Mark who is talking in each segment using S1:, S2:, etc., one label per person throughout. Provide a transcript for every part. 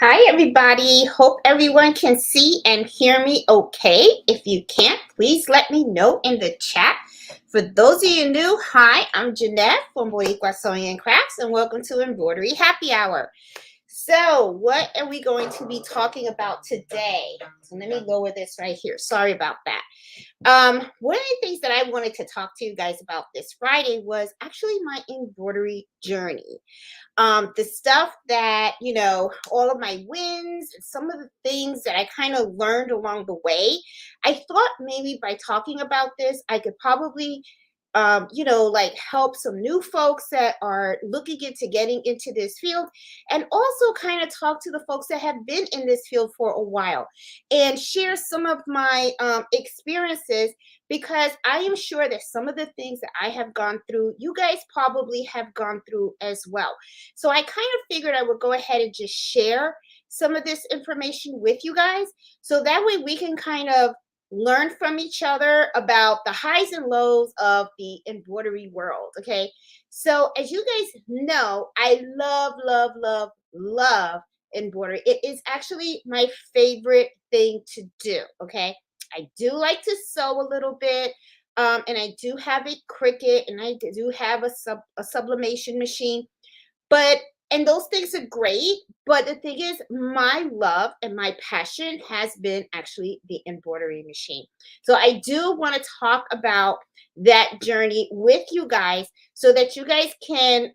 S1: Hi, everybody. Hope everyone can see and hear me okay. If you can't, please let me know in the chat. For those of you new, hi, I'm Jeanette from Boricua Sewing and Crafts, and welcome to Embroidery Happy Hour. So, what are we going to be talking about today? So, let me lower this right here. Sorry about that. One of the things that I wanted to talk to you guys about this Friday was actually my embroidery journey, the stuff that, all of my wins and some of the things that I kind of learned along the way. I thought maybe by talking about this, I could probably, like help some new folks that are looking into getting into this field, and also kind of talk to the folks that have been in this field for a while and share some of my experiences, because I am sure that some of the things that I have gone through, you guys probably have gone through as well. So I kind of figured I would go ahead and just share some of this information with you guys, so that way we can kind of learn from each other about the highs and lows of the embroidery world. Okay. So, as you guys know, I love, love, love, love embroidery. It is actually my favorite thing to do. Okay. I do like to sew a little bit. And I do have a Cricut, and I do have a sublimation machine, but and those things are great, but the thing is, my love and my passion has been actually the embroidery machine. So I do want to talk about that journey with you guys, so that you guys can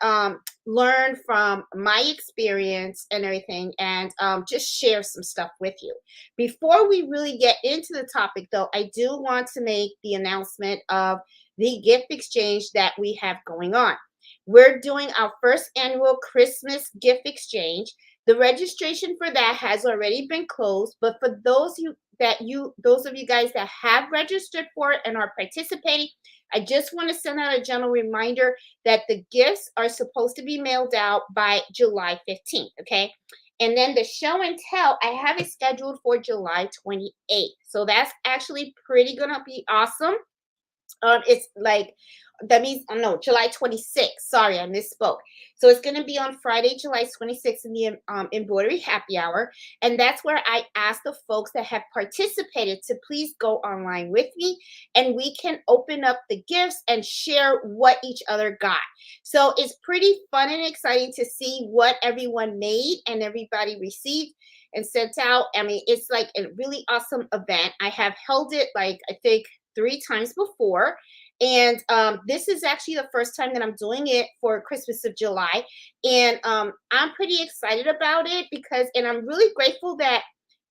S1: learn from my experience and everything, and just share some stuff with you. Before we really get into the topic, though, I do want to make the announcement of the gift exchange that we have going on. We're doing our first annual Christmas gift exchange. The registration for that has already been closed, but for those of you guys that have registered for it and are participating, I just want to send out a general reminder that the gifts are supposed to be mailed out by July 15th, okay? And then the show and tell, I have it scheduled for July 28th. So that's actually pretty gonna be awesome. It's like, that means, oh no, July 26th. Sorry, I misspoke. So it's going to be on Friday, July 26th, in the embroidery happy hour, and that's where I ask the folks that have participated to please go online with me, and we can open up the gifts and share what each other got. So it's pretty fun and exciting to see what everyone made and everybody received and sent out. I mean, it's like a really awesome event. I have held it, like, I think 3 times before. And this is actually the first time that I'm doing it for Christmas of July. And I'm pretty excited about it, because, and I'm really grateful that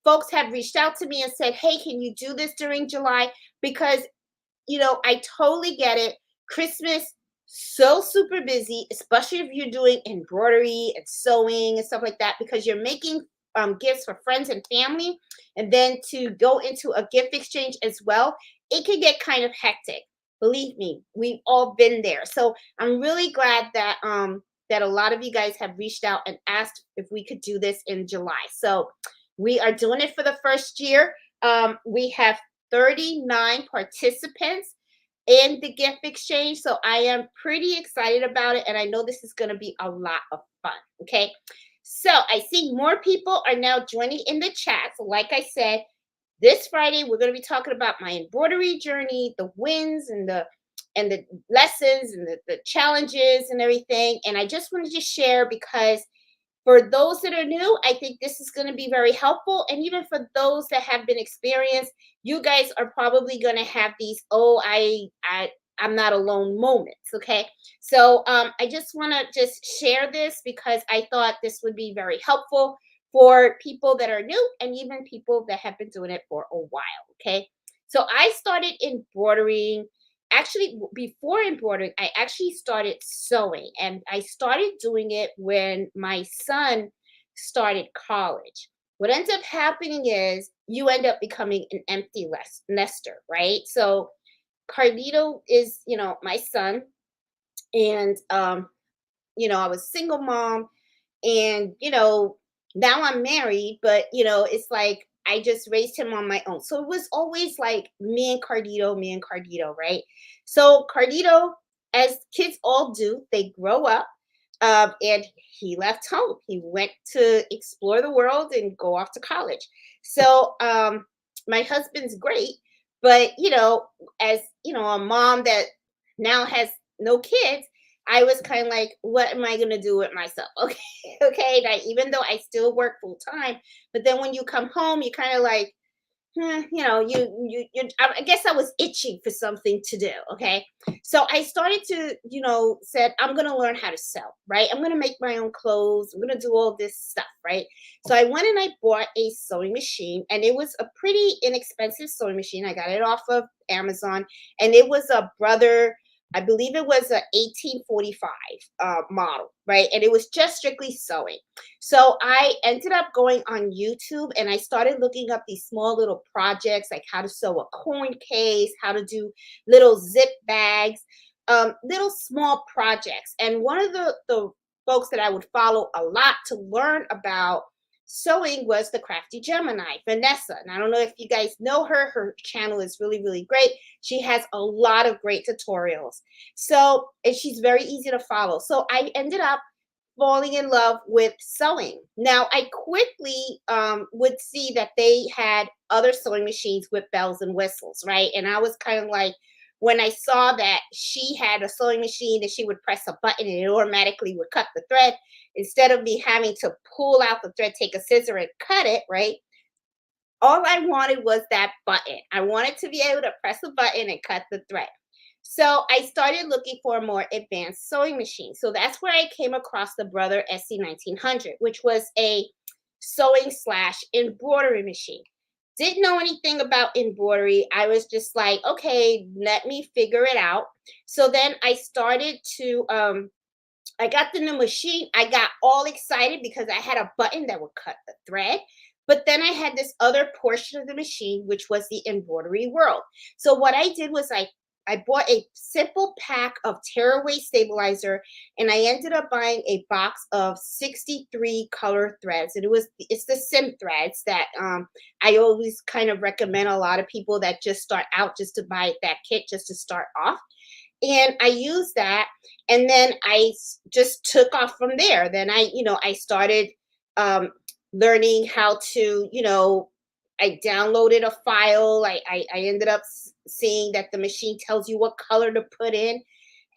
S1: folks have reached out to me and said, hey, can you do this during July? Because, I totally get it. Christmas, so super busy, especially if you're doing embroidery and sewing and stuff like that, because you're making gifts for friends and family. And then to go into a gift exchange as well, it can get kind of hectic. Believe me, we've all been there. So I'm really glad that that a lot of you guys have reached out and asked if we could do this in July. So we are doing it for the first year. We have 39 participants in the gift exchange. So I am pretty excited about it. And I know this is going to be a lot of fun. Okay. So I see more people are now joining in the chat. So, like I said, this Friday we're going to be talking about my embroidery journey, the wins and the lessons and the challenges and everything. And I just wanted to share, because for those that are new, I think this is going to be very helpful. And even for those that have been experienced, you guys are probably going to have these, oh, I'm not alone moments. Okay. So I just want to just share this, because I thought this would be very helpful for people that are new, and even people that have been doing it for a while. Okay. So I started embroidering. Actually, before embroidering, I actually started sewing, and I started doing it when my son started college. What ends up happening is you end up becoming an empty nester, right? So Carlito is, my son, and I was single mom, and now I'm married, but it's like I just raised him on my own. So it was always like me and Cardito, right? So Cardito, as kids all do, they grow up. And he left home. He went to explore the world and go off to college. So my husband's great, but as a mom that now has no kids, I was kind of like, what am I gonna do with myself? Okay, okay. Like, even though I still work full time, but then when you come home, you kind of like, I guess I was itching for something to do. Okay. So I started to, said, I'm going to learn how to sew, right? I'm going to make my own clothes. I'm going to do all this stuff, right? So I went and I bought a sewing machine, and it was a pretty inexpensive sewing machine. I got it off of Amazon, and it was a brother, I believe it was a 1845 model, right? And it was just strictly sewing. So I ended up going on YouTube and I started looking up these small little projects, like how to sew a coin case, how to do little zip bags, little small projects. And one of the folks that I would follow a lot to learn about sewing was the Crafty Gemini, Vanessa. And I don't know if you guys know her. Her channel is really, really great. She has a lot of great tutorials. So, and she's very easy to follow. So I ended up falling in love with sewing. Now, I quickly would see that they had other sewing machines with bells and whistles, right? And I was kind of like, when I saw that she had a sewing machine and she would press a button and it automatically would cut the thread, instead of me having to pull out the thread, take a scissor and cut it, right? All I wanted was that button. I wanted to be able to press a button and cut the thread. So I started looking for a more advanced sewing machine. So that's where I came across the Brother SC1900, which was a sewing slash embroidery machine. Didn't know anything about embroidery. I was just like, okay, let me figure it out. So then I started to I got the new machine. I got all excited because I had a button that would cut the thread. But then I had this other portion of the machine, which was the embroidery world. So what I did was I bought a simple pack of tearaway stabilizer, and I ended up buying a box of 63 color threads. And it's the sim threads that I always kind of recommend a lot of people that just start out just to buy that kit just to start off. And I used that, and then just took off from there. Then I started um, learning how to, I downloaded a file. I ended up seeing that the machine tells you what color to put in.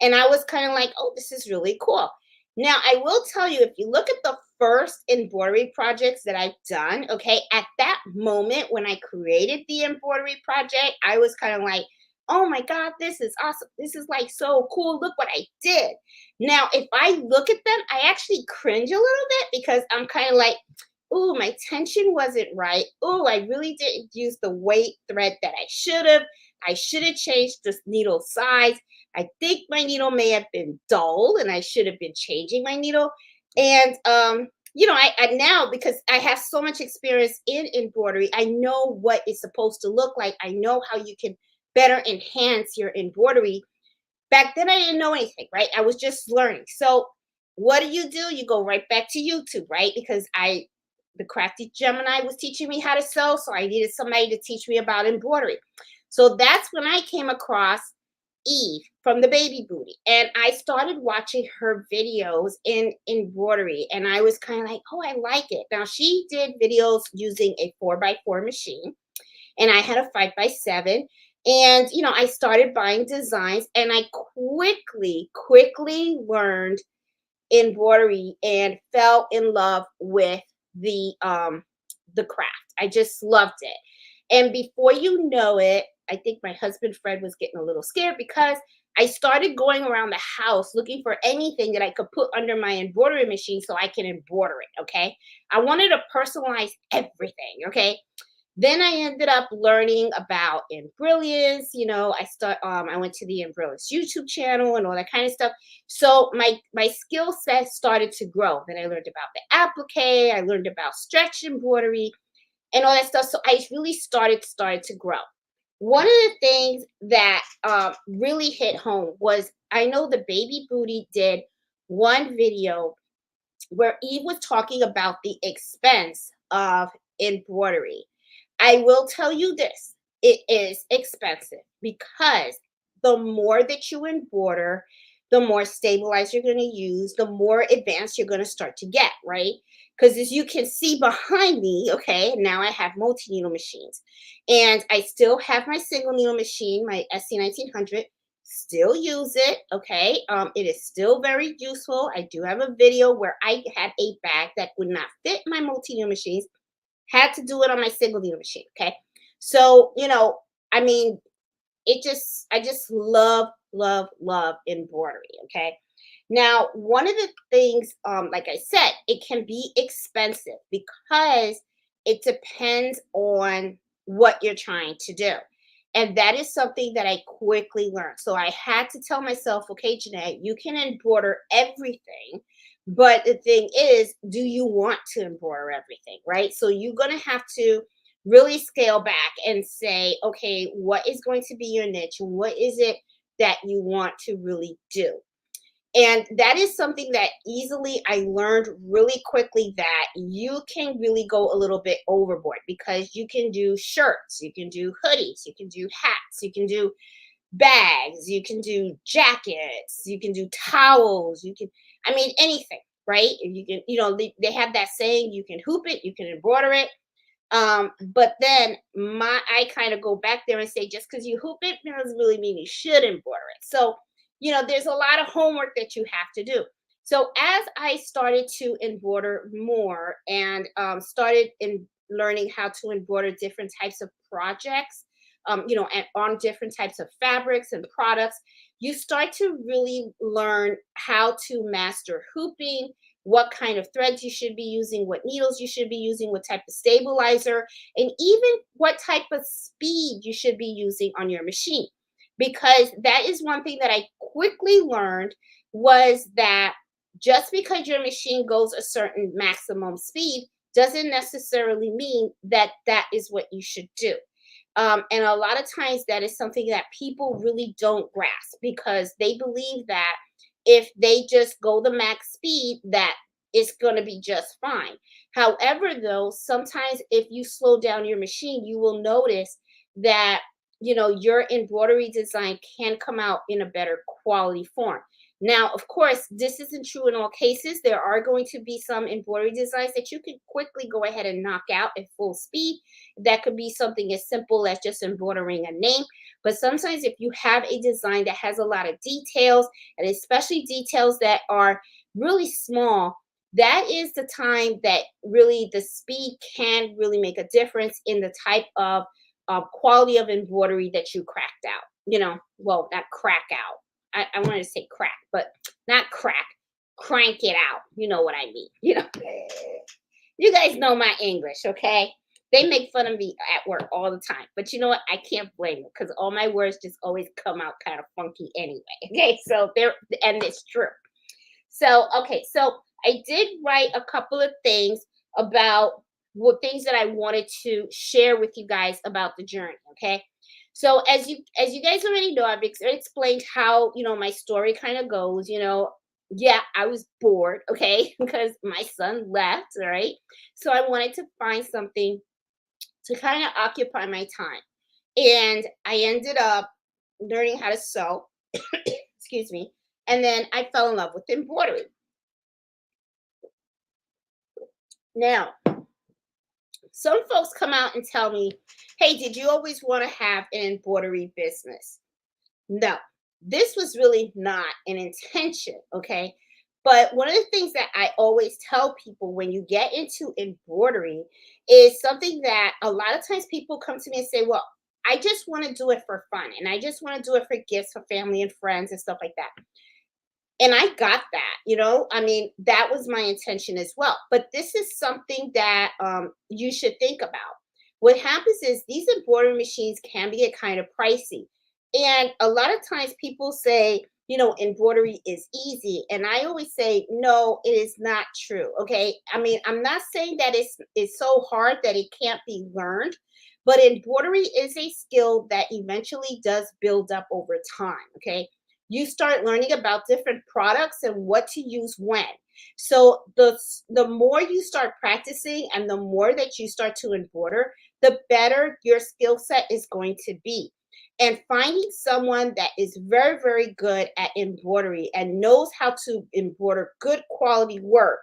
S1: And I was kind of like, oh, this is really cool. Now, I will tell you, if you look at the first embroidery projects that I've done, okay, at that moment when I created the embroidery project, I was kind of like, oh my God, this is awesome. This is like so cool. Look what I did. Now, if I look at them, I actually cringe a little bit because I'm kind of like, oh, my tension wasn't right. Oh, I really didn't use the weight thread that I should have. I should have changed the needle size. I think my needle may have been dull and I should have been changing my needle. And I now, because I have so much experience in embroidery, I know what it's supposed to look like. I know how you can better enhance your embroidery. Back then I didn't know anything, right? I was just learning. So what do? You go right back to YouTube, right? Because the Crafty Gemini was teaching me how to sew, so I needed somebody to teach me about embroidery. So that's when I came across Eve from the Baby Booty, and I started watching her videos in embroidery, and I was kind of like, oh, I like it. Now she did videos using a 4x4 machine, and I had a 5x7. And I started buying designs, and I quickly learned embroidery and fell in love with the craft. I just loved it. And before you know it, I think my husband Fred was getting a little scared because I started going around the house looking for anything that I could put under my embroidery machine so I can embroider it. Okay. I wanted to personalize everything. Okay. Then I ended up learning about Embrilliance. I went to the Embrilliance YouTube channel and all that kind of stuff. So my skill set started to grow. Then I learned about the applique. I learned about stretch embroidery and all that stuff. So I really started to grow. One of the things that really hit home was, I know the Baby Booty did one video where Eve was talking about the expense of embroidery. I will tell you this, it is expensive because the more that you embroider, the more stabilized you're going to use, the more advanced you're going to start to get, right? Because as you can see behind me, okay, now I have multi-needle machines. And I still have my single needle machine, my SC1900, still use it, okay? It is still very useful. I do have a video where I had a bag that would not fit my multi-needle machines, had to do it on my single needle machine, okay? So, I mean, I just love embroidery, okay? Now, one of the things, like I said, it can be expensive because it depends on what you're trying to do. And that is something that I quickly learned. So I had to tell myself, okay, Jeanette, you can embroider everything. But the thing is, do you want to embroider everything, right? So you're going to have to really scale back and say, okay, what is going to be your niche? What is it that you want to really do? And that is something that easily I learned really quickly, that you can really go a little bit overboard, because you can do shirts, you can do hoodies, you can do hats, you can do bags, you can do jackets, you can do towels, I mean, anything, right? You can, they have that saying, you can hoop it, you can embroider it. But then I kind of go back there and say, just because you hoop it doesn't really mean you should embroider it. So, there's a lot of homework that you have to do. So as I started to embroider more, and started in learning how to embroider different types of projects, and on different types of fabrics and products, you start to really learn how to master hooping, what kind of threads you should be using, what needles you should be using, what type of stabilizer, and even what type of speed you should be using on your machine. Because that is one thing that I quickly learned, was that just because your machine goes a certain maximum speed doesn't necessarily mean that that is what you should do. And a lot of times that is something that people really don't grasp, because they believe that if they just go the max speed, that it's going to be just fine. However, though, sometimes if you slow down your machine, you will notice that, your embroidery design can come out in a better quality form. Now, of course, this isn't true in all cases. There are going to be some embroidery designs that you can quickly go ahead and knock out at full speed. That could be something as simple as just embroidering a name. But sometimes if you have a design that has a lot of details, and especially details that are really small, that is the time that really the speed can really make a difference in the type of quality of embroidery that you cracked out. Well, not crack out. I wanted to say crack, but not crack. Crank it out. You know what I mean. You guys know my English, okay? They make fun of me at work all the time. But you know what? I can't blame them, because all my words just always come out kind of funky anyway. Okay, so and it's true. So, okay, so I did write a couple of things about things that I wanted to share with you guys about the journey, okay? So as you guys already know, I've explained how, my story kind of goes, yeah, I was bored, okay, because my son left, all right? So I wanted to find something to kind of occupy my time. And I ended up learning how to sew, excuse me, and then I fell in love with embroidery. Now, some folks come out and tell me, hey, did you always want to have an embroidery business? No, this was really not an intention, okay? But one of the things that I always tell people when you get into embroidery is something that a lot of times people come to me and say, well, I just want to do it for fun, and I just want to do it for gifts for family and friends and stuff like that. And I got that, I mean, that was my intention as well. But this is something that you should think about. What happens is these embroidery machines can be a kind of pricey. And a lot of times people say, embroidery is easy. And I always say, no, it is not true. Okay. I mean, I'm not saying that it's so hard that it can't be learned, but embroidery is a skill that eventually does build up over time. Okay. You start learning about different products and what to use when. So the more you start practicing and the more that you start to embroider, the better your skill set is going to be. And finding someone that is very, very good at embroidery and knows how to embroider good quality work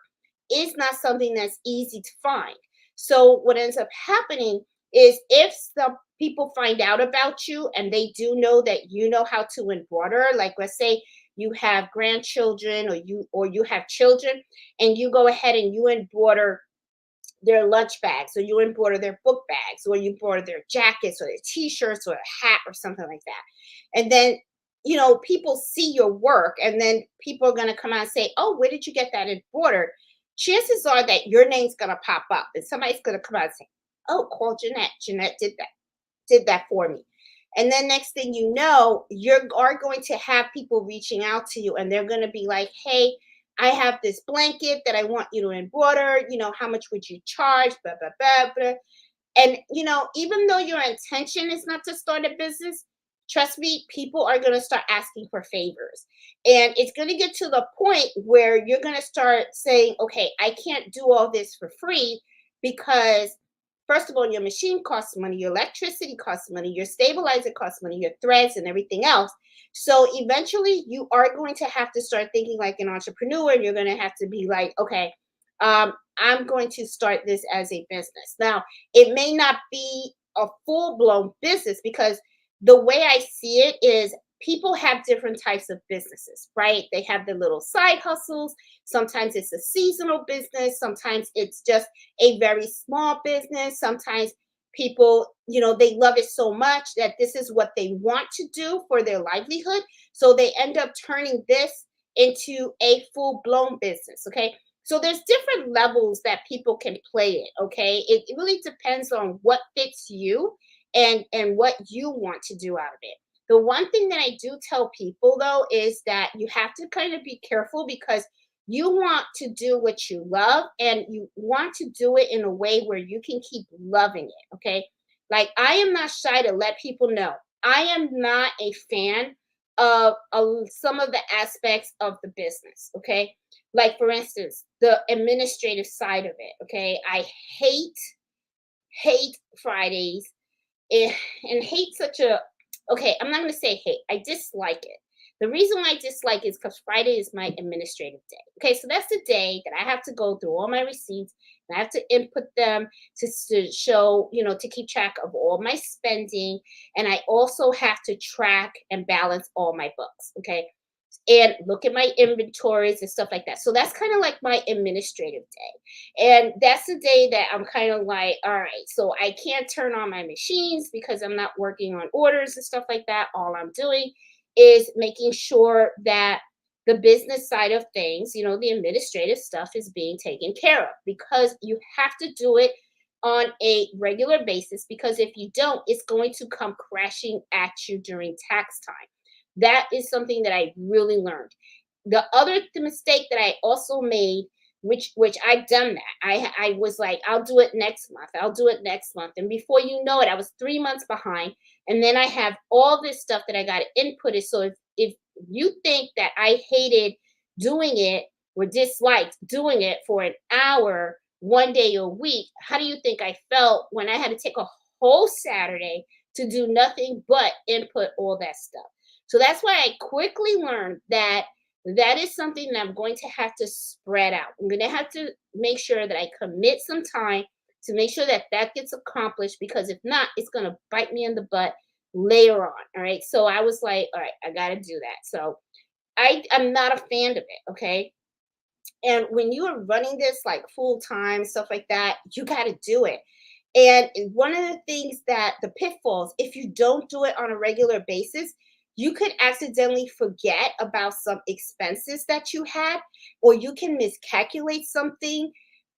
S1: is not something that's easy to find. So what ends up happening is if some people find out about you and they do know that you know how to embroider, like let's say you have grandchildren or you have children and you go ahead and you embroider their lunch bags, or you embroider their book bags, or you embroider their jackets or their t-shirts or a hat or something like that. And then, people see your work and then people are going to come out and say, oh, where did you get that embroidered? Chances are that your name's going to pop up and somebody's going to come out and say, oh, call Jeanette. Jeanette did that for me. And then next thing you know, you are going to have people reaching out to you and they're going to be like, hey, I have this blanket that I want you to embroider. How much would you charge? Blah, blah, blah, blah. And, even though your intention is not to start a business, trust me, people are going to start asking for favors. And it's going to get to the point where you're going to start saying, okay, I can't do all this for free because, first of all, your machine costs money, your electricity costs money, your stabilizer costs money, your threads and everything else. So eventually you are going to have to start thinking like an entrepreneur. And you're going to have to be like, okay, I'm going to start this as a business. Now, it may not be a full blown business because the way I see it is people have different types of businesses, right? They have their little side hustles. Sometimes it's a seasonal business. Sometimes it's just a very small business. Sometimes people, they love it so much that this is what they want to do for their livelihood. So they end up turning this into a full blown business. Okay. So there's different levels that people can play it. Okay. It really depends on what fits you and what you want to do out of it. The one thing that I do tell people though is that you have to kind of be careful because you want to do what you love and you want to do it in a way where you can keep loving it. Okay. Like I am not shy to let people know I am not a fan of some of the aspects of the business. Okay. Like for instance, the administrative side of it. Okay. I hate Fridays and, and hate such a okay, I'm not going to say hate. I dislike it. The reason why I dislike it is because Friday is my administrative day. Okay, so that's the day that I have to go through all my receipts and I have to input them to show, to keep track of all my spending. And I also have to track and balance all my books. Okay, and look at my inventories and stuff like that. So that's kind of like my administrative day. And that's the day that I'm kind of like, all right, so I can't turn on my machines because I'm not working on orders and stuff like that. All I'm doing is making sure that the business side of things, the administrative stuff is being taken care of because you have to do it on a regular basis because if you don't, it's going to come crashing at you during tax time. That is something that I really learned. The other mistake that I also made, which I've done that. I was like, I'll do it next month. I'll do it next month. And before you know it, I was 3 months behind. And then I have all this stuff that I got inputted. So if you think that I hated doing it or disliked doing it for an hour, one day a week, how do you think I felt when I had to take a whole Saturday to do nothing but input all that stuff? So that's why I quickly learned that that is something that I'm going to have to spread out. I'm going to have to make sure that I commit some time to make sure that that gets accomplished because if not, it's going to bite me in the butt later on. All right. So I was like, all right, I got to do that. So I'm not a fan of it. Okay. And when you are running this like full time, stuff like that, you got to do it. And one of the things that the pitfalls, if you don't do it on a regular basis, you could accidentally forget about some expenses that you had, or you can miscalculate something.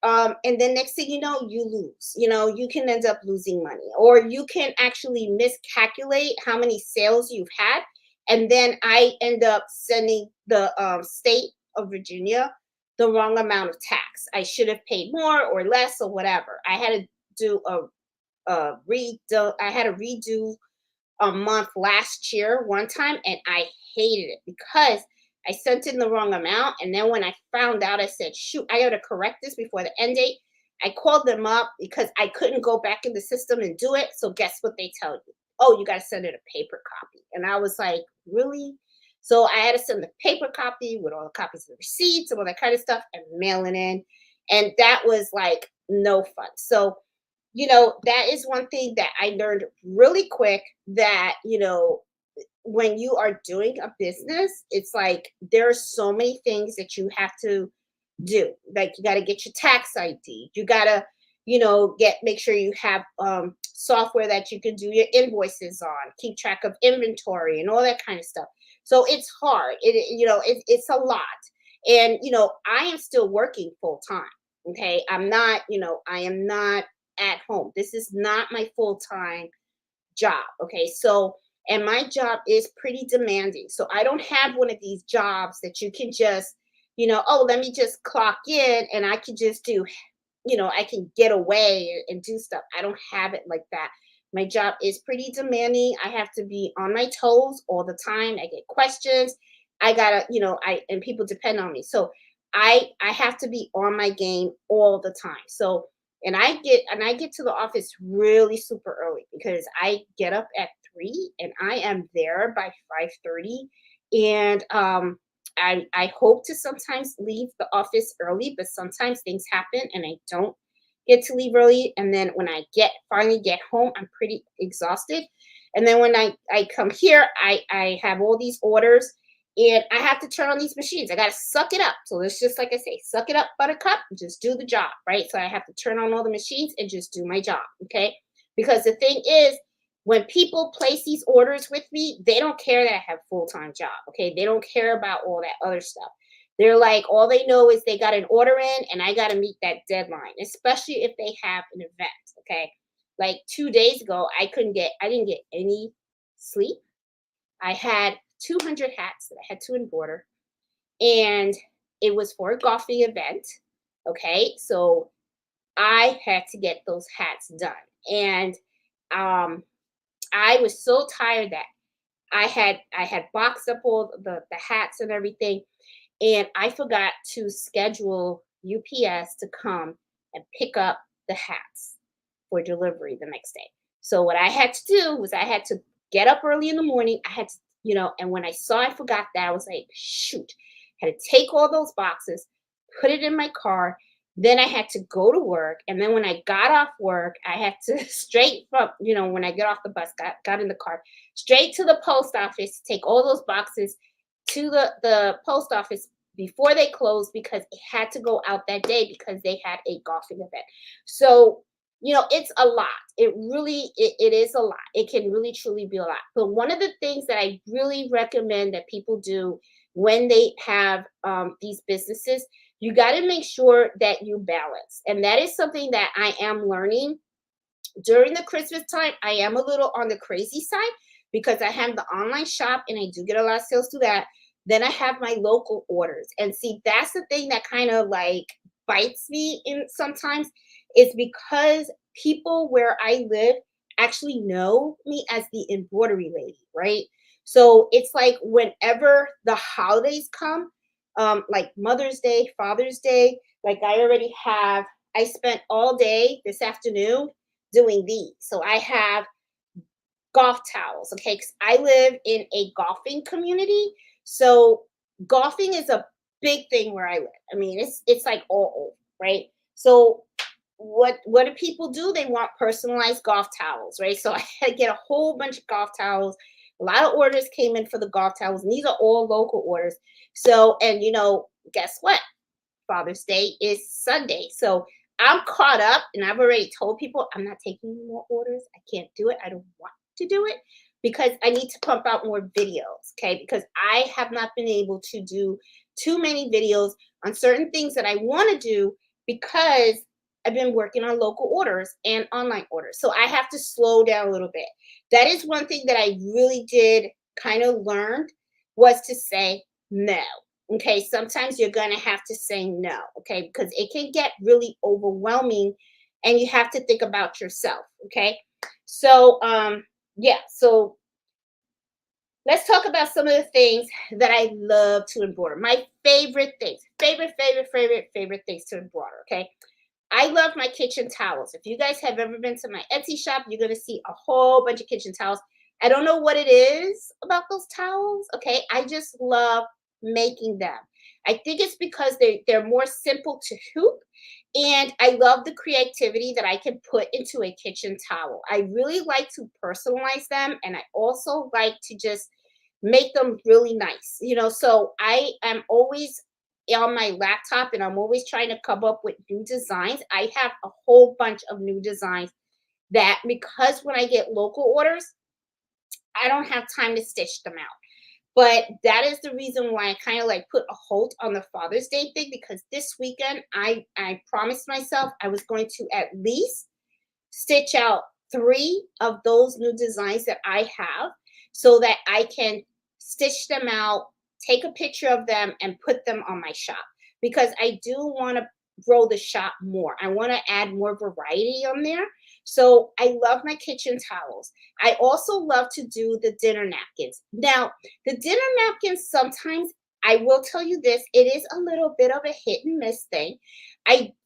S1: And then next thing you know, you lose. You can end up losing money, or you can actually miscalculate how many sales you've had. And then I end up sending the state of Virginia the wrong amount of tax. I should have paid more or less or whatever. I had to do a redo. I had to redo a month last year one time and I hated it because I sent in the wrong amount. And then when I found out, I said, shoot, I got to correct this before the end date. I called them up because I couldn't go back in the system and do it. So guess what they tell you? oh, you got to send it a paper copy. And I was like, really? So I had to send the paper copy with all the copies of the receipts and all that kind of stuff and mail it in. And that was like no fun. So, that is one thing that I learned really quick, that, when you are doing a business, it's like there are so many things that you have to do. Like, you got to get your tax ID. You got to, make sure you have software that you can do your invoices on, keep track of inventory and all that kind of stuff. So it's hard. It's a lot. And, I am still working full time. Okay. I am not at home. This is not my full time job. Okay. So, and my job is pretty demanding. So I don't have one of these jobs that you can just, oh, let me just clock in and I can just do, I can get away and do stuff. I don't have it like that. My job is pretty demanding. I have to be on my toes all the time. I get questions. I gotta, and people depend on me. So I have to be on my game all the time. So, and I get to the office really super early because I get up at 3 and I am there by 5:30. And I hope to sometimes leave the office early, but sometimes things happen and I don't get to leave early. And then when I finally get home, I'm pretty exhausted. And then when I come here, I have all these orders and I have to turn on these machines. I got to suck it up. So it's just like I say, suck it up, buttercup, just do the job, right? So I have to turn on all the machines and just do my job, okay? Because the thing is, when people place these orders with me, they don't care that I have full-time job, okay? They don't care about all that other stuff. They're like, all they know is they got an order in and I got to meet that deadline, especially if they have an event, okay? Like 2 days ago, I didn't get any sleep. I had 200 hats that I had to embroider, and it was for a golfing event, okay? So I had to get those hats done. And um I was so tired that I had boxed up all the hats and everything, and I forgot to schedule UPS to come and pick up the hats for delivery the next day. So what I had to do was I had to get up early in the morning. I had to, and when I saw I forgot that, I was like, shoot, I had to take all those boxes, put it in my car. Then I had to go to work. And then when I got off work, I had to straight from, when I get off the bus, got in the car, straight to the post office, take all those boxes to the post office before they closed because it had to go out that day because they had a golfing event. So, it's a lot. It is a lot. It can really truly be a lot. But one of the things that I really recommend that people do when they have these businesses, you got to make sure that you balance. And that is something that I am learning during the Christmas time. I am a little on the crazy side because I have the online shop and I do get a lot of sales through that. Then I have my local orders. And see, that's the thing that kind of like bites me in sometimes, is because people where I live actually know me as the embroidery lady, right? So it's like whenever the holidays come, like Mother's Day, Father's Day, like I spent all day this afternoon doing these. So I have golf towels, okay? 'Cause I live in a golfing community. So golfing is a big thing where I live. I mean, it's like all over, right? So what do people do? They want personalized golf towels, right? So I had to get a whole bunch of golf towels. A lot of orders came in for the golf towels, and these are all local orders. So, and guess what? Father's Day is Sunday. So I'm caught up and I've already told people I'm not taking any more orders. I can't do it. I don't want to do it because I need to pump out more videos. Okay. Because I have not been able to do too many videos on certain things that I want to do because I've been working on local orders and online orders. So I have to slow down a little bit. That is one thing that I really did kind of learned, was to say no. Okay, sometimes you're going to have to say no, okay, because it can get really overwhelming and you have to think about yourself, okay? So, yeah, so let's talk about some of the things that I love to embroider. My favorite things, favorite things to embroider, okay? I love my kitchen towels. If you guys have ever been to my Etsy shop, you're going to see a whole bunch of kitchen towels. I don't know what it is about those towels. Okay. I just love making them. I think it's because they're more simple to hoop. And I love the creativity that I can put into a kitchen towel. I really like to personalize them. And I also like to just make them really nice. So I am always on my laptop and I'm always trying to come up with new designs. I have a whole bunch of new designs that, because when I get local orders, I don't have time to stitch them out. But that is the reason why I kind of like put a hold on the Father's Day thing, because this weekend I promised myself I was going to at least stitch out 3 of those new designs that I have so that I can stitch them out, take a picture of them, and put them on my shop, because I do want to grow the shop more. I want to add more variety on there. So I love my kitchen towels. I also love to do the dinner napkins. Now, the dinner napkins, sometimes I will tell you this, it is a little bit of a hit and miss thing.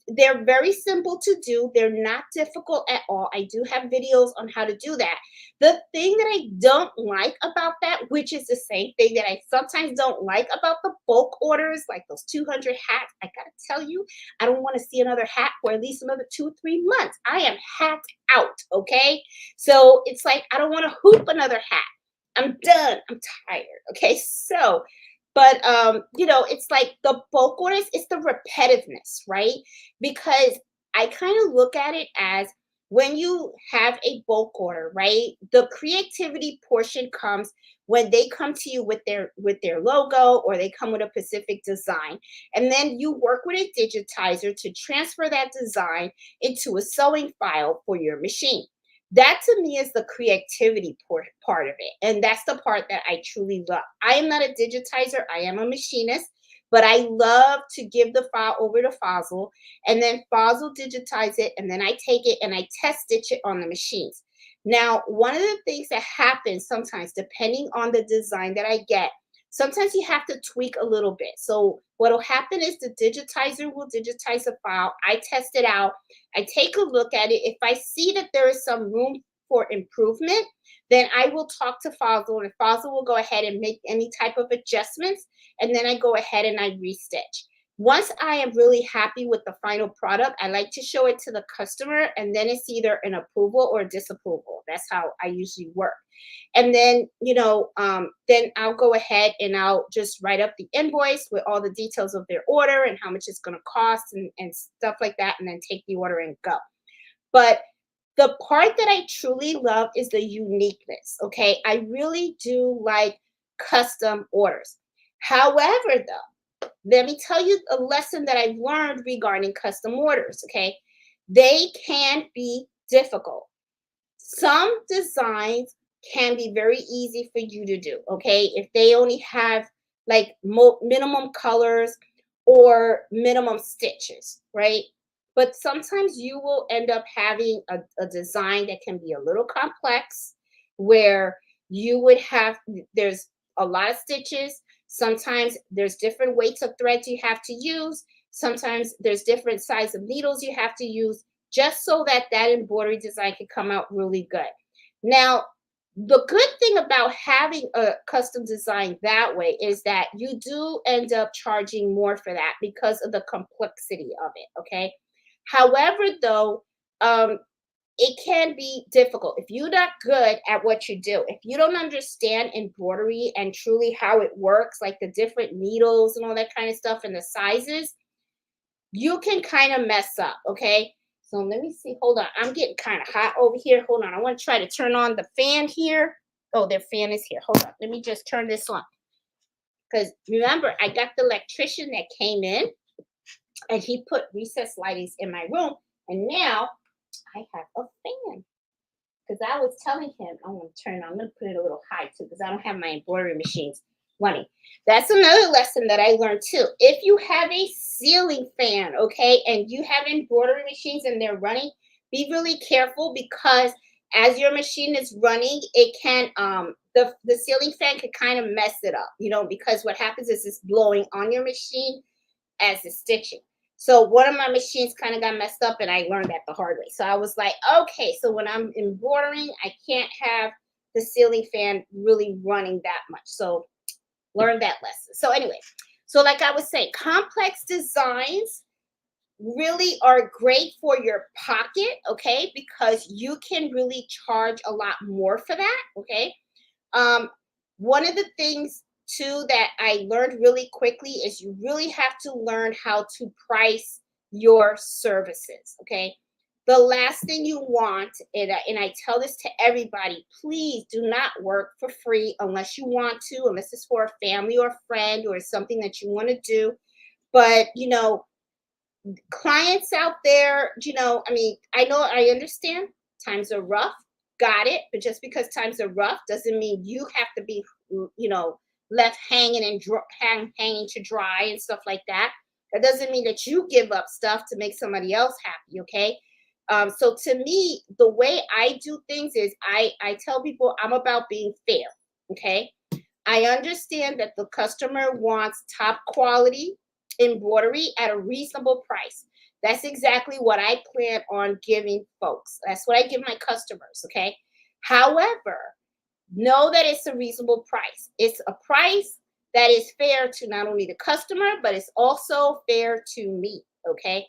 S1: They're very simple to do. They're not difficult at all. I do have videos on how to do that. The thing that I don't like about that, which is the same thing that I sometimes don't like about the bulk orders, like those 200 hats, I gotta tell you, I don't want to see another hat for at least another 2 or 3 months. I am hat out, okay? So it's like, I don't want to hoop another hat. I'm done. I'm tired. Okay. So, but it's like the bulk orders, it's the repetitiveness, right? Because I kind of look at it as, when you have a bulk order, right? The creativity portion comes when they come to you with their logo, or they come with a specific design. And then you work with a digitizer to transfer that design into a sewing file for your machine. That to me is the creativity part of it. And that's the part that I truly love. I am not a digitizer, I am a machinist, but I love to give the file over to Fossil, and then Fossil digitize it, and then I take it and I test stitch it on the machines. Now, one of the things that happens sometimes, depending on the design that I get, sometimes you have to tweak a little bit. So what will happen is the digitizer will digitize a file. I test it out. I take a look at it. If I see that there is some room for improvement, then I will talk to Fossil, and Fossil will go ahead and make any type of adjustments, and then I go ahead and I restitch. Once I am really happy with the final product, I like to show it to the customer, and then it's either an approval or a disapproval. That's how I usually work. And then, then I'll go ahead and I'll just write up the invoice with all the details of their order and how much it's going to cost, and stuff like that, and then take the order and go. But the part that I truly love is the uniqueness. Okay. I really do like custom orders. However, though, let me tell you a lesson that I've learned regarding custom orders. Okay. They can be difficult. Some designs can be very easy for you to do. Okay. If they only have like minimum colors or minimum stitches, right? But sometimes you will end up having a design that can be a little complex, where you would have, there's a lot of stitches. Sometimes there's different weights of threads you have to use. Sometimes there's different size of needles you have to use, just so that that embroidery design can come out really good. Now, the good thing about having a custom design that way is that you do end up charging more for that because of the complexity of it. Okay. However, though, it can be difficult if you're not good at what you do. If you don't understand embroidery and truly how it works, like the different needles and all that kind of stuff and the sizes, you can kind of mess up. Okay. So let me see. Hold on. I'm getting kind of hot over here. Hold on. I want to try to turn on the fan here. Oh, their fan is here. Hold on. Let me just turn this on. Because remember, I got the electrician that came in and he put recessed lightings in my room. And now I have a fan. Because I was telling him, I'm going to turn it on. I'm going to put it a little high too, because I don't have my embroidery machines running. That's another lesson that I learned too. If you have a ceiling fan, okay, and you have embroidery machines and they're running, be really careful, because as your machine is running, it can the ceiling fan can kind of mess it up, because what happens is it's blowing on your machine as it's stitching. So one of my machines kind of got messed up and I learned that the hard way. So I was like, okay, so when I'm embroidering, I can't have the ceiling fan really running that much. So learn that lesson. So anyway, so like I was saying, complex designs really are great for your pocket, okay? Because you can really charge a lot more for that, okay? Um, One of the things too that I learned really quickly is you really have to learn how to price your services, okay? The last thing you want, and I tell this to everybody, please do not work for free unless you want to, unless it's for a family or a friend or something that you want to do. But, clients out there, I mean, I know, I understand times are rough, got it. But just because times are rough doesn't mean you have to be, you know, left hanging and hanging to dry and stuff like that. That doesn't mean that you give up stuff to make somebody else happy, okay? So to me, the way I do things is I tell people I'm about being fair, okay? I understand that the customer wants top quality embroidery at a reasonable price. That's exactly what I plan on giving folks. That's what I give my customers, okay? However, know that it's a reasonable price. It's a price that is fair to not only the customer, but it's also fair to me, okay?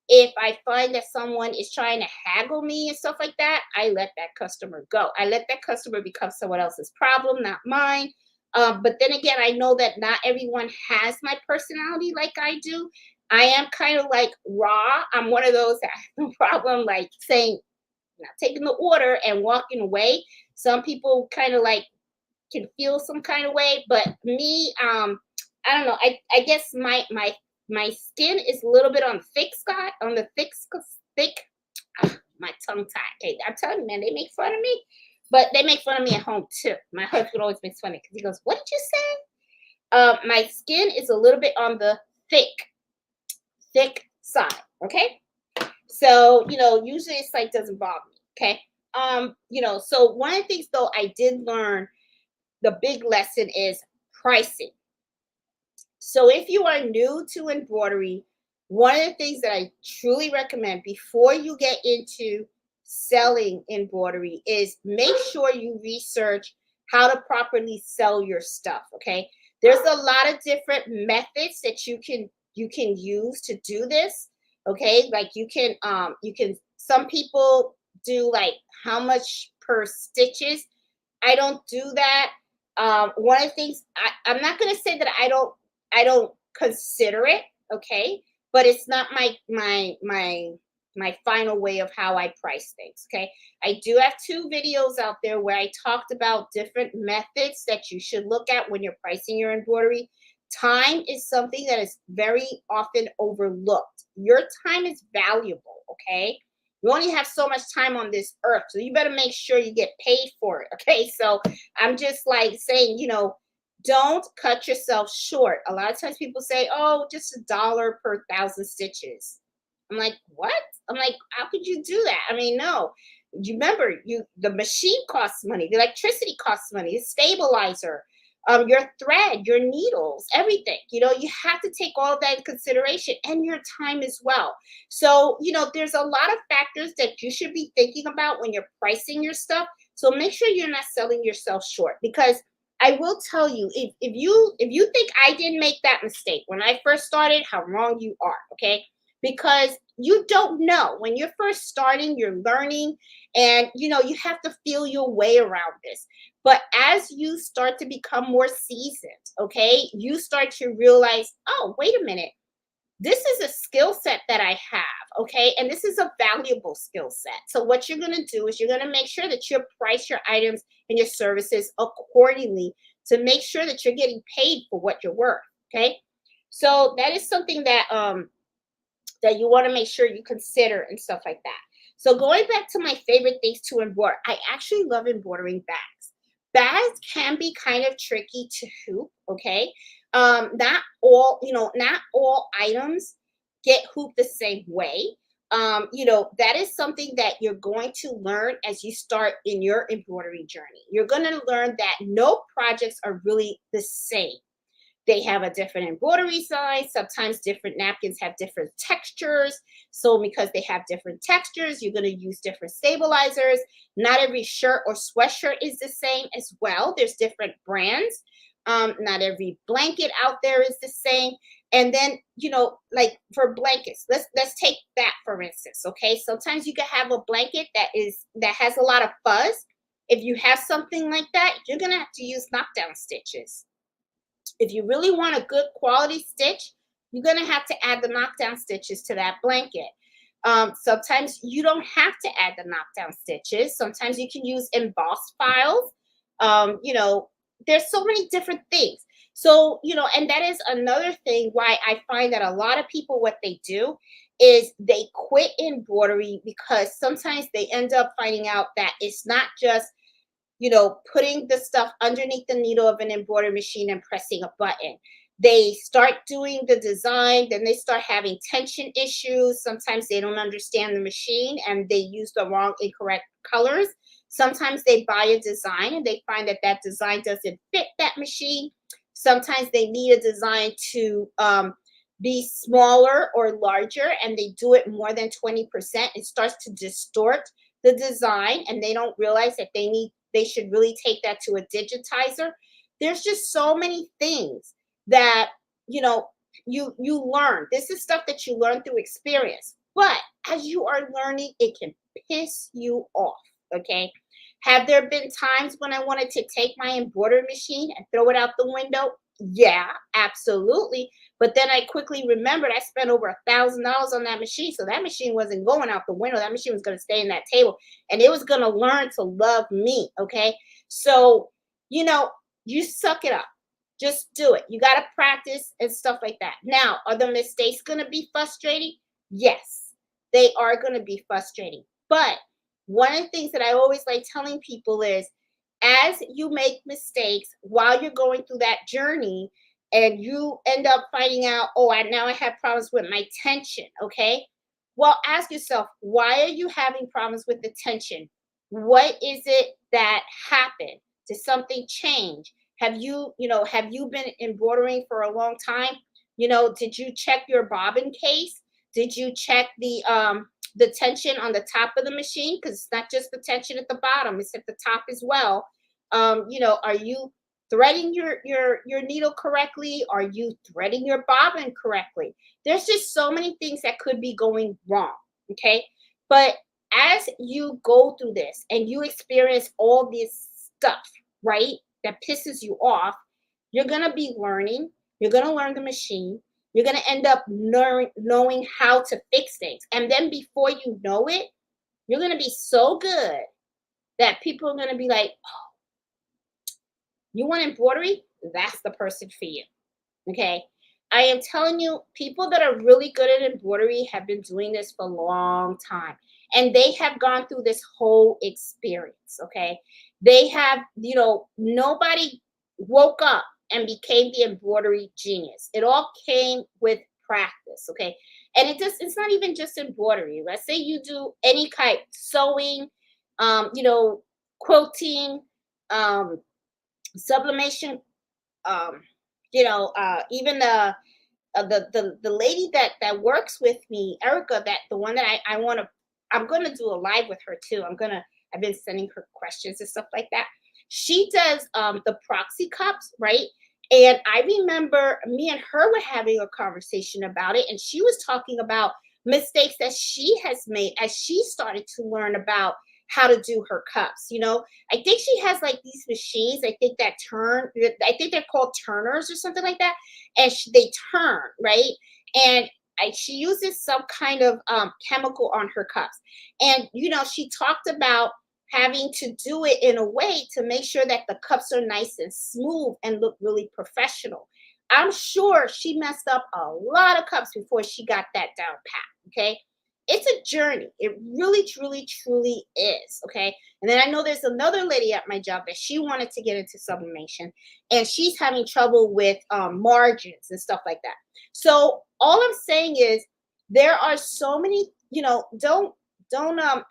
S1: If I find that someone is trying to haggle me and stuff like that, I let that customer go. I let that customer become someone else's problem, not mine. But then again, I know that not everyone has my personality like I do. I am kind of like raw. I'm one of those that have no problem like saying, not taking the order and walking away. Some people kind of like can feel some kind of way, but me, I don't know. I guess my skin is a little bit on thick side, on the thick. My tongue tied. Okay, I'm telling you, man, they make fun of me, but they make fun of me at home too. My husband always makes fun of me because he goes, "What did you say?" My skin is a little bit on the thick side. Okay, so usually it's like doesn't bother me. Okay, so one of the things though I did learn, the big lesson is pricing. So if you are new to embroidery, one of the things that I truly recommend before you get into selling embroidery is make sure you research how to properly sell your stuff, okay? There's a lot of different methods that you can use to do this, okay? Like you can some people do like how much per stitches. I don't do that. One of the things I'm not going to say that I don't consider it, okay, but it's not my final way of how I price things. Okay, I do have 2 videos out there where I talked about different methods that you should look at when you're pricing your embroidery. Time is something that is very often overlooked. Your time is valuable. Okay, we only have so much time on this earth, so you better make sure you get paid for it. Okay, so I'm just like saying, don't cut yourself short. A lot of times people say, oh, just $1 per 1,000 stitches. I'm like, what? I'm like, how could you do that? I mean, no. You remember, the machine costs money, the electricity costs money, the stabilizer, your thread, your needles, everything. You have to take all of that in consideration and your time as well. So, there's a lot of factors that you should be thinking about when you're pricing your stuff. So make sure you're not selling yourself short, because I will tell you, if you think I didn't make that mistake when I first started, how wrong you are, okay? Because you don't know when you're first starting, you're learning, and you have to feel your way around this. But as you start to become more seasoned, okay, you start to realize, oh, wait a minute, this is a skill set that I have, okay? And this is a valuable skill set. So what you're going to do is you're going to make sure that you price your items and your services accordingly to make sure that you're getting paid for what you're worth, okay? So that is something that you want to make sure you consider and stuff like that. So going back to my favorite things to embroider, I actually love embroidering bags. Bags can be kind of tricky to hoop, okay? Not all items get hooped the same way. That is something that you're going to learn as you start in your embroidery journey. You're going to learn that no projects are really the same. They have a different embroidery size. Sometimes different napkins have different textures. So because they have different textures, you're going to use different stabilizers. Not every shirt or sweatshirt is the same as well. There's different brands. Not every blanket out there is the same. And then, like for blankets, let's take that for instance. Okay. Sometimes you can have a blanket that has a lot of fuzz. If you have something like that, you're gonna have to use knockdown stitches. If you really want a good quality stitch, you're going to have to add the knockdown stitches to that blanket. Sometimes you don't have to add the knockdown stitches. Sometimes you can use embossed files. There's so many different things. So, and that is another thing why I find that a lot of people, what they do is they quit embroidery because sometimes they end up finding out that it's not just putting the stuff underneath the needle of an embroidery machine and pressing a button. They start doing the design, then they start having tension issues. Sometimes they don't understand the machine and they use the wrong, incorrect colors. Sometimes they buy a design and they find that that design doesn't fit that machine. Sometimes they need a design to be smaller or larger and they do it more than 20%. It starts to distort the design and they don't realize that they should really take that to a digitizer. There's just so many things that you learn. This is stuff that you learn through experience. But as you are learning, it can piss you off. Okay. Have there been times when I wanted to take my embroidery machine and throw it out the window? Yeah, absolutely. But then I quickly remembered I spent over $1,000 on that machine. So that machine wasn't going out the window. That machine was going to stay in that table and it was going to learn to love me. Okay. So, you suck it up. Just do it. You got to practice and stuff like that. Now, are the mistakes going to be frustrating? Yes, they are going to be frustrating. But one of the things that I always like telling people is as you make mistakes while you're going through that journey and you end up finding out, oh, now I have problems with my tension. Okay. Well, ask yourself, why are you having problems with the tension? What is it that happened? Did something change? Have you been embroidering for a long time? Did you check your bobbin case? Did you check the tension on the top of the machine? Because it's not just the tension at the bottom, it's at the top as well. Are you threading your needle correctly? Are you threading your bobbin correctly? There's just so many things that could be going wrong. Okay. But as you go through this and you experience all this stuff, right, that pisses you off, you're going to be learning. You're going to learn the machine. You're going to end up knowing how to fix things. And then before you know it, you're going to be so good that people are going to be like, oh, you want embroidery? That's the person for you. Okay. I am telling you, people that are really good at embroidery have been doing this for a long time. And they have gone through this whole experience. Okay. They have, nobody woke up and became the embroidery genius. It all came with practice. Okay. And it's not even just embroidery. Let's say you do any kind, sewing, quilting, sublimation, even the lady that works with me, Erica, that the one that I'm going to do a live with her too. I've been sending her questions and stuff like that. She does the proxy cups, right? And I remember me and her were having a conversation about it, and she was talking about mistakes that she has made as she started to learn about how to do her cups. I think she has like these machines, I think they're called turners or something like that, and they turn, right? And she uses some kind of chemical on her cups. And she talked about having to do it in a way to make sure that the cups are nice and smooth and look really professional. I'm sure she messed up a lot of cups before she got that down pat. Okay. It's a journey. It really, truly, truly is. Okay. And then I know there's another lady at my job that she wanted to get into sublimation and she's having trouble with margins and stuff like that. So all I'm saying is there are so many, don't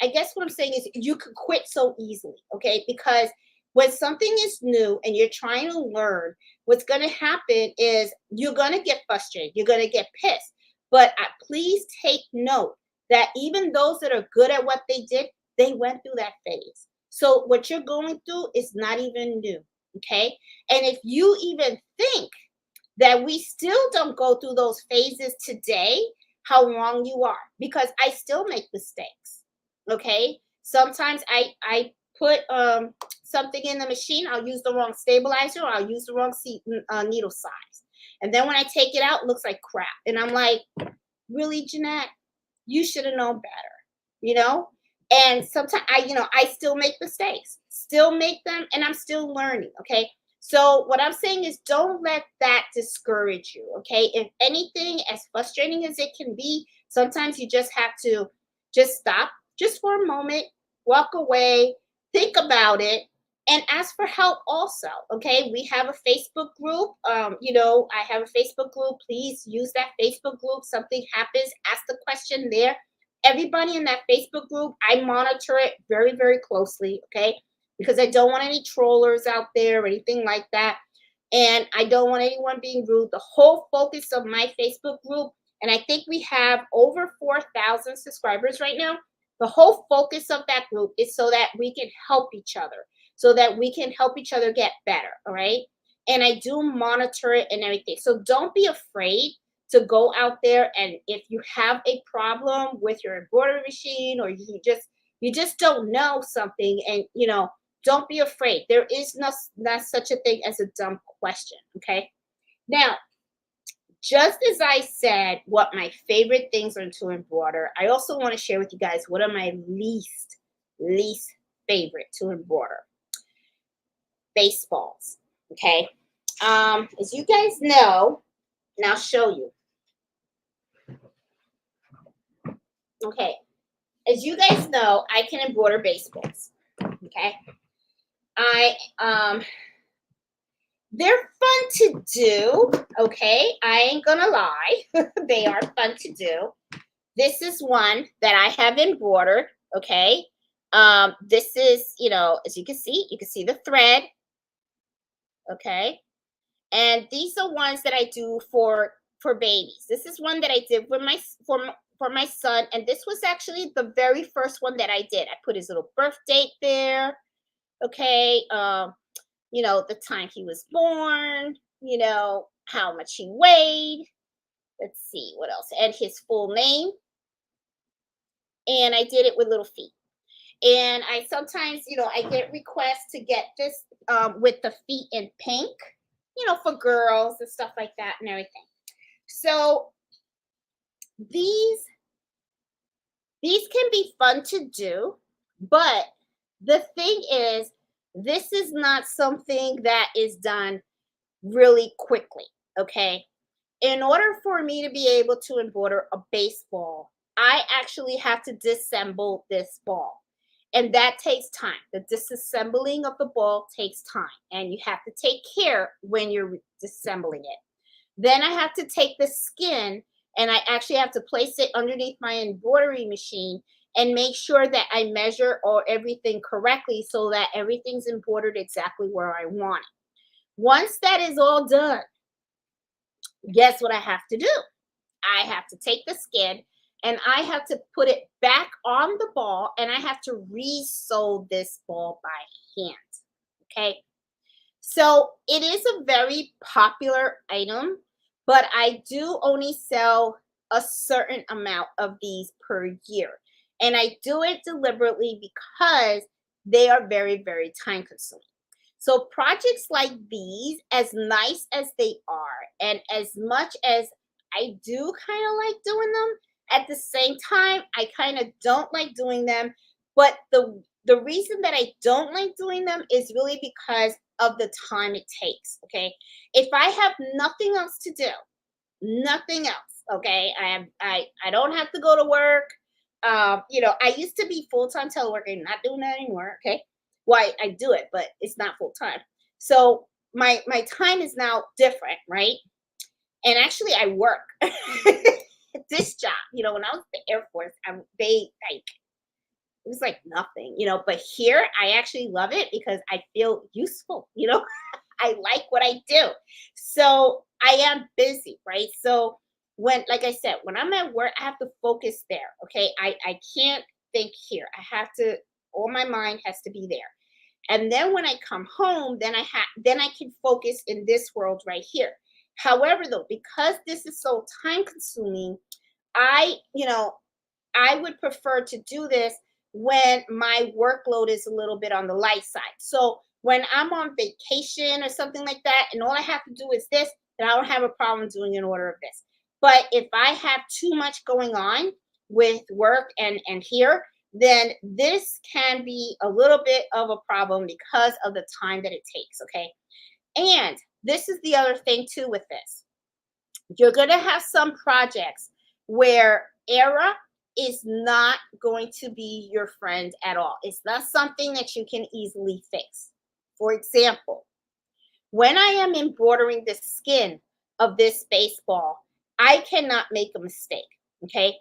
S1: I guess what I'm saying is you could quit so easily. Okay. Because when something is new and you're trying to learn, what's going to happen is you're going to get frustrated. You're going to get pissed. But please take note that even those that are good at what they did, they went through that phase. So what you're going through is not even new. Okay. And if you even think that we still don't go through those phases today, how wrong you are, because I still make mistakes. Okay. Sometimes I put something in the machine, I'll use the wrong stabilizer, or I'll use the wrong needle size. And then when I take it out, it looks like crap. And I'm like, really, Jeanette? You should have known better, you know? And sometimes I still make mistakes, still make them, and I'm still learning. Okay. So what I'm saying is don't let that discourage you. Okay. If anything, as frustrating as it can be, sometimes you just have to just stop just for a moment, walk away, think about it, and ask for help also. Okay. We have a Facebook group. I have a Facebook group. Please use that Facebook group. Something happens, ask the question there. Everybody in that Facebook group, I monitor it very, very closely. Okay. Because I don't want any trollers out there or anything like that. And I don't want anyone being rude. The whole focus of my Facebook group, and I think we have over 4,000 subscribers right now. The whole focus of that group is so that we can help each other, so that we can help each other get better. All right. And I do monitor it and everything. So don't be afraid to go out there. And if you have a problem with your embroidery machine, or you just don't know something, and don't be afraid. There is not such a thing as a dumb question. Okay. Now, just as I said what my favorite things are to embroider, I also want to share with you guys what are my least favorite to embroider. Baseballs. Okay. As you guys know, and I'll show you. Okay. As you guys know, I can embroider baseballs. Okay. They're fun to do. Okay. I ain't gonna lie. They are fun to do. This is one that I have embroidered. Okay. This is, as you can see the thread. Okay. And these are ones that I do for babies. This is one that I did for my son, and this was actually the very first one that I did. I put his little birth date there. Okay. The time he was born, how much he weighed. Let's see what else. And his full name. And I did it with little feet. And I sometimes, I get requests to get this with the feet in pink, for girls and stuff like that and everything. So these can be fun to do, but the thing is, this is not something that is done really quickly. Okay. In order for me to be able to embroider a baseball, I actually have to disassemble this ball. And that takes time. The disassembling of the ball takes time. And you have to take care when you're disassembling it. Then I have to take the skin, and I actually have to place it underneath my embroidery machine and make sure that I measure everything correctly so that everything's embroidered exactly where I want it. Once that is all done, guess what I have to do? I have to take the skin and I have to put it back on the ball, and I have to re-sew this ball by hand. Okay. So it is a very popular item, but I do only sell a certain amount of these per year. And I do it deliberately because they are very, very time consuming. So projects like these, as nice as they are, and as much as I do kind of like doing them, at the same time, I kind of don't like doing them. But the reason that I don't like doing them is really because of the time it takes. Okay. If I have nothing else to do, nothing else. Okay. I don't have to go to work. I used to be full-time teleworking, not doing that anymore. Okay. Well, I do it, but it's not full-time. So my time is now different, right? And actually I work this job, when I was at the Air Force, they it was like nothing, but here I actually love it because I feel useful, I like what I do. So I am busy, right? So when, like I said, when I'm at work, I have to focus there. Okay. I can't think here. I have to, all my mind has to be there. And then when I come home, then I can focus in this world right here. However, though, because this is so time consuming, I, you know, I would prefer to do this when my workload is a little bit on the light side. So when I'm on vacation or something like that, and all I have to do is this, then I don't have a problem doing an order of this. But if I have too much going on with work and here, then this can be a little bit of a problem because of the time that it takes. Okay. And this is the other thing too with this. You're going to have some projects where error is not going to be your friend at all. It's not something that you can easily fix. For example, when I am embroidering the skin of this baseball, I cannot make a mistake. Okay.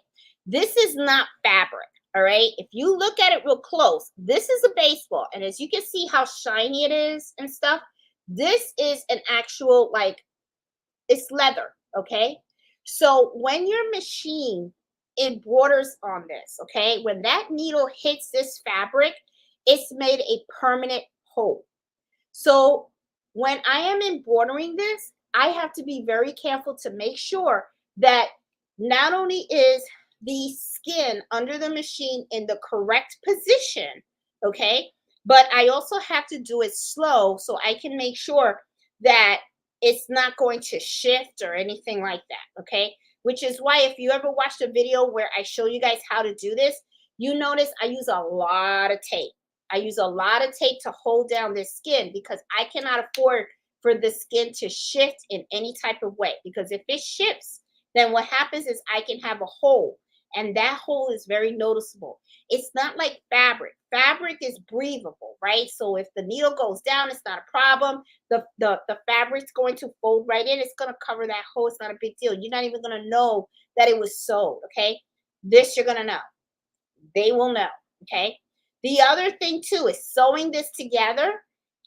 S1: This is not fabric. All right. If you look at it real close, this is a baseball. And as you can see how shiny it is and stuff, this is an actual, like, it's leather. Okay. So when your machine embroiders on this, okay, when that needle hits this fabric, it's made a permanent hole. So when I am embroidering this, I have to be very careful to make sure that not only is the skin under the machine in the correct position, okay, but I also have to do it slow so I can make sure that it's not going to shift or anything like that, okay? Which is why if you ever watched a video where I show you guys how to do this, you notice I use a lot of tape. I use a lot of tape to hold down this skin because I cannot afford for the skin to shift in any type of way. Because if it shifts, then what happens is I can have a hole, and that hole is very noticeable. It's not like fabric. Fabric is breathable, right? So if the needle goes down, it's not a problem. The fabric's going to fold right in. It's going to cover that hole. It's not a big deal. You're not even going to know that it was sewed, okay? This you're going to know. They will know, okay? The other thing too is sewing this together.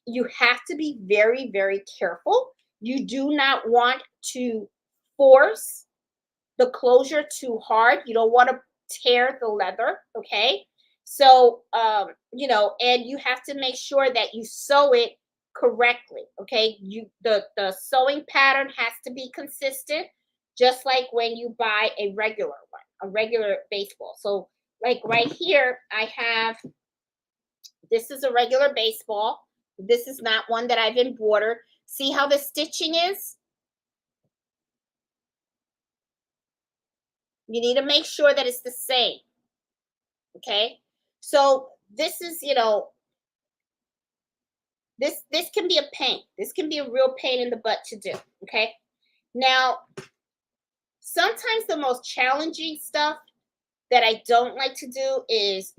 S1: You have to be very, very careful. You do not want to force the closure too hard. You don't want to tear the leather, okay? So, and you have to make sure that you sew it correctly, okay? The sewing pattern has to be consistent, just like when you buy a regular one, a regular baseball. So, like right here, I have, this is a regular baseball. This is not one that I've embroidered. See how the stitching is? You need to make sure that it's the same. Okay. So this is, this can be a pain. This can be a real pain in the butt to do. Okay. Now, sometimes the most challenging stuff that I don't like to do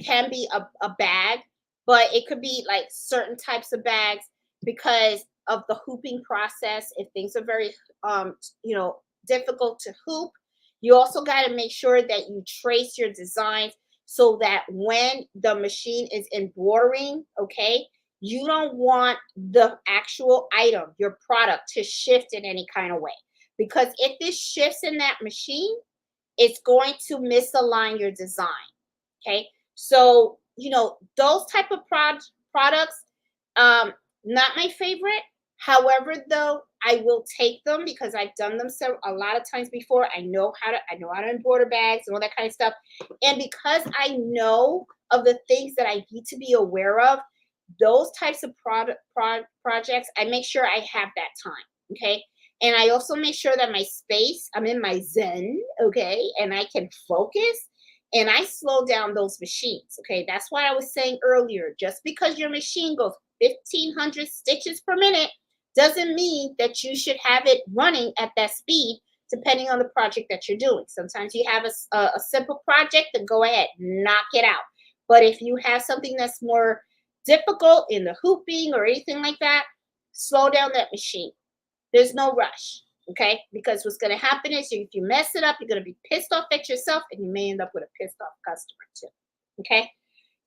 S1: can be a bag, but it could be like certain types of bags because of the hooping process. If things are very difficult to hoop, you also got to make sure that you trace your designs so that when the machine is embroidering, okay, you don't want the actual item, your product, to shift in any kind of way. Because if this shifts in that machine, it's going to misalign your design. Okay. So, those type of products, not my favorite. However, though, I will take them because I've done them a lot of times before. I know how to embroider bags and all that kind of stuff. And because I know of the things that I need to be aware of, those types of projects, I make sure I have that time. Okay. And I also make sure that my space, I'm in my zen, okay, and I can focus, and I slow down those machines, okay? That's why I was saying earlier, just because your machine goes 1,500 stitches per minute doesn't mean that you should have it running at that speed, depending on the project that you're doing. Sometimes you have a simple project, then go ahead, knock it out. But if you have something that's more difficult in the hooping or anything like that, slow down that machine. There's no rush, okay? Because what's going to happen is if you mess it up, you're going to be pissed off at yourself, and you may end up with a pissed off customer too, okay?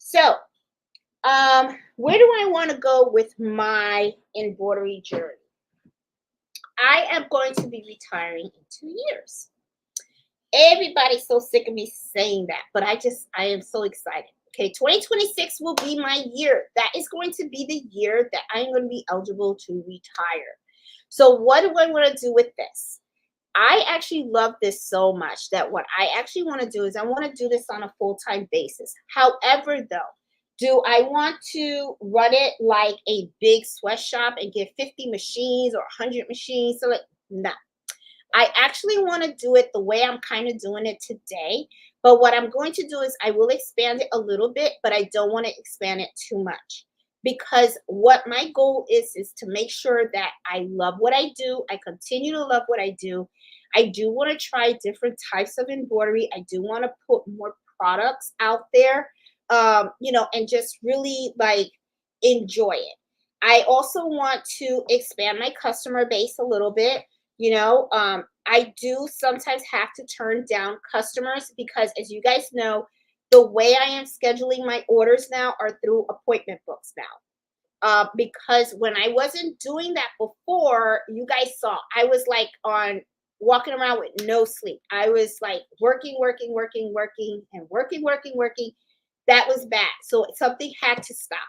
S1: So, where do I want to go with my embroidery journey? I am going to be retiring in 2 years. Everybody's so sick of me saying that, but I am so excited. Okay, 2026 will be my year. That is going to be the year that I'm going to be eligible to retire. So, what do I want to do with this? I actually love this so much that what I actually want to do is I want to do this on a full-time basis. However, though, do I want to run it like a big sweatshop and get 50 machines or 100 machines? So, like, no. I actually want to do it the way I'm kind of doing it today. But what I'm going to do is I will expand it a little bit, but I don't want to expand it too much. Because what my goal is to make sure that I love what I do. I continue to love what I do. I do want to try different types of embroidery. I do want to put more products out there, and just really like enjoy it. I also want to expand my customer base a little bit. I do sometimes have to turn down customers because, as you guys know, the way I am scheduling my orders now are through appointment books now. Because when I wasn't doing that before, you guys saw I was like on walking around with no sleep. I was like working, working, working, working, and working, working, working. That was bad. So something had to stop.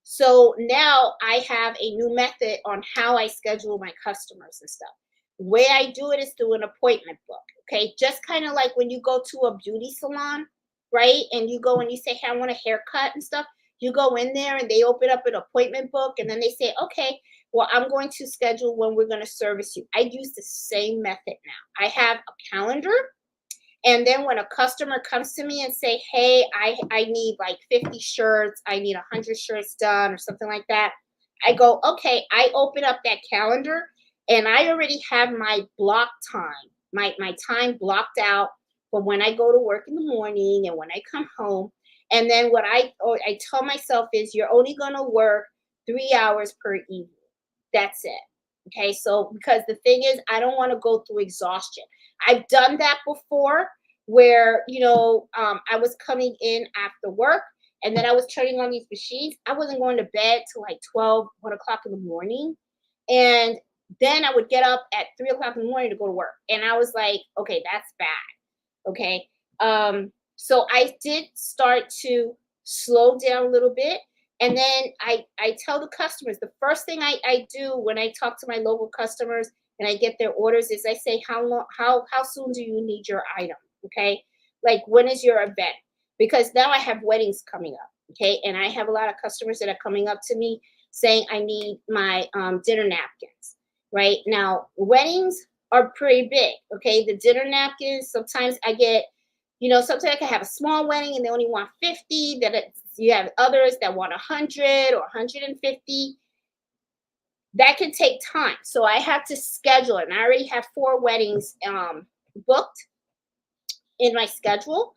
S1: So now I have a new method on how I schedule my customers and stuff. The way I do it is through an appointment book. Okay. Just kind of like when you go to a beauty salon, right? And you go and you say, hey, I want a haircut and stuff. You go in there and they open up an appointment book and then they say, okay, well, I'm going to schedule when we're going to service you. I use the same method now. I have a calendar. And then when a customer comes to me and say, hey, I need like 50 shirts, I need 100 shirts done or something like that, I go, okay, I open up that calendar and I already have my block time, my time blocked out for when I go to work in the morning and when I come home. And then what I tell myself is you're only going to work 3 hours per evening. That's it. Okay. So, because the thing is, I don't want to go through exhaustion. I've done that before where, I was coming in after work and then I was turning on these machines. I wasn't going to bed till like 12, 1 o'clock in the morning. And then I would get up at 3 o'clock in the morning to go to work. And I was like, okay, that's bad. Okay. So I did start to slow down a little bit. And then I tell the customers the first thing I do when I talk to my local customers and I get their orders is I say, how soon do you need your item? Okay. Like, when is your event? Because now I have weddings coming up. Okay. And I have a lot of customers that are coming up to me saying, I need my dinner napkins. Right now, weddings are pretty big. Okay. The dinner napkins, sometimes I get, sometimes I can have a small wedding and they only want 50. You have others that want 100 or 150. That can take time. So I have to schedule it. And I already have 4 weddings booked in my schedule.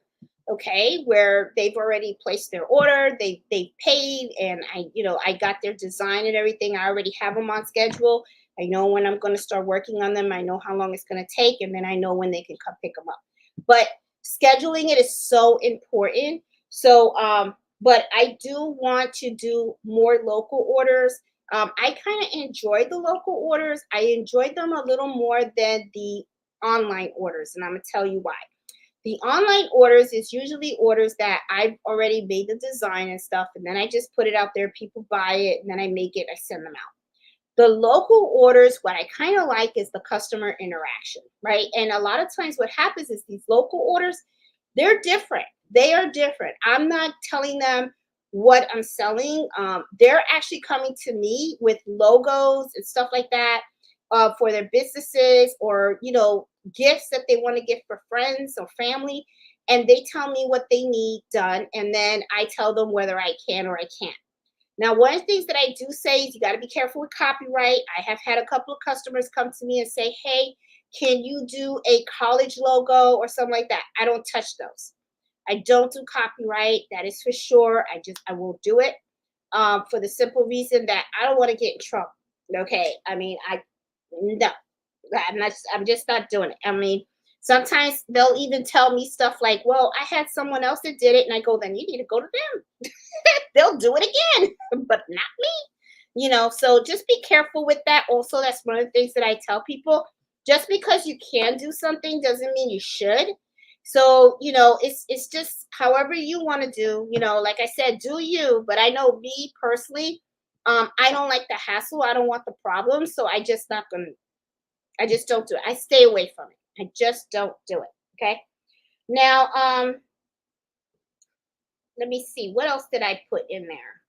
S1: Okay, where they've already placed their order, they paid, and I got their design and everything. I already have them on schedule. I know when I'm going to start working on them. I know how long it's going to take, and then I know when they can come pick them up. But scheduling it is so important. So, but I do want to do more local orders. I kind of enjoy the local orders. I enjoy them a little more than the online orders, and I'm gonna tell you why. The online orders is usually orders that I've already made the design and stuff, and then I just put it out there. People buy it, and then I make it. I send them out. The local orders, what I kind of like is the customer interaction, right? And a lot of times, what happens is these local orders, they're different. They are different. I'm not telling them what I'm selling. They're actually coming to me with logos and stuff like that for their businesses, or gifts that they want to give for friends or family, and they tell me what they need done, and then I tell them whether I can or I can't. Now, one of the things that I do say is you got to be careful with copyright. I have had a couple of customers come to me and say, hey, can you do a college logo or something like that? I don't touch those. I don't do copyright. That is for sure. I won't do it for the simple reason that I don't want to get in trouble. Okay. I mean, no, I'm just not doing it. I mean, Sometimes they'll even tell me stuff like, well, I had someone else that did it. And I go, then you need to go to them. They'll do it again, but not me. So just be careful with that. Also, that's one of the things that I tell people. Just because you can do something doesn't mean you should. So, it's just however you want to do, like I said, do you. But I know me personally, I don't like the hassle. I don't want the problem. So I just don't do it. I stay away from it. I just don't do it. Okay. Now, let me see. What else did I put in there?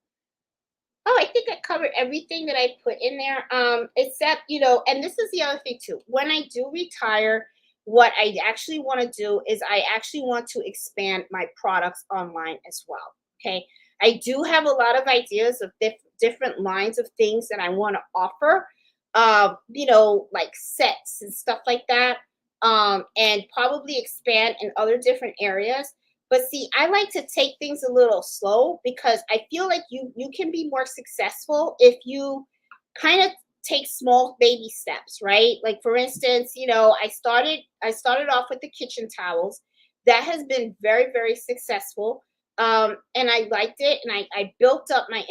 S1: Oh, I think I covered everything that I put in there. Except, and this is the other thing too. When I do retire, what I actually want to do is I actually want to expand my products online as well. Okay. I do have a lot of ideas of different lines of things that I want to offer. Like sets and stuff like that. And probably expand in other different areas. But see, I like to take things a little slow because I feel like you can be more successful if you kind of take small baby steps, right? Like for instance, I started off with the kitchen towels. That has been very, very successful. And I liked it, and I built up my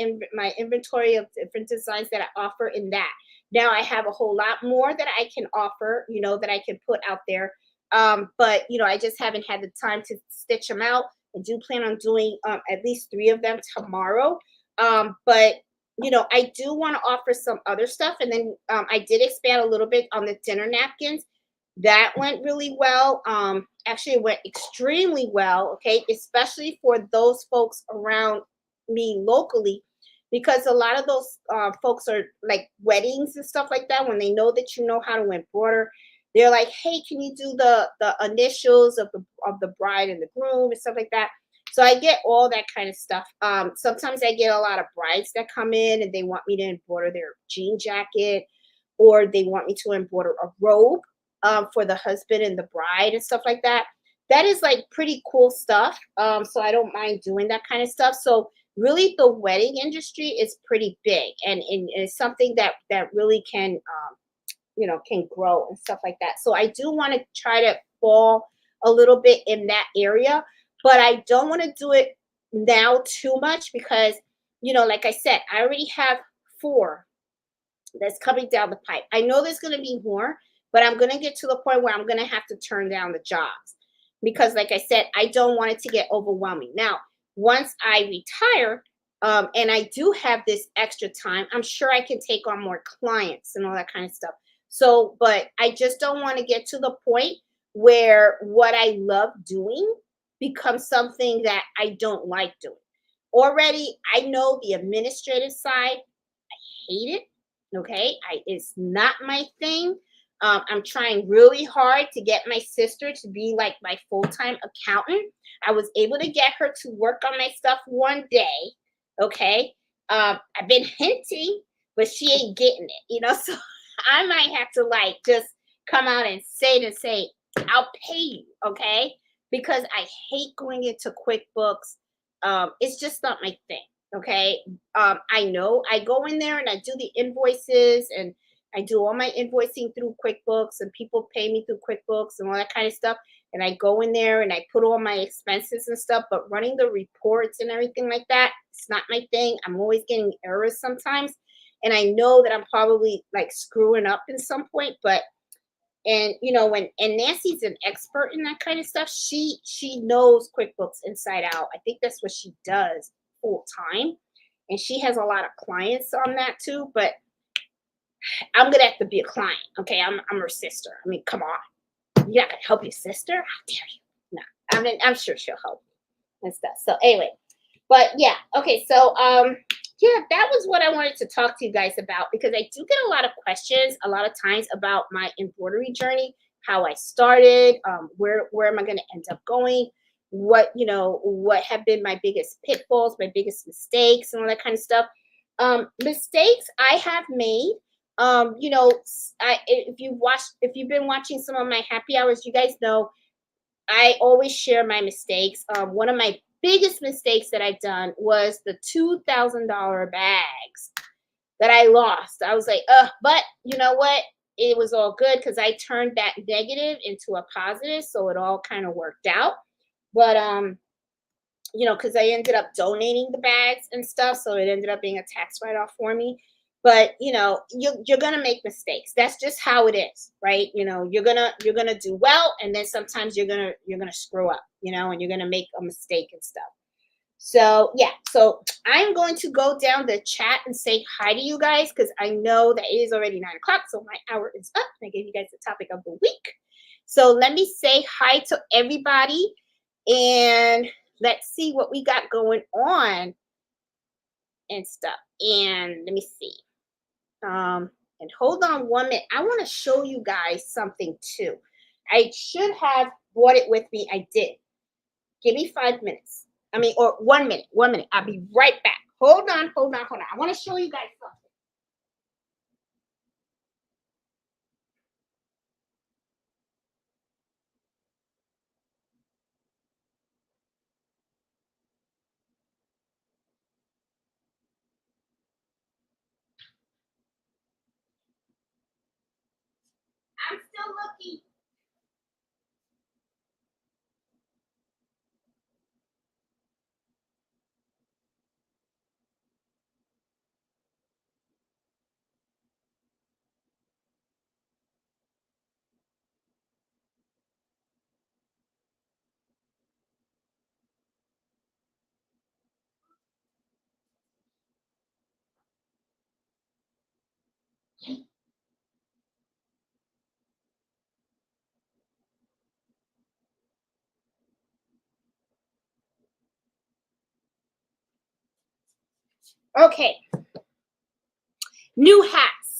S1: inventory of different designs that I offer in that. Now I have a whole lot more that I can offer, that I can put out there. But I just haven't had the time to stitch them out. I do plan on doing at least 3 of them tomorrow. But I do want to offer some other stuff, and then I did expand a little bit on the dinner napkins. That went really well. Actually, it went extremely well. Okay, especially for those folks around me locally, because a lot of those folks are like weddings and stuff like that. When they know that you know how to embroider, they're like, "Hey, can you do the initials of the bride and the groom and stuff like that?" So I get all that kind of stuff. Sometimes I get a lot of brides that come in and they want me to embroider their jean jacket, or they want me to embroider a robe for the husband and the bride and stuff like that. That is like pretty cool stuff. So I don't mind doing that kind of stuff. So really, the wedding industry is pretty big, and it's something that really can grow and stuff like that. So I do want to try to fall a little bit in that area, but I don't want to do it now too much because, like I said, I already have 4 that's coming down the pipe. I know there's going to be more, but I'm going to get to the point where I'm going to have to turn down the jobs because, like I said, I don't want it to get overwhelming. Now, once I retire, and I do have this extra time, I'm sure I can take on more clients and all that kind of stuff. So, but I just don't want to get to the point where what I love doing becomes something that I don't like doing. Already, I know the administrative side, hate it. Okay, it's not my thing. I'm trying really hard to get my sister to be like my full-time accountant. I was able to get her to work on my stuff one day. Okay, I've been hinting, but she ain't getting it. So I might have to like just come out and say, I'll pay you, okay? Because I hate going into QuickBooks. It's just not my thing. Okay. I know I go in there and I do the invoices, and I do all my invoicing through QuickBooks, and people pay me through QuickBooks and all that kind of stuff. And I go in there and I put all my expenses and stuff, but running the reports and everything like that, it's not my thing. I'm always getting errors sometimes. And I know that I'm probably like screwing up in some point, but and Nancy's an expert in that kind of stuff. She knows QuickBooks inside out. I think that's what she does full time, and she has a lot of clients on that too. But I'm gonna have to be a client. Okay, I'm her sister. I mean, come on, you're not gonna help your sister? How dare you? No, I mean, I'm sure she'll help me and stuff. So anyway, but yeah, okay. So yeah, that was what I wanted to talk to you guys about, because I do get a lot of questions a lot of times about my embroidery journey, how I started, where am I going to end up going, what have been my biggest pitfalls, my biggest mistakes, and all that kind of stuff. Mistakes I have made. If you've been watching some of my happy hours, you guys know I always share my mistakes. One of my biggest mistakes that I've done was the $2,000 bags that I lost. I was like, but you know what? it was all good because I turned that negative into a positive, so it all kind of worked out. But you know, because I ended up donating the bags and stuff, so it ended up being a tax write-off for me. But you know, you're gonna make mistakes. That's just how it is, right? You know, you're gonna do well, and then sometimes you're gonna screw up, you know, and you're gonna make a mistake and stuff. So yeah, so I'm going to go down the chat and say hi to you guys because I know that it is already 9 o'clock, so my hour is up. And I gave you guys the topic of the week. So let me say hi to everybody, and let's see what we got going on and stuff. And let me see. And hold on 1 minute. I want to show you guys something too. I should have brought it with me. I did. Give me 5 minutes. I mean, or 1 minute. 1 minute. I'll be right back. Hold on, hold on, hold on. I want to show you guys something. I'm still looking. Okay. New hats.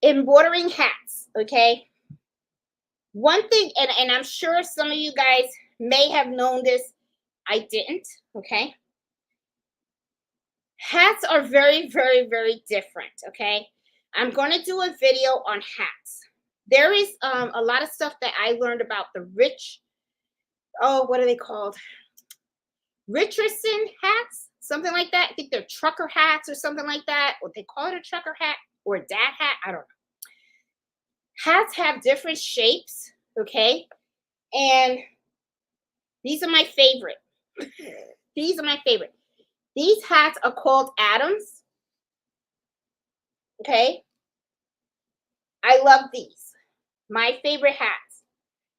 S1: Embroidering hats. Okay. One thing, and I'm sure some of you guys may have known this. I didn't. Okay. Hats are very, very, very different. Okay. I'm going to do a video on hats. There is a lot of stuff that I learned about the rich. Oh, what are they called? Richardson hats, something like that. I think they're trucker hats or something like that. Or they call it a trucker hat or a dad hat. I don't know. Hats have different shapes. Okay. And these are my favorite. These are my favorite. These hats are called Adams. Okay. I love these. My favorite hats.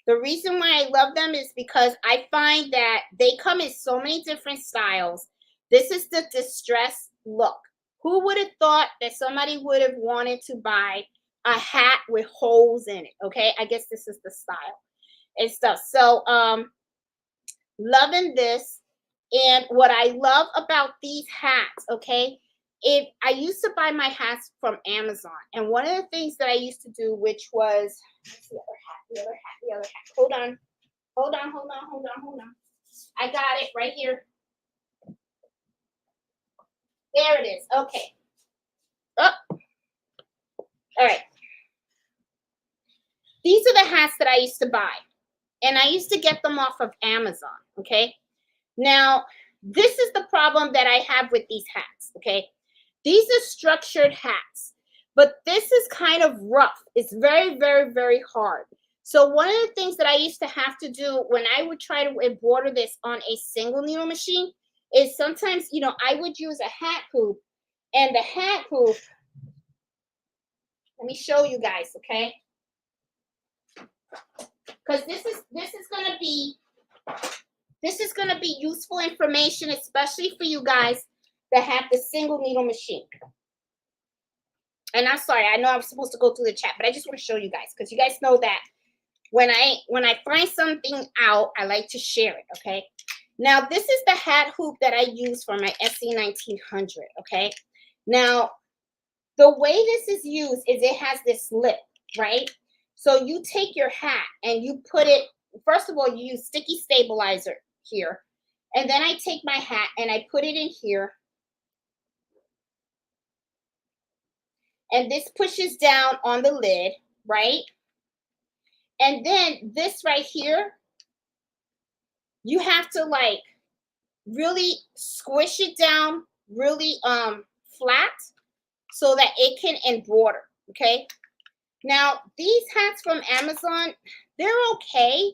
S1: The reason why I love them is because I find that they come in so many different styles. This is the distressed look. Who would have thought that somebody would have wanted to buy a hat with holes in it? Okay. I guess this is the style and stuff. So, loving this. And what I love about these hats, okay, if I used to buy my hats from Amazon, and one of the things that I used to do, which was the other hat, the other hat, the other hat. Hold on, hold on, hold on, hold on, hold on. I got it right here. There it is. Okay. Oh, all right. These are the hats that I used to buy, and I used to get them off of Amazon. Okay. Now, this is the problem that I have with these hats, okay? These are structured hats, but this is kind of rough. It's very, very, very hard. So one of the things that I used to have to do when I would try to embroider this on a single needle machine is sometimes, you know, I would use a hat hoop, and the hat hoop, let me show you guys, okay? Because this is gonna be useful information, especially for you guys that have the single needle machine. And I'm sorry, I know I was supposed to go through the chat, but I just want to show you guys because you guys know that when I find something out, I like to share it. Okay. Now this is the hat hoop that I use for my SE 1900. Okay. Now the way this is used is it has this lip, right? So you take your hat and you put it. First of all, you use sticky stabilizer here. And then I take my hat and I put it in here. And this pushes down on the lid, right? And then this right here, you have to like really squish it down really flat so that it can embroider. Okay. Now, these hats from Amazon, they're okay.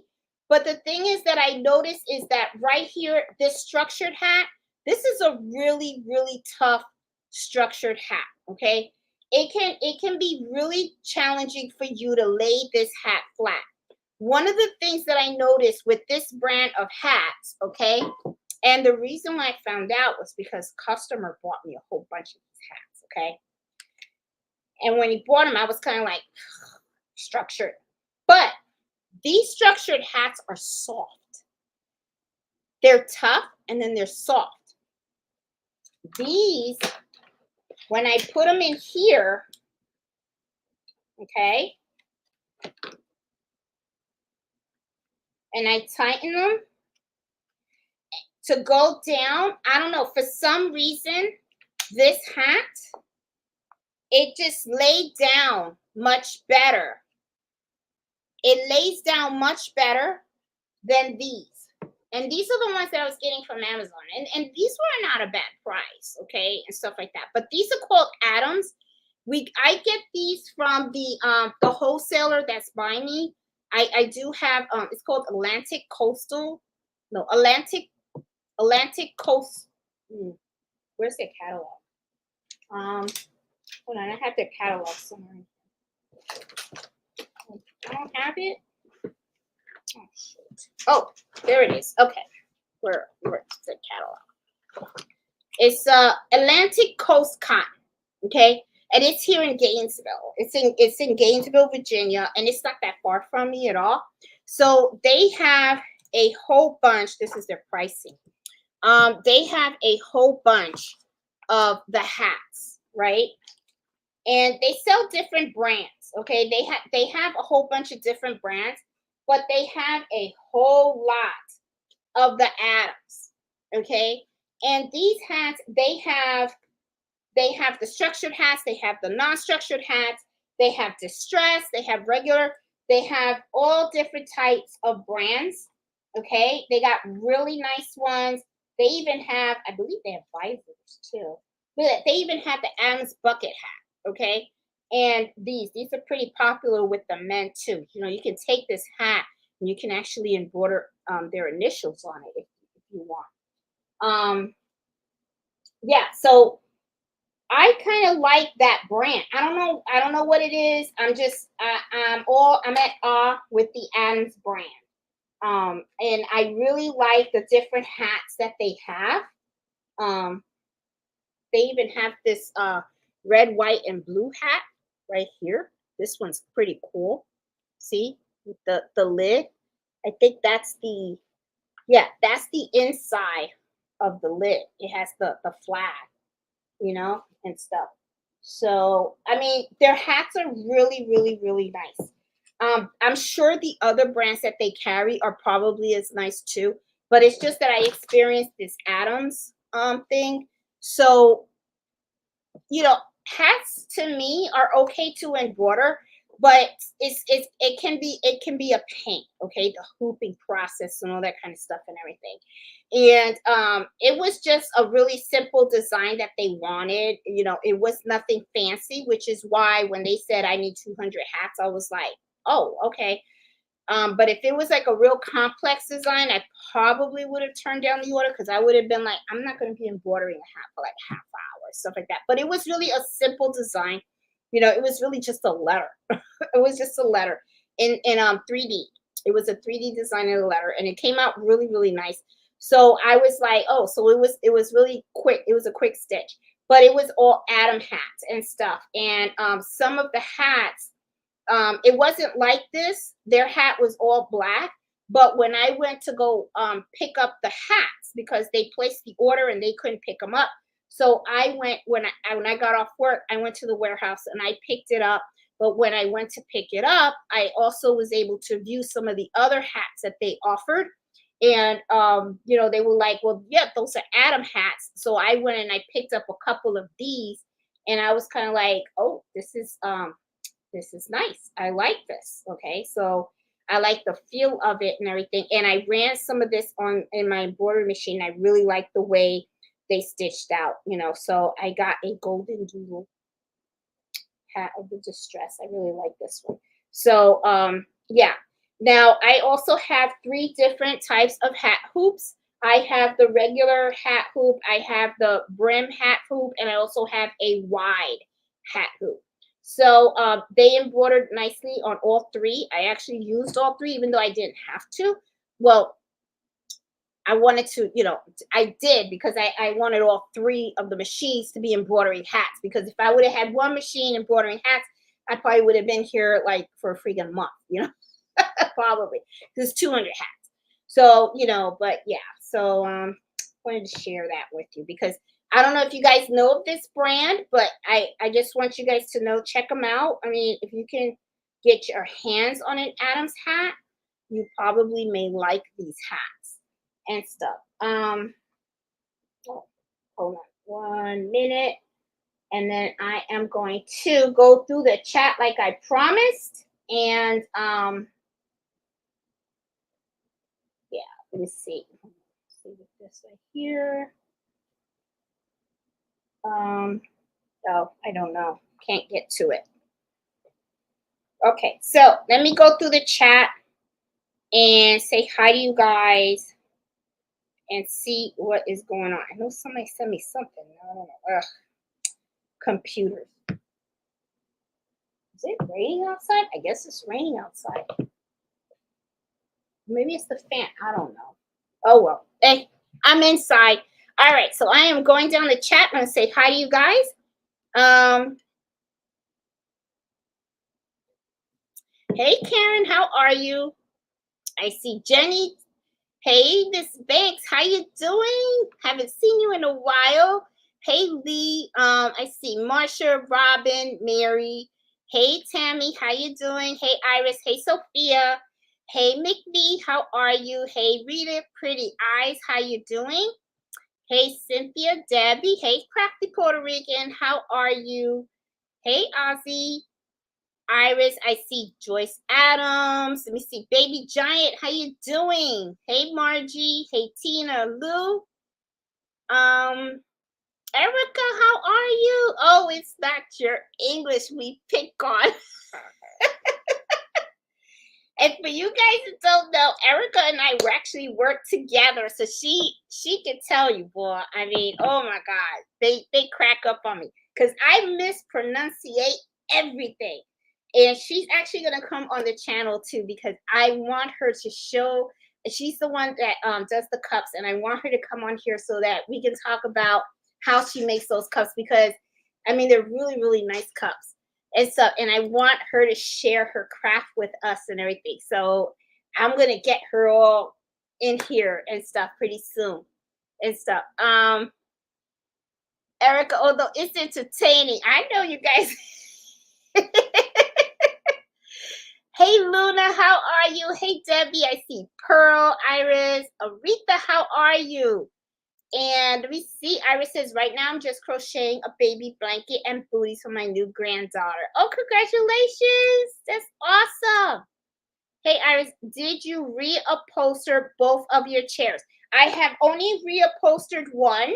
S1: But the thing is that I noticed is that right here, this structured hat, this is a really, really tough structured hat. Okay. It can be really challenging for you to lay this hat flat. One of the things that I noticed with this brand of hats, okay, and the reason why I found out was because customer bought me a whole bunch of these hats, okay? And when he bought them, I was kind of like structured. But these structured hats are soft. They're tough and then they're soft. These, when I put them in here, okay, and I tighten them to go down, I don't know, for some reason, this hat, it just laid down much better. It lays down much better than these. And these are the ones that I was getting from Amazon. And these were not a bad price, okay, and stuff like that. But these are called Adams. I get these from the wholesaler that's by me. I do have it's called Atlantic Coast. Where's their catalog? Hold on, I have their catalog somewhere. I don't have it. Oh, shoot. Oh, there it is. Okay. Where's the catalog? It's Atlantic Coast Cotton. Okay. And it's here in Gainesville. It's in Gainesville, Virginia, and it's not that far from me at all. So they have a whole bunch. This is their pricing. They have a whole bunch of the hats, right? And they sell different brands. Okay, they have a whole bunch of different brands, but they have a whole lot of the Adams. Okay, and these hats, they have the structured hats, they have the non-structured hats, they have distressed, they have regular, they have all different types of brands. Okay, they got really nice ones. They even have, I believe they have visors too. But they even have the Adams bucket hat. Okay, and these are pretty popular with the men too. You know, you can take this hat and you can actually embroider their initials on it if you want. Yeah, so I kind of like that brand. I don't know what it is. I'm at awe with the Adams brand. And I really like the different hats that they have. They even have this red, white, and blue hat right here. This one's pretty cool. See, with the lid. I think that's the inside of the lid. It has the flag, you know, and stuff. So, I mean, their hats are really, really, really nice. I'm sure the other brands that they carry are probably as nice too, but it's just that I experienced this Adams thing. So, you know, hats to me are okay to embroider, but it can be a pain, okay, the hooping process and all that kind of stuff and everything. And it was just a really simple design that they wanted. You know, it was nothing fancy, which is why when they said I need 200 hats, I was like, oh, okay. But if it was like a real complex design, I probably would have turned down the order because I would have been like, I'm not going to be embroidering a hat for like half hour, stuff like that. But it was really a simple design. You know, it was really just a letter. It was just a letter in 3D. It was a 3D design of the letter, and it came out really, really nice. So I was like, oh, so it was really quick. It was a quick stitch, but it was all Adam hats and stuff. And some of the hats, it wasn't like this. Their hat was all black. But when I went to go pick up the hats, because they placed the order and they couldn't pick them up, so I went when I got off work, I went to the warehouse and I picked it up. But when I went to pick it up, I also was able to view some of the other hats that they offered. And you know, they were like, well, yeah, those are Adam hats. So I went and I picked up a couple of these, and I was kind of like, oh, this is nice. I like this. Okay. So I like the feel of it and everything. And I ran some of this on in my embroidery machine. I really like the way they stitched out, you know. So I got a golden doodle Hat of the Distress. I really like this one. So yeah. Now I also have 3 different types of hat hoops. I have the regular hat hoop, I have the brim hat hoop, and I also have a wide hat hoop. So they embroidered nicely on all 3. I actually used all 3, even though I didn't have to. Well, I wanted to, I did because I wanted all 3 of the machines to be embroidering hats. Because if I would have had one machine embroidering hats, I probably would have been here like for a freaking month, probably. There's 200 hats. So, but yeah. So wanted to share that with you because I don't know if you guys know of this brand, but I just want you guys to know, check them out. I mean, if you can get your hands on an Adams hat, you probably may like these hats and stuff. Oh, hold on 1 minute. And then I am going to go through the chat like I promised. And yeah, let me see. Let's see this right here. Oh, I don't know. Can't get to it. Okay, so let me go through the chat and say hi to you guys and see what is going on. I know somebody sent me something. I don't know. Ugh. Computers. Is it raining outside? I guess it's raining outside. Maybe it's the fan. I don't know. Oh, well. Hey, I'm inside. All right, so I am going down the chat. I'm going to say hi to you guys. Hey, Karen, how are you? I see Jenny. Hey, Miss Banks, how you doing? Haven't seen you in a while. Hey, Lee. I see Marsha, Robin, Mary. Hey, Tammy, how you doing? Hey, Iris. Hey, Sophia. Hey, McVee, how are you? Hey, Rita, Pretty Eyes, how you doing? Hey, Cynthia, Debbie. Hey, Crafty Puerto Rican, how are you? Hey, Ozzy. Iris, I see Joyce Adams. Let me see. Baby Giant, how you doing? Hey, Margie. Hey, Tina. Lou. Erica, how are you? Oh, it's not your English we pick on. And for you guys that don't know, Erica and I actually work together, so she can tell you, boy. I mean, oh my God, they crack up on me because I mispronunciate everything. And she's actually gonna come on the channel too because I want her to show. She's the one that does the cups, and I want her to come on here so that we can talk about how she makes those cups because I mean they're really really nice cups and stuff. And I want her to share her craft with us and everything. So I'm gonna get her all in here and stuff pretty soon and stuff. Erica, although it's entertaining, I know you guys. Hey Luna, how are you? Hey Debbie, I see Pearl, Iris, Aretha, how are you? And we see Iris says, right now I'm just crocheting a baby blanket and booties for my new granddaughter. Oh, congratulations. That's awesome. Hey, Iris, did you reupholster both of your chairs? I have only reupholstered one.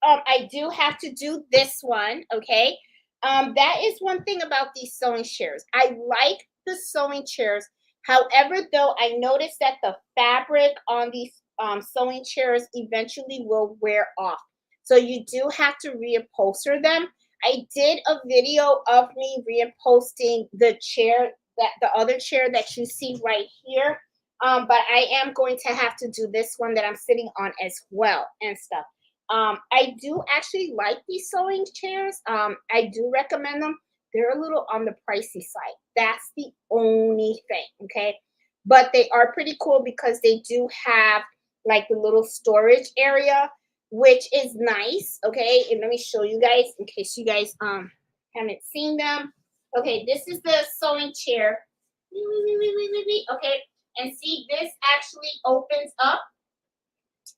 S1: I do have to do this one, okay? That is one thing about these sewing chairs. I like the sewing chairs. However, though, I noticed that the fabric on these sewing chairs eventually will wear off. So you do have to reupholster them. I did a video of me reupholstering the chair, that the other chair that you see right here. But I am going to have to do this one that I'm sitting on as well and stuff. I do actually like these sewing chairs. I do recommend them. They're a little on the pricey side. That's the only thing, okay? But they are pretty cool because they do have like the little storage area, which is nice, okay? And let me show you guys in case you guys haven't seen them. Okay, this is the sewing chair. Okay, and see, this actually opens up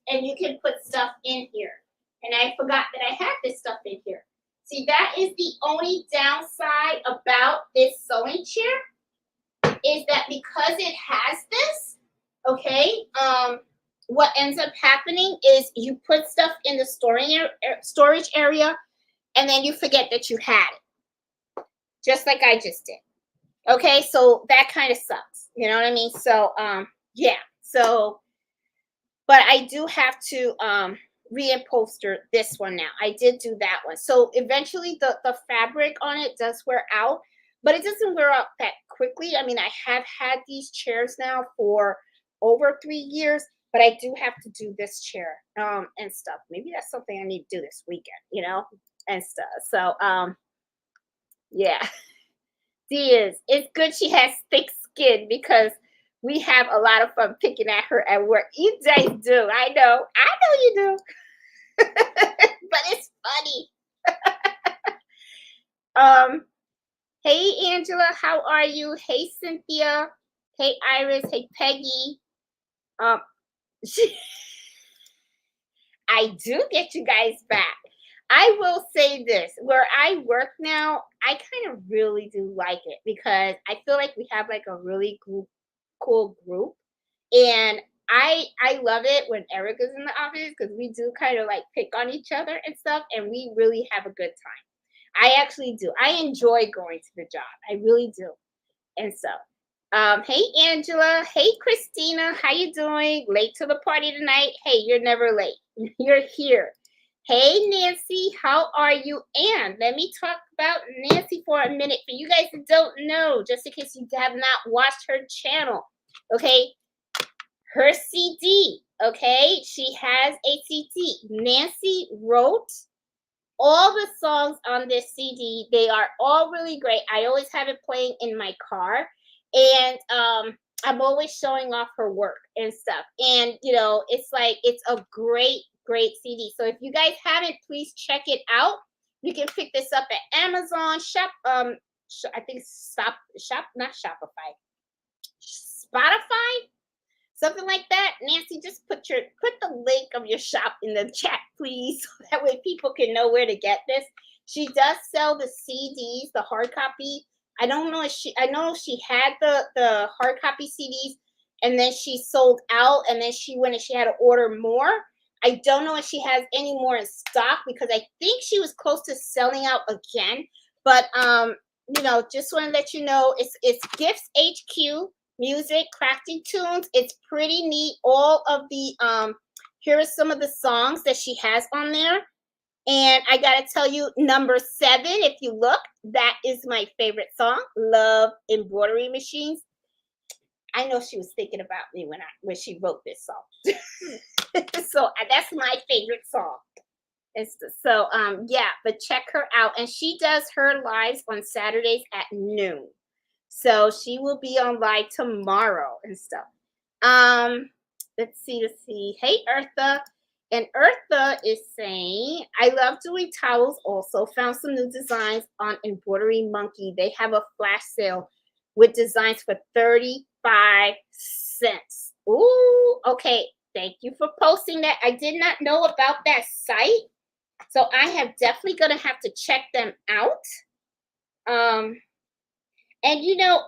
S1: and you can put stuff in here. And I forgot that I had this stuff in here. See, that is the only downside about this sewing chair is that because it has this, okay, what ends up happening is you put stuff in the storage area and then you forget that you had it. just like I just did. Okay, so that kind of sucks. You know what I mean? So yeah. So but I do have to reupholster this one now. I did do that one. So eventually the fabric on it does wear out, but it doesn't wear out that quickly. I mean, I have had these chairs now for over 3 years, but I do have to do this chair and stuff. Maybe that's something I need to do this weekend, and stuff. So yeah. She is. It's good she has thick skin because we have a lot of fun picking at her at work. You guys do. I know. I know you do. But it's funny. Um, hey Angela, how are you? Hey Cynthia. Hey Iris. Hey Peggy. Um, I do get you guys back. I will say this, where I work now, I kind of really do like it because I feel like we have like a really cool group. And I love it when Erica's in the office because we do kind of like pick on each other and stuff, and we really have a good time. I actually do. I enjoy going to the job. I really do. And so, hey Angela, hey Christina, how you doing? Late to the party tonight? Hey, you're never late. You're here. Hey Nancy, how are you? And let me talk about Nancy for a minute for you guys that don't know, just in case you have not watched her channel. Okay, her CD. Okay, she has a CD. Nancy wrote all the songs on this CD. They are all really great. I always have it playing in my car, and I'm always showing off her work and stuff. And it's like it's a great CD. So if you guys haven't, please check it out. You can pick this up at Amazon Shop. I think Shop, not Shopify, Spotify, something like that. Nancy, just put the link of your shop in the chat, please, so that way people can know where to get this. She does sell the CDs, the hard copy. I don't know if I know she had the hard copy CDs, and then she sold out, and then she went and she had to order more. I don't know if she has any more in stock because I think she was close to selling out again. But just want to let you know it's Gifts HQ music, crafting tunes. It's pretty neat. All of the here are some of the songs that she has on there. And I gotta tell you, number 7, if you look, that is my favorite song. Love Embroidery Machines. I know she was thinking about me when she wrote this song. So that's my favorite song. So yeah, but check her out. And she does her lives on Saturdays at noon. So she will be on live tomorrow and stuff. Let's see. Hey, Eartha. And Eartha is saying, I love doing towels also. Found some new designs on Embroidery Monkey. They have a flash sale with designs for 35 cents. Ooh, okay. Thank you for posting that. I did not know about that site. So I have definitely going to have to check them out. And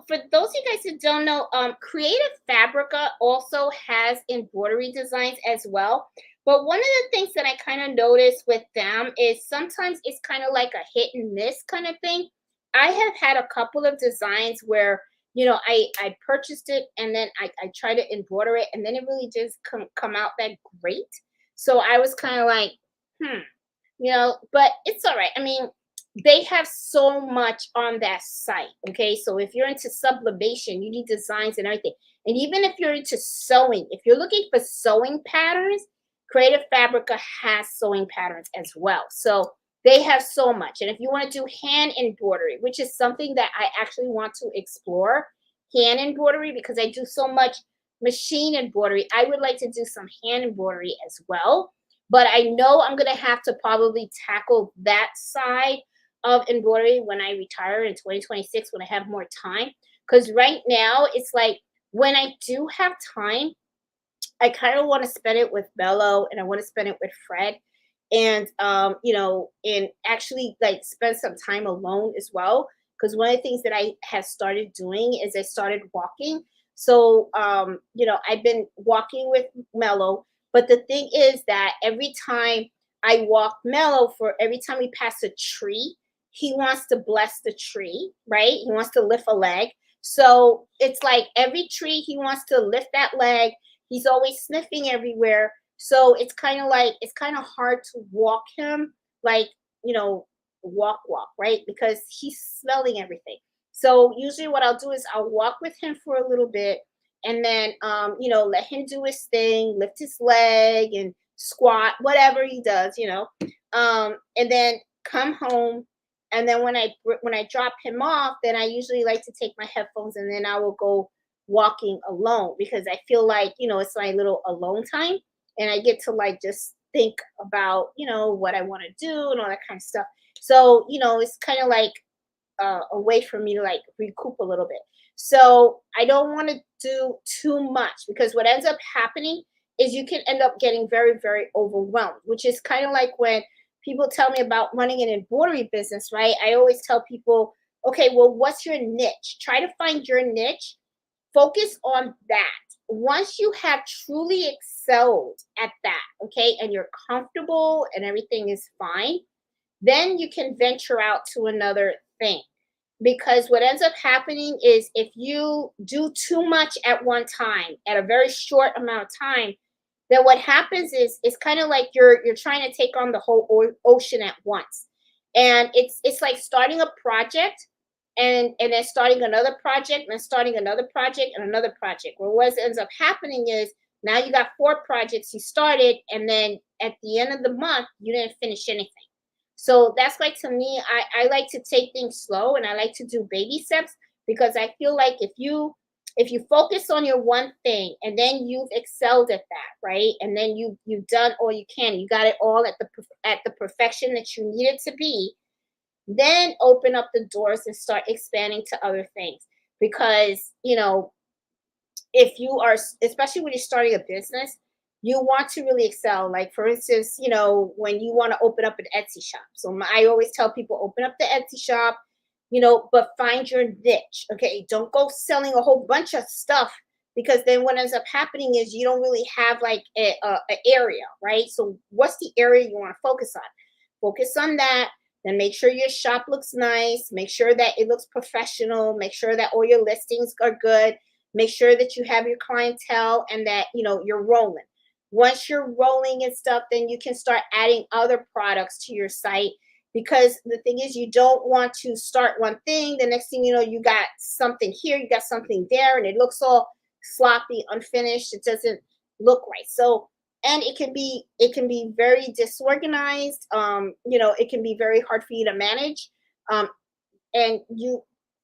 S1: for those of you guys who don't know, Creative Fabrica also has embroidery designs as well. But one of the things that I kind of noticed with them is sometimes it's kind of like a hit and miss kind of thing. I have had a couple of designs where, I purchased it and then I try to embroider it and then it really just come out that great. So I was kind of like, but it's all right. I mean, they have so much on that site. Okay, so if you're into sublimation, you need designs and everything. And even if you're into sewing, if you're looking for sewing patterns, Creative Fabrica has sewing patterns as well. So they have so much. And if you want to do hand embroidery, which is something that I actually want to explore, hand embroidery, because I do so much machine embroidery, I would like to do some hand embroidery as well. But I know I'm going to have to probably tackle that side of embroidery when I retire in 2026, when I have more time. Because right now it's like when I do have time, I kind of want to spend it with Bello and I want to spend it with Fred, and and actually like spend some time alone as well. Because one of the things that I have started doing is I started walking. So I've been walking with Mello, but the thing is that every time I walk Mello, for every time we pass a tree, he wants to bless the tree, right? He wants to lift a leg. So it's like every tree he wants to lift that leg. He's always sniffing everywhere. So it's kind of like it's kind of hard to walk him like, you know, walk, right? Because he's smelling everything. So usually what I'll do is I'll walk with him for a little bit and then let him do his thing, lift his leg and squat, whatever he does, and then come home. And then when I drop him off, then I usually like to take my headphones and then I will go walking alone because I feel like, it's my little alone time and I get to like just think about, what I want to do and all that kind of stuff. So, it's kind of like a way for me to like recoup a little bit. So I don't want to do too much because what ends up happening is you can end up getting very, very overwhelmed, which is kind of like when people tell me about running an embroidery business, right? I always tell people, okay, well, what's your niche? Try to find your niche, focus on that. Once you have truly excelled at that, okay, and you're comfortable and everything is fine, then you can venture out to another thing. Because what ends up happening is if you do too much at one time, at a very short amount of time, then what happens is it's kind of like you're trying to take on the whole ocean at once. And it's like starting a project and then starting another project and then starting another project and another project. Well, what ends up happening is now you got 4 projects you started, and then at the end of the month, you didn't finish anything. So that's why to me, I like to take things slow and I like to do baby steps because I feel like if you focus on your one thing and then you've excelled at that, right? And then you've done all you can, you got it all at the perfection that you need it to be, then open up the doors and start expanding to other things. Because, if you are, especially when you're starting a business, you want to really excel. Like for instance, when you want to open up an Etsy shop. So I always tell people open up the Etsy shop, but find your niche. Okay, don't go selling a whole bunch of stuff because then what ends up happening is you don't really have like a area, right? So what's the area you want to focus on? Focus on that. Then make sure your shop looks nice. Make sure that it looks professional. Make sure that all your listings are good. Make sure that you have your clientele and that you're rolling. Once you're rolling and stuff, then you can start adding other products to your site, because the thing is you don't want to start one thing, the next thing you know you got something here, you got something there, and it looks all sloppy, unfinished. It doesn't look right. So and it can be very disorganized. It can be very hard for you to manage. And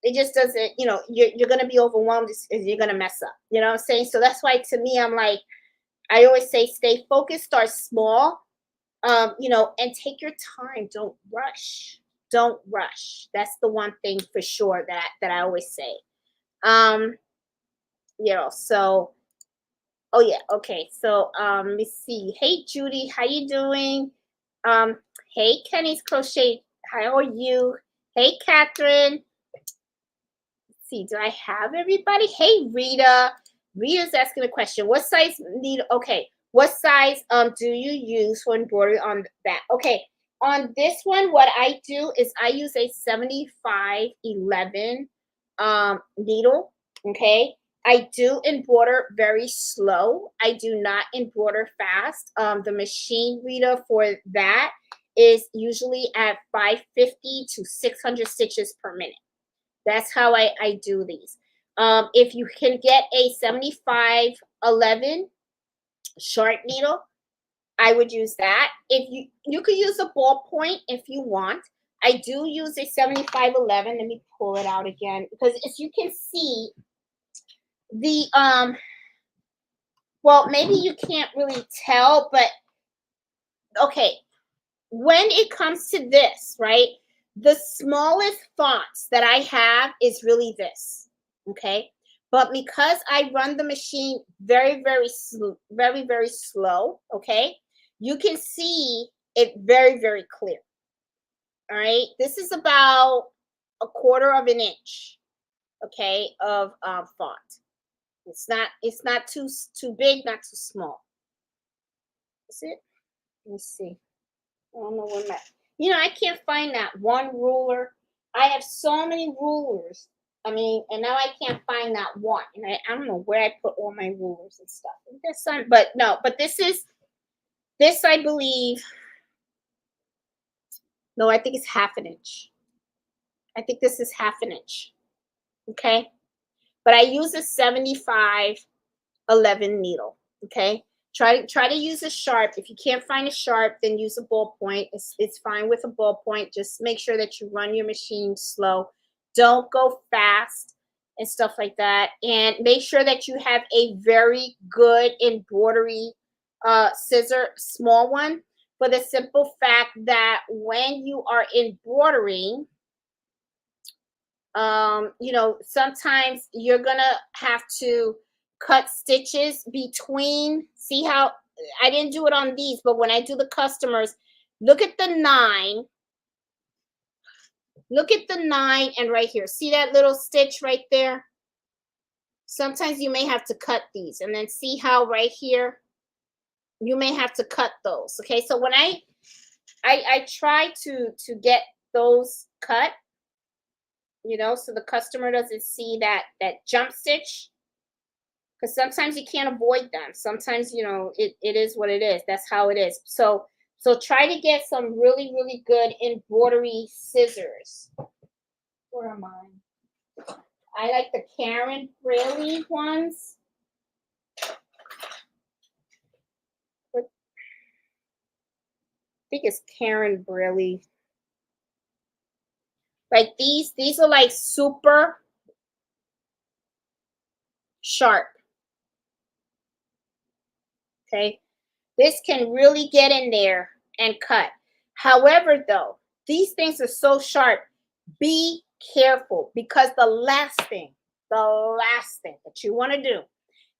S1: it just doesn't, you're going to be overwhelmed as you're going to mess up, you know what I'm saying? So that's why to me I'm like, I always say stay focused, start small, and take your time. Don't rush. Don't rush. That's the one thing for sure that I always say. um so oh yeah, okay. So let me see. Hey Judy, how you doing? um hey Kenny's Crochet, how are you? Hey Catherine. See, do I have everybody? Hey, Rita. Rita's asking a question. What size needle? Okay. What size do you use for embroidery on the back? Okay. On this one, what I do is I use a 7511 needle. Okay. I do embroider very slow. I do not embroider fast. The machine reader for that is usually at 550 to 600 stitches per minute. That's how I do these. If you can get a 7511 short needle, I would use that. If you could use a ballpoint if you want. I do use a 7511. Let me pull it out again because as you can see, the well, maybe you can't really tell, but okay, when it comes to this, right? The smallest fonts that I have is really this, okay? But because I run the machine very, very, very slow, okay? You can see it very, very clear, all right? This is about a quarter of an inch, okay, of font. It's not too big, not too small. Is it? Let me see. I don't know where my You know, I can't find that one ruler. I have so many rulers. I mean, and now I can't find that one. And I don't know where I put all my rulers and stuff. There's some, but no, but this I believe, no, I think it's half an inch. I think this is half an inch. Okay. But I use a 7511 needle. Okay. Try to use a sharp. If you can't find a sharp, then use a ballpoint. It's fine with a ballpoint. Just make sure that you run your machine slow. Don't go fast and stuff like that. And make sure that you have a very good embroidery scissor, small one, for the simple fact that when you are embroidering, you know, sometimes you're gonna have to cut stitches between. See how I didn't do it on these, but when I do the customers, look at the 9. Look at the 9 and right here. See that little stitch right there? Sometimes you may have to cut these, and then see how right here you may have to cut those. Okay, so when I try to get those cut, you know, so the customer doesn't see that jump stitch, because sometimes you can't avoid them. Sometimes, you know, it is what it is. That's how it is. So try to get some really, really good embroidery scissors. Where am I? I like the Karen Braille ones. I think it's Karen Braille. Like these are like super sharp. Okay. This can really get in there and cut. However, though, these things are so sharp. Be careful, because the last thing that you want to do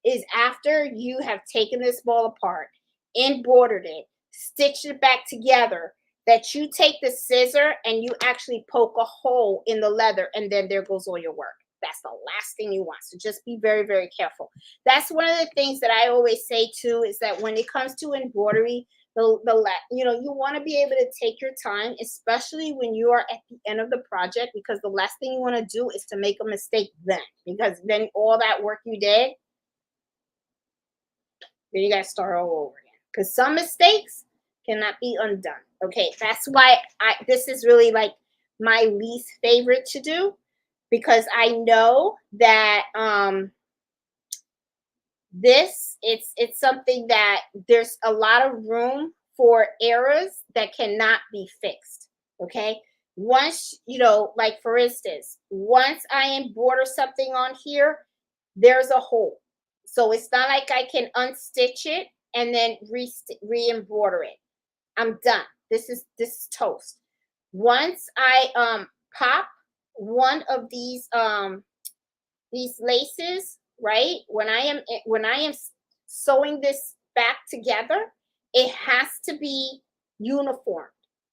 S1: is, after you have taken this ball apart, embroidered it, stitched it back together, that you take the scissor and you actually poke a hole in the leather, and then there goes all your work. That's the last thing you want. So just be very, very careful. That's one of the things that I always say too, is that when it comes to embroidery, you know, you want to be able to take your time, especially when you are at the end of the project, because the last thing you want to do is to make a mistake then, because then all that work you did, then you got to start all over again, because some mistakes cannot be undone. Okay, that's why this is really like my least favorite to do, because I know that it's something that there's a lot of room for errors that cannot be fixed. Okay, once, you know, like for instance, once I embroider something on here, there's a hole, so it's not like I can unstitch it and then re-embroider it. I'm done. This is toast. Once I pop one of these laces, right? When I am sewing this back together, it has to be uniform.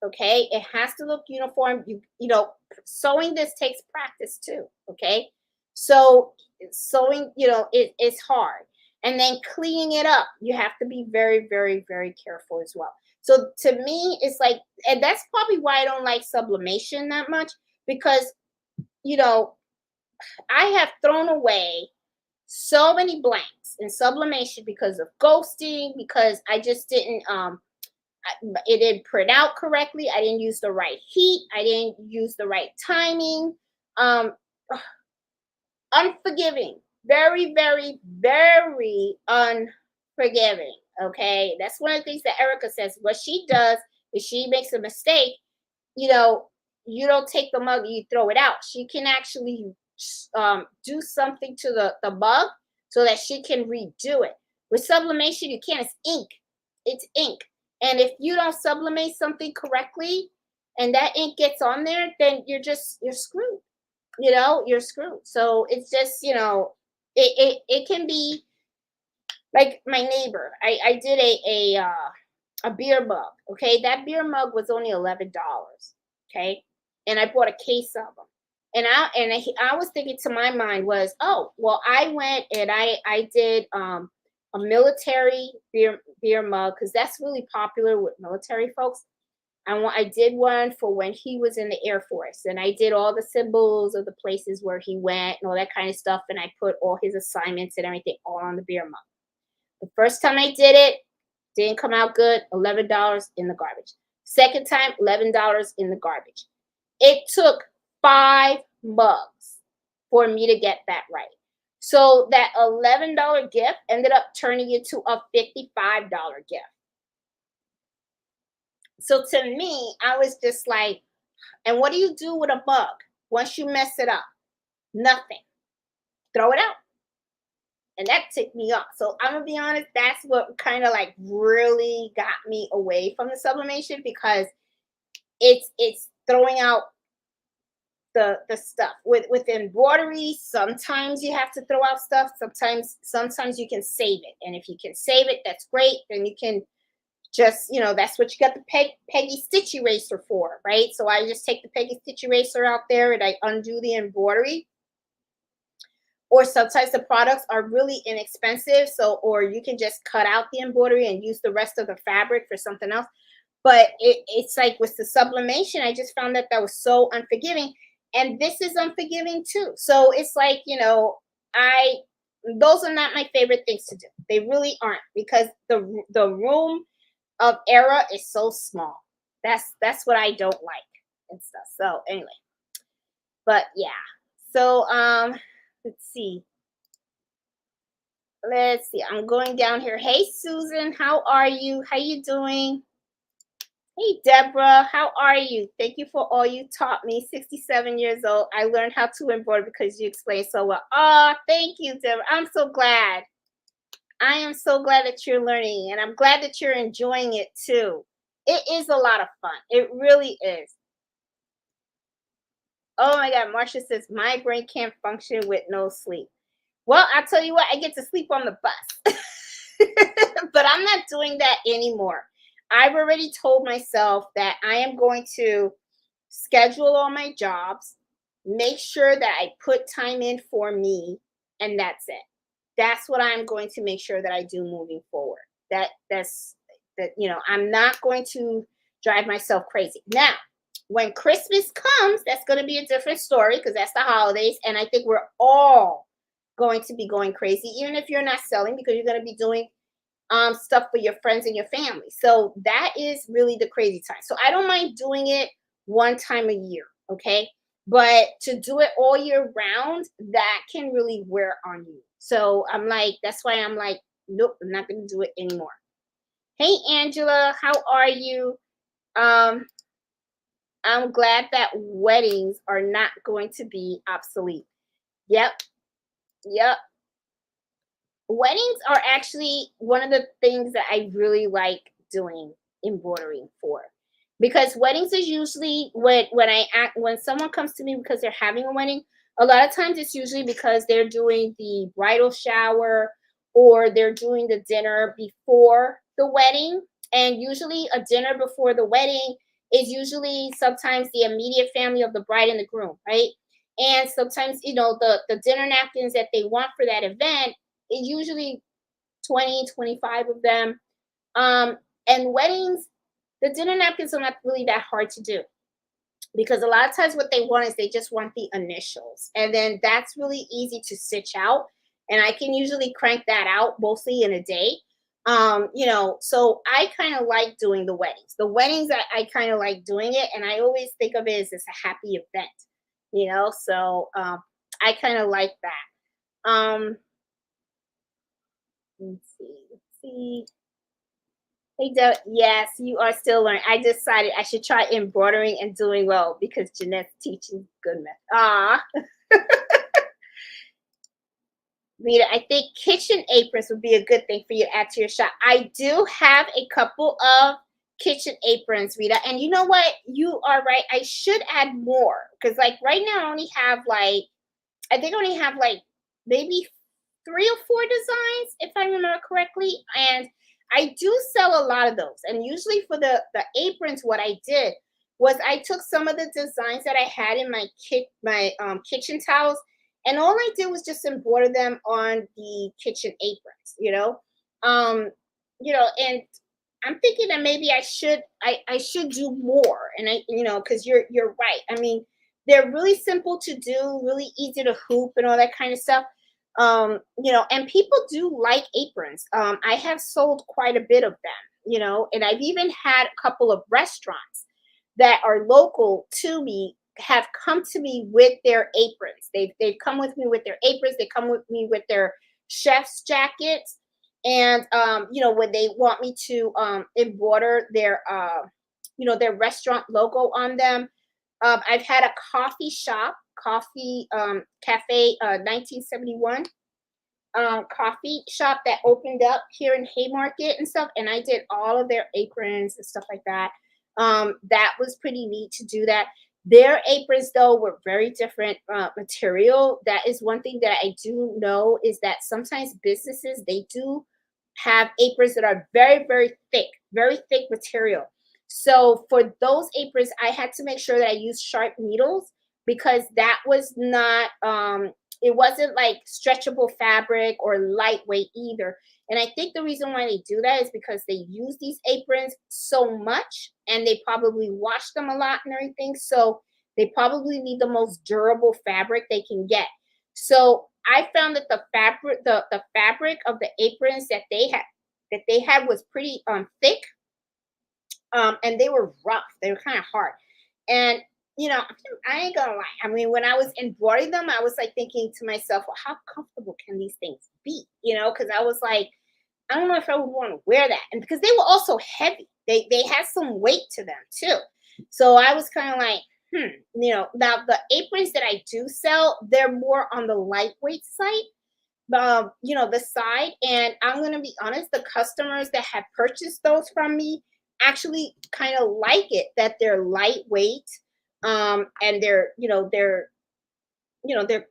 S1: Okay? It has to look uniform. You know, sewing this takes practice too, okay? So sewing, you know, it's hard. And then cleaning it up, you have to be very, very, very careful as well. So to me, it's like, and that's probably why I don't like sublimation that much, because, you know, I have thrown away so many blanks in sublimation because of ghosting, because I just didn't it didn't print out correctly. I didn't use the right heat. I didn't use the right timing. Um Unforgiving. Very, very, very unforgiving. Okay. That's one of the things that Erica says. What she does is, she makes a mistake, you know, you don't take the mug, you throw it out. She can actually do something to the mug so that she can redo it. With sublimation, you can't. It's ink. It's ink. And if you don't sublimate something correctly and that ink gets on there, then you're screwed. You know, you're screwed. So it's just, you know, it can be like my neighbor. I did a beer mug. Okay, that beer mug was only $11. Okay, and I bought a case of them. And I was thinking, to my mind was, oh well, I went and I did a military beer mug, because that's really popular with military folks. I did one for when he was in the Air Force, and I did all the symbols of the places where he went and all that kind of stuff, and I put all his assignments and everything all on the beer mug. The first time I did it, didn't come out good, $11 in the garbage. Second time, $11 in the garbage. It took 5 mugs for me to get that right. So that $11 gift ended up turning into a $55 gift. So to me, I was just like, and what do you do with a mug once you mess it up? Nothing. Throw it out. And that ticked me off. So I'm gonna be honest, that's what kind of like really got me away from the sublimation, because it's throwing out the stuff. With embroidery, sometimes you have to throw out stuff. Sometimes you can save it. And if you can save it, that's great. Then you can just, that's what you got the Peggy Stitch eraser for, right? So I just take the Peggy Stitch eraser out there and I undo the embroidery. Or sometimes the products are really inexpensive, or you can just cut out the embroidery and use the rest of the fabric for something else. But it's like with the sublimation, I just found that was so unforgiving, and this is unforgiving too. So it's like, I those are not my favorite things to do. They really aren't, because the room of error is so small. That's what I don't like and stuff. So anyway, but yeah. So let's see. I'm going down here. Hey Susan, how are you? How you doing? Hey Deborah, how are you? Thank you for all you taught me. 67 years old. I learned how to embroider because you explained so well. Oh, thank you, Deborah. I'm so glad. I am so glad that you're learning, and I'm glad that you're enjoying it too. It is a lot of fun. It really is. Oh my God, Marcia says my brain can't function with no sleep. Well, I'll tell you what, I get to sleep on the bus. But I'm not doing that anymore. I've already told myself that I am going to schedule all my jobs, make sure that I put time in for me, and that's it. That's what I'm going to make sure that I do moving forward. I'm not going to drive myself crazy. Now, when Christmas comes, that's going to be a different story, because that's the holidays, and I think we're all going to be going crazy, even if you're not selling, because you're going to be doing stuff for your friends and your family. So that is really the crazy time. So I don't mind doing it one time a year, okay? But to do it all year round, that can really wear on you. So that's why I'm like, nope, I'm not going to do it anymore. Hey Angela, how are you? I'm glad that weddings are not going to be obsolete. Yep. Weddings are actually one of the things that I really like doing embroidering for, because weddings is usually when someone comes to me because they're having a wedding. A lot of times it's usually because they're doing the bridal shower, or they're doing the dinner before the wedding. And usually a dinner before the wedding is usually sometimes the immediate family of the bride and the groom, right? And sometimes, the dinner napkins that they want for that event, it's usually 20, 25 of them. And weddings, the dinner napkins are not really that hard to do, because a lot of times what they want is they just want the initials. And then that's really easy to stitch out. And I can usually crank that out mostly in a day. So I kind of like doing the weddings. The weddings, I kind of like doing it. And I always think of it as a happy event, so I kind of like that. Let's see. Hey, yes, you are still learning. I decided I should try embroidering and doing well, because Jeanette's teaching good math. Ah, Rita, I think kitchen aprons would be a good thing for you to add to your shop. I do have a couple of kitchen aprons, Rita. And you know what? You are right. I should add more, because like right now I only have maybe 3 or 4 designs, if I remember correctly. And I do sell a lot of those. And usually for the aprons, what I did was I took some of the designs that I had in my kitchen towels, and all I did was just embroider them on the kitchen aprons, and I'm thinking that maybe I should do more. And because you're right. I mean, they're really simple to do, really easy to hoop and all that kind of stuff. And people do like aprons. I have sold quite a bit of them, and I've even had a couple of restaurants that are local to me have come to me with their aprons. They've come with me with their aprons. They come with me with their chef's jackets. And when they want me to embroider their restaurant logo on them. I've had a coffee shop, coffee cafe 1971 coffee shop that opened up here in Haymarket and stuff, and I did all of their aprons and stuff like that. That was pretty neat to do that. Their aprons, though, were very different material. That is one thing that I do know is that sometimes businesses they do have aprons that are very thick material. So for those aprons, I had to make sure that I used sharp needles because that was not it wasn't like stretchable fabric or lightweight either. And I think the reason why they do that is because they use these aprons so much and they probably wash them a lot and everything. So they probably need the most durable fabric they can get. So I found that the fabric of the aprons that they had was pretty thick, and they were rough. They were kind of hard. And I ain't gonna lie. I mean, when I was embroidering them, I was like thinking to myself, well, how comfortable can these things be? Because I was like, I don't know if I would want to wear that. And because they were also heavy. They had some weight to them too. So I was kind of like, now the aprons that I do sell, they're more on the lightweight side. The side. And I'm gonna be honest, the customers that have purchased those from me actually kind of like it that they're lightweight, and they're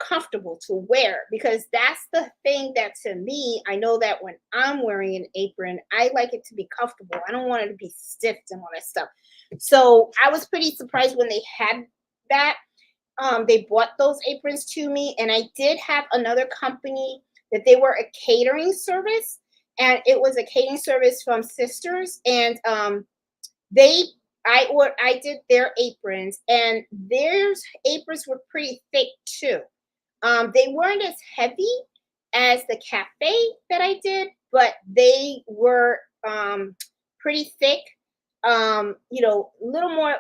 S1: comfortable to wear because that's the thing that to me, I know that when I'm wearing an apron, I like it to be comfortable. I don't want it to be stiff and all that stuff. So I was pretty surprised when they had that. They bought those aprons to me, and I did have another company that they were a catering service, and it was a catering service from Sisters, and they I did their aprons, and their aprons were pretty thick too. They weren't as heavy as the cafe that I did, but they were pretty thick. A little more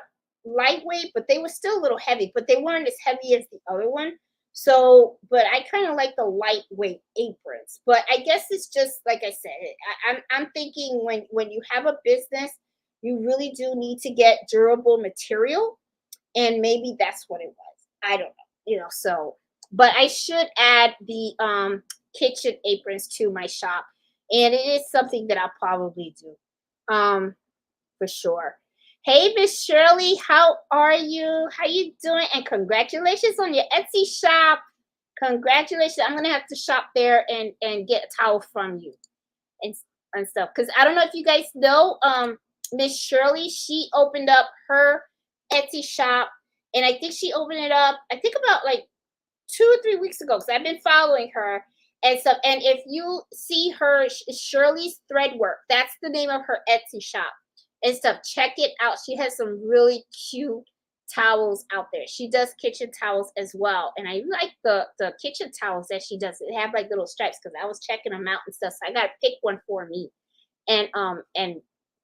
S1: lightweight, but they were still a little heavy, but they weren't as heavy as the other one. So, but I kind of like the lightweight aprons. But I guess it's just like I said. I'm thinking when you have a business, you really do need to get durable material, and maybe that's what it was. I don't know. So but I should add the kitchen aprons to my shop, and it is something that I'll probably do. For sure. Hey, Miss Shirley, how are you? How you doing? And congratulations on your Etsy shop. Congratulations. I'm gonna have to shop there and get a towel from you and stuff. Because I don't know if you guys know, Miss Shirley, she opened up her Etsy shop, and I think she opened it up, I think about like 2 or 3 weeks ago, because I've been following her and stuff. And if you see her, Shirley's Threadwork, that's the name of her Etsy shop and stuff. Check it out. She has some really cute towels out there. She does kitchen towels as well. And I like the kitchen towels that she does. They have like little stripes because I was checking them out and stuff. So I gotta pick one for me and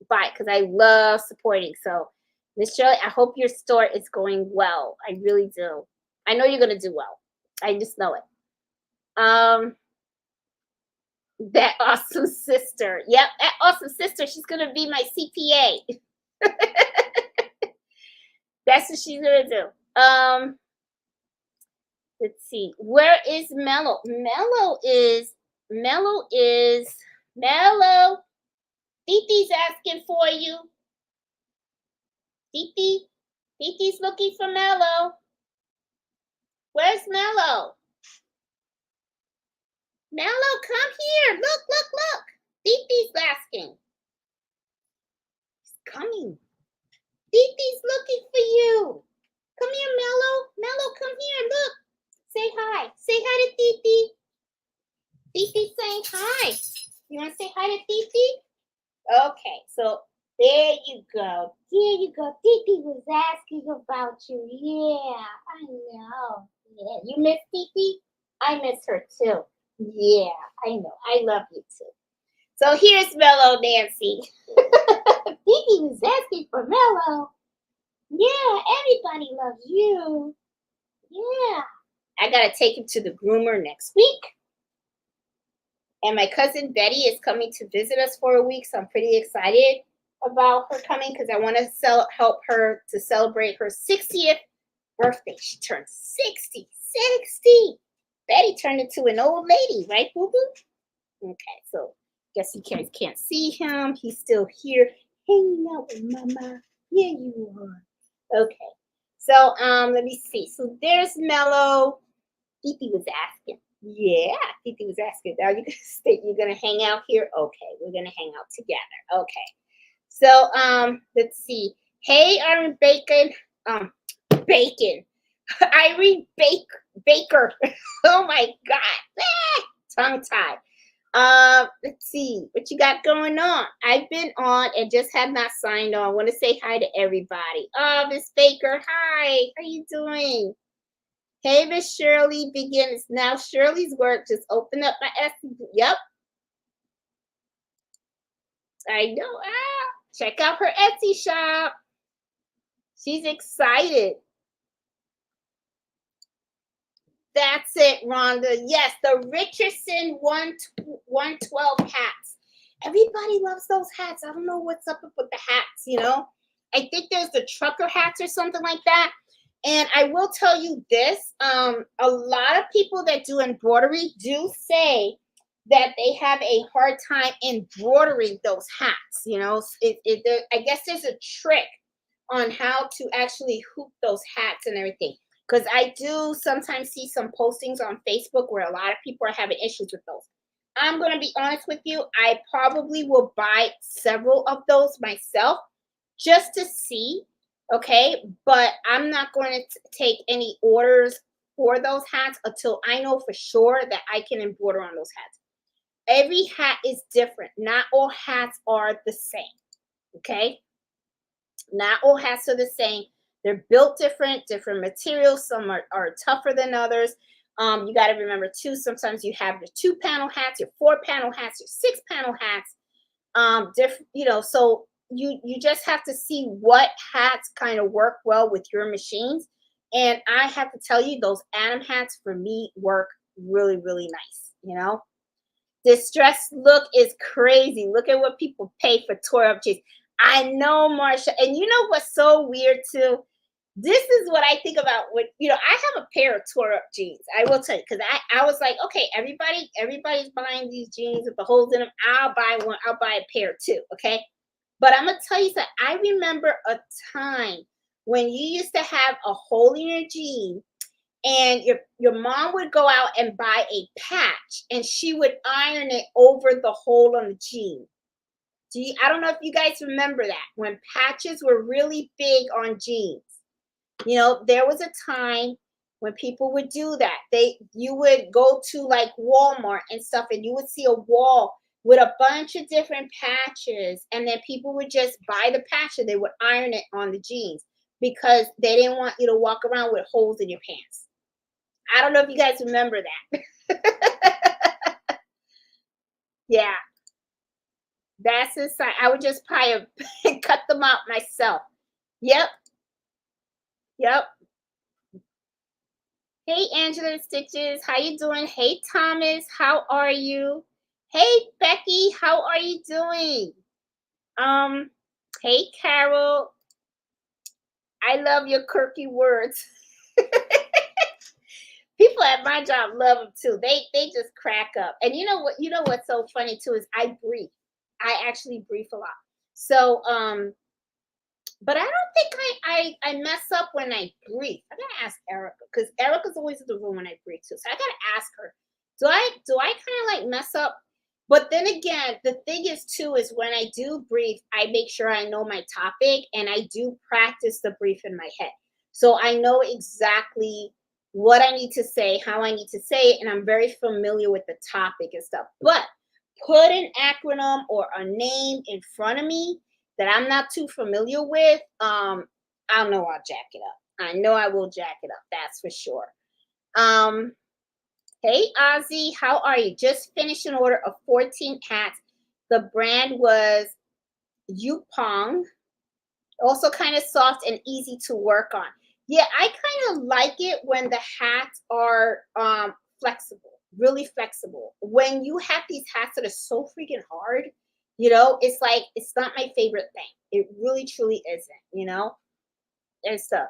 S1: buy it because I love supporting. So Miss Shirley, I hope your store is going well. I really do. I know you're gonna do well. I just know it. That awesome sister. Yep, that awesome sister. She's gonna be my CPA. That's what she's gonna do. Let's see. Where is Mello? Mello. Titi's asking for you. Titi's looking for Mello. Where's Mello? Mello, come here. Look. Titi's asking. He's coming. Titi's looking for you. Come here, Mello. Mello, come here. Look. Say hi. Say hi to Titi. Titi's saying hi. You want to say hi to Titi? Okay, so there you go. There you go. Titi was asking about you. Yeah, I know. Yeah, you miss Titi? I miss her too. Yeah, I know. I love you too. So here's Mellow Nancy. Titi was asking for Mellow. Yeah, everybody loves you. Yeah. I gotta take him to the groomer next week. And my cousin Betty is coming to visit us for a week, so I'm pretty excited about her coming because I want to help her to celebrate her 60th birthday. She turned 60. 60. Betty turned into an old lady, right, Boo Boo? Okay, so guess you guys can't see him. He's still here hanging out with Mama. Yeah, you are. Okay. So let me see. So there's Mellow. Titi was asking. Yeah, Titi was asking. Are you gonna stay? You're gonna hang out here? Okay, we're gonna hang out together. Okay. So let's see. Hey, Irene Bacon. Bacon. Irene Baker. Oh my God. Tongue tie. Let's see what you got going on. I've been on and just have not signed on. I want to say hi to everybody. Oh, Miss Baker, hi. How you doing? Hey, Miss Shirley begins now. Shirley's work. Just open up my Etsy. Yep, I know. Check out her Etsy shop. She's excited. That's it, Rhonda. Yes, the Richardson 112 hats. Everybody loves those hats. I don't know what's up with the hats, you know. I think there's the trucker hats or something like that. And I will tell you this, a lot of people that do embroidery do say that they have a hard time embroidering those hats. You know, I guess there's a trick on how to actually hoop those hats and everything. Because I do sometimes see some postings on Facebook where a lot of people are having issues with those. I'm going to be honest with you. I probably will buy several of those myself just to see. Okay. But I'm not going to take any orders for those hats until I know for sure that I can embroider on those hats. Every hat is different. Not all hats are the same. Okay. Not all hats are the same. They're built different materials. Some are tougher than others. You got to remember too, sometimes you have your 2-panel hats, your 4-panel hats, your 6-panel hats. Different, you know, so you just have to see what hats kind of work well with your machines. And I have to tell you, those Atom hats for me work really, really nice, you know. Distressed look is crazy. Look at what people pay for tore up jeans. I know, Marsha. And you know what's so weird too? This is what I think about when, you know, I have a pair of tore up jeans. I will tell you, because I was like, okay, everybody's buying these jeans with the holes in them. I'll buy one, I'll buy a pair too. Okay. But I'm gonna tell you something. I remember a time when you used to have a hole in your jean and your mom would go out and buy a patch and she would iron it over the hole on the jean. I don't know if you guys remember that when patches were really big on jeans. You know, there was a time when people would do that. You would go to like Walmart and stuff and you would see a wall with a bunch of different patches, and then people would just buy the patch and they would iron it on the jeans because they didn't want you to walk around with holes in your pants. I don't know if you guys remember that. Yeah, that's inside. I would just cut them out myself. Yep, yep. Hey, Angela Stitches, how you doing? Hey, Thomas, how are you? Hey, Becky, how are you doing? Hey, Carol, I love your quirky words. People at my job love them too. They just crack up. And you know what? You know what's so funny too is I brief. I actually brief a lot. So but I don't think I mess up when I brief. I gotta ask Erica because Erica's always in the room when I brief too. So I gotta ask her. Do I kind of like mess up? But then again, the thing is too is when I do brief, I make sure I know my topic and I do practice the brief in my head. So I know exactly what I need to say, how I need to say it, and I'm very familiar with the topic and stuff. But put an acronym or a name in front of me that I'm not too familiar with, I know I'll jack it up. I know I will jack it up. That's for sure. Hey, Ozzy, how are you? Just finished an order of 14 hats. The brand was Yupong. Also kind of soft and easy to work on. Yeah, I kind of like it when the hats are flexible, really flexible. When you have these hats that are so freaking hard, it's like, it's not my favorite thing. It really, truly isn't. And so,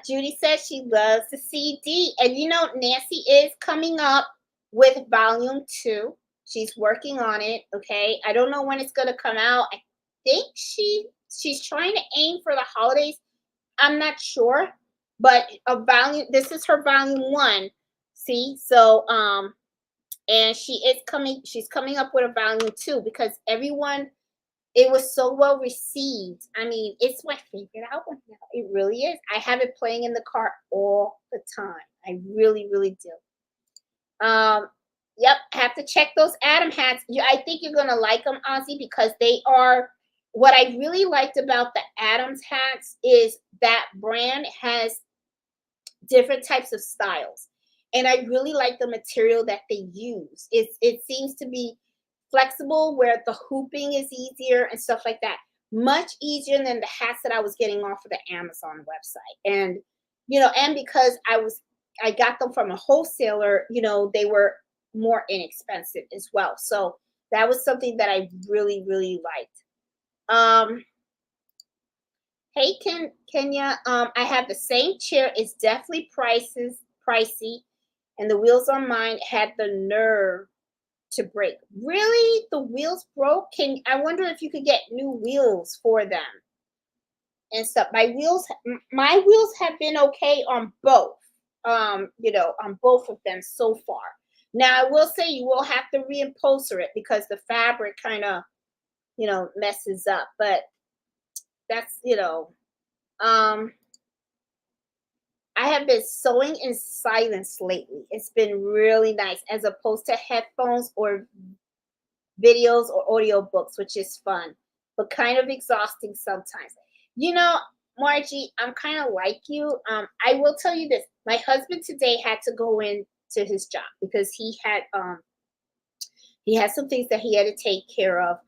S1: Judy says she loves the CD. And Nancy is coming up with volume 2. She's working on it. Okay. I don't know when it's going to come out. I think she's trying to aim for the holidays. I'm not sure, but this is her volume 1. See, so and she's coming up with a volume 2 because it was so well received. I mean, it's my favorite album now. It really is. I have it playing in the car all the time. I really, really do. Yep, have to check those Adam hats. I think you're gonna like them, Ozzy, because they are. What I really liked about the Adams hats is that brand has different types of styles, and I really like the material that they use. It seems to be flexible where the hooping is easier and stuff like that. Much easier than the hats that I was getting off of the Amazon website. And and because I got them from a wholesaler, they were more inexpensive as well. So that was something that I really, really liked. Hey, Kenya, I have the same chair. It's definitely pricey, and the wheels on mine had the nerve to break. Really? The wheels broke? I wonder if you could get new wheels for them and stuff. My wheels have been okay on both. On both of them so far. Now I will say you will have to reupholster it because the fabric kind of, messes up. But that's, I have been sewing in silence lately. It's been really nice as opposed to headphones or videos or audio books, which is fun, but kind of exhausting sometimes. Margie, I'm kind of like you. I will tell you this. My husband today had to go in to his job because he had some things that he had to take care of.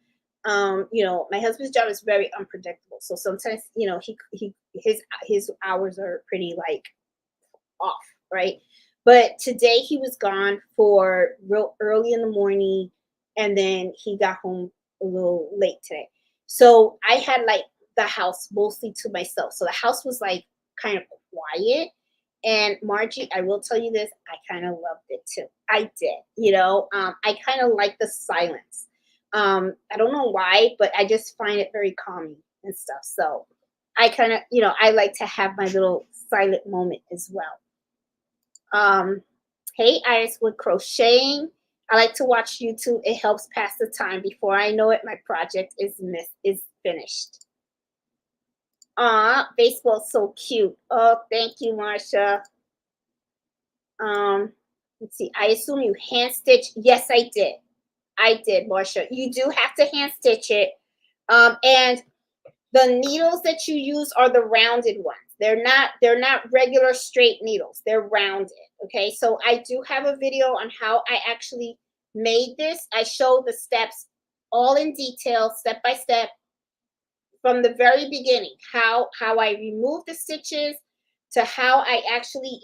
S1: My husband's job is very unpredictable. So sometimes, his hours are pretty like off, right? But today he was gone for real early in the morning, and then he got home a little late today. So I had like the house mostly to myself. So the house was like kind of quiet. And Margie, I will tell you this, I kind of loved it too. I did, I kind of like the silence. I don't know why, but I just find it very calming and stuff. So I kind of, I like to have my little silent moment as well. Hey, Iris, with crocheting, I like to watch YouTube. It helps pass the time. Before I know it, my project is finished. Baseball's so cute. Oh, thank you, Marsha. Let's see. I assume you hand stitch. Yes, I did. Marsha. You do have to hand stitch it. And the needles that you use are the rounded ones. They're not regular straight needles. They're rounded. Okay. So I do have a video on how I actually made this. I show the steps all in detail, step by step, from the very beginning, how I remove the stitches to how I actually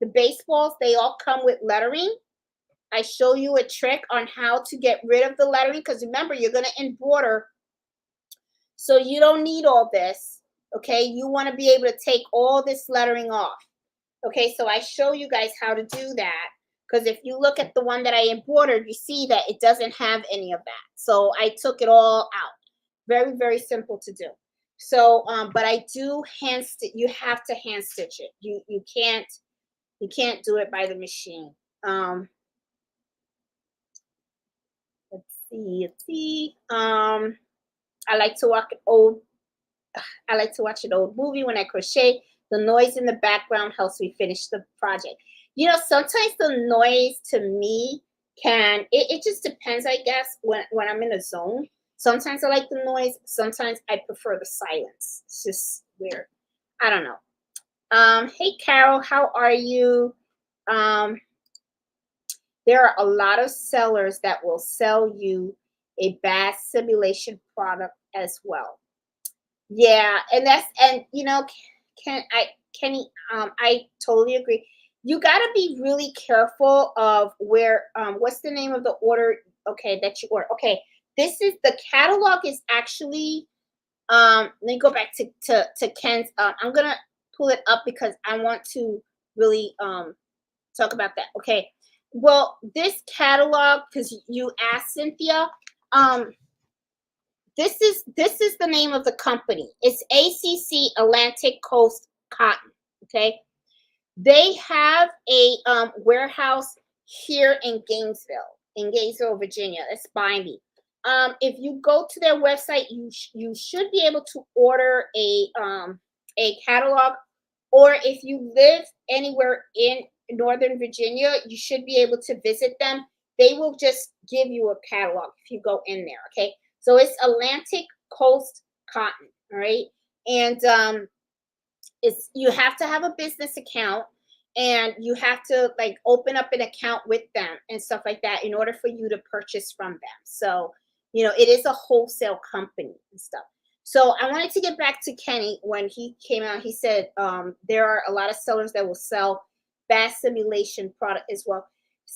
S1: the baseballs, they all come with lettering. I show you a trick on how to get rid of the lettering because remember, you're going to embroider. So you don't need all this, okay? You want to be able to take all this lettering off. Okay, so I show you guys how to do that because if you look at the one that I embroidered, you see that it doesn't have any of that. So I took it all out. Very, very simple to do. So, but I do hand stitch. You have to hand stitch it. You can't do it by the machine. Let's see. I like to watch an old movie when I crochet. The noise in the background helps me finish the project. Sometimes the noise to me It just depends, I guess, when I'm in a zone. Sometimes I like the noise, sometimes I prefer the silence. It's just weird. I don't know. Hey Carol, how are you? Um, there are a lot of sellers that will sell you a bad simulation product as well. Yeah, and Kenny, I totally agree. You got to be really careful of where what's the name of the order, okay, that you order. Okay, this is the catalog is actually let me go back to Ken's. I'm going to pull it up because I want to really talk about that. Okay. Well, this catalog, because you asked Cynthia, um, this is the name of the company. It's ACC Atlantic Coast Cotton. Okay, they have a warehouse here in Gainesville, Virginia. That's by me. If you go to their website, you should be able to order a catalog, or if you live anywhere in Northern Virginia, you should be able to visit them. They will just give you a catalog if you go in there. Okay, so it's Atlantic Coast Cotton. All right, and it's you have to have a business account, and you have to like open up an account with them and stuff like that in order for you to purchase from them. So it is a wholesale company and stuff. So I wanted to get back to Kenny. When he came out, he said there are a lot of sellers that will sell bad simulation product as well.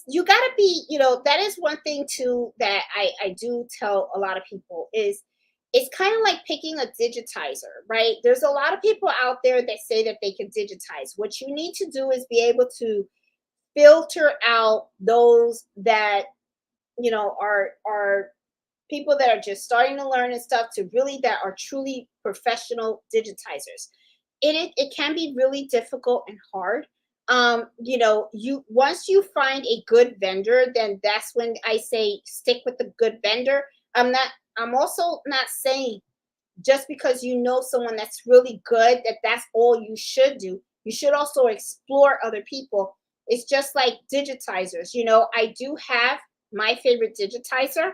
S1: You got to be, that is one thing too that I do tell a lot of people is it's kind of like picking a digitizer, right? There's a lot of people out there that say that they can digitize. What you need to do is be able to filter out those that are people that are just starting to learn and stuff, to really that are truly professional digitizers. It can be really difficult and hard. You once you find a good vendor, then that's when I say stick with the good vendor. I'm also not saying just because you know someone that's really good that's all you should do. You should also explore other people. It's just like digitizers. I do have my favorite digitizer,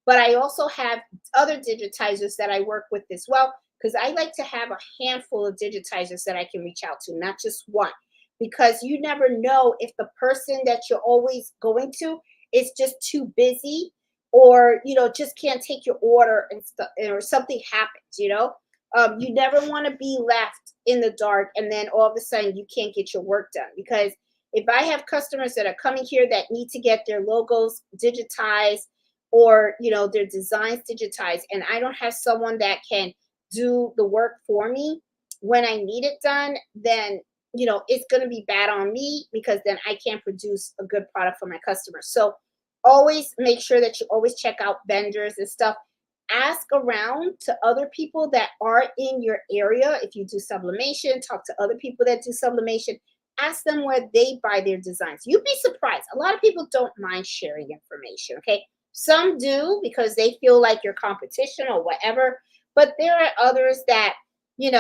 S1: but I also have other digitizers that I work with as well, because I like to have a handful of digitizers that I can reach out to, not just one, because you never know if the person that you're always going to is just too busy, or just can't take your order and stuff, or something happens. You never want to be left in the dark and then all of a sudden you can't get your work done. Because if I have customers that are coming here that need to get their logos digitized, or their designs digitized, and I don't have someone that can do the work for me when I need it done, then it's going to be bad on me, because then I can't produce a good product for my customers. So always make sure that you always check out vendors and stuff. Ask around to other people that are in your area. If you do sublimation, talk to other people that do sublimation. Ask them where they buy their designs. You'd be surprised. A lot of people don't mind sharing information. Okay, some do because they feel like your competition or whatever, but there are others that they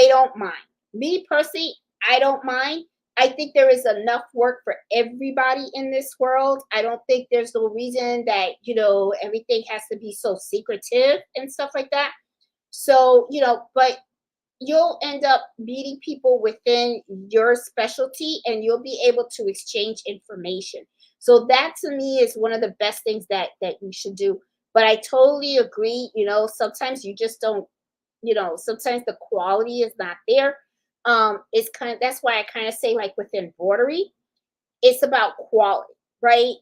S1: don't mind. Me personally, I don't mind. I think there is enough work for everybody in this world. I don't think there's no reason that, everything has to be so secretive and stuff like that. So, but you'll end up meeting people within your specialty, and you'll be able to exchange information. So that to me is one of the best things that you should do. But I totally agree, sometimes you just don't, sometimes the quality is not there. It's kind of, that's why I kind of say, like, with embroidery, it's about quality, right?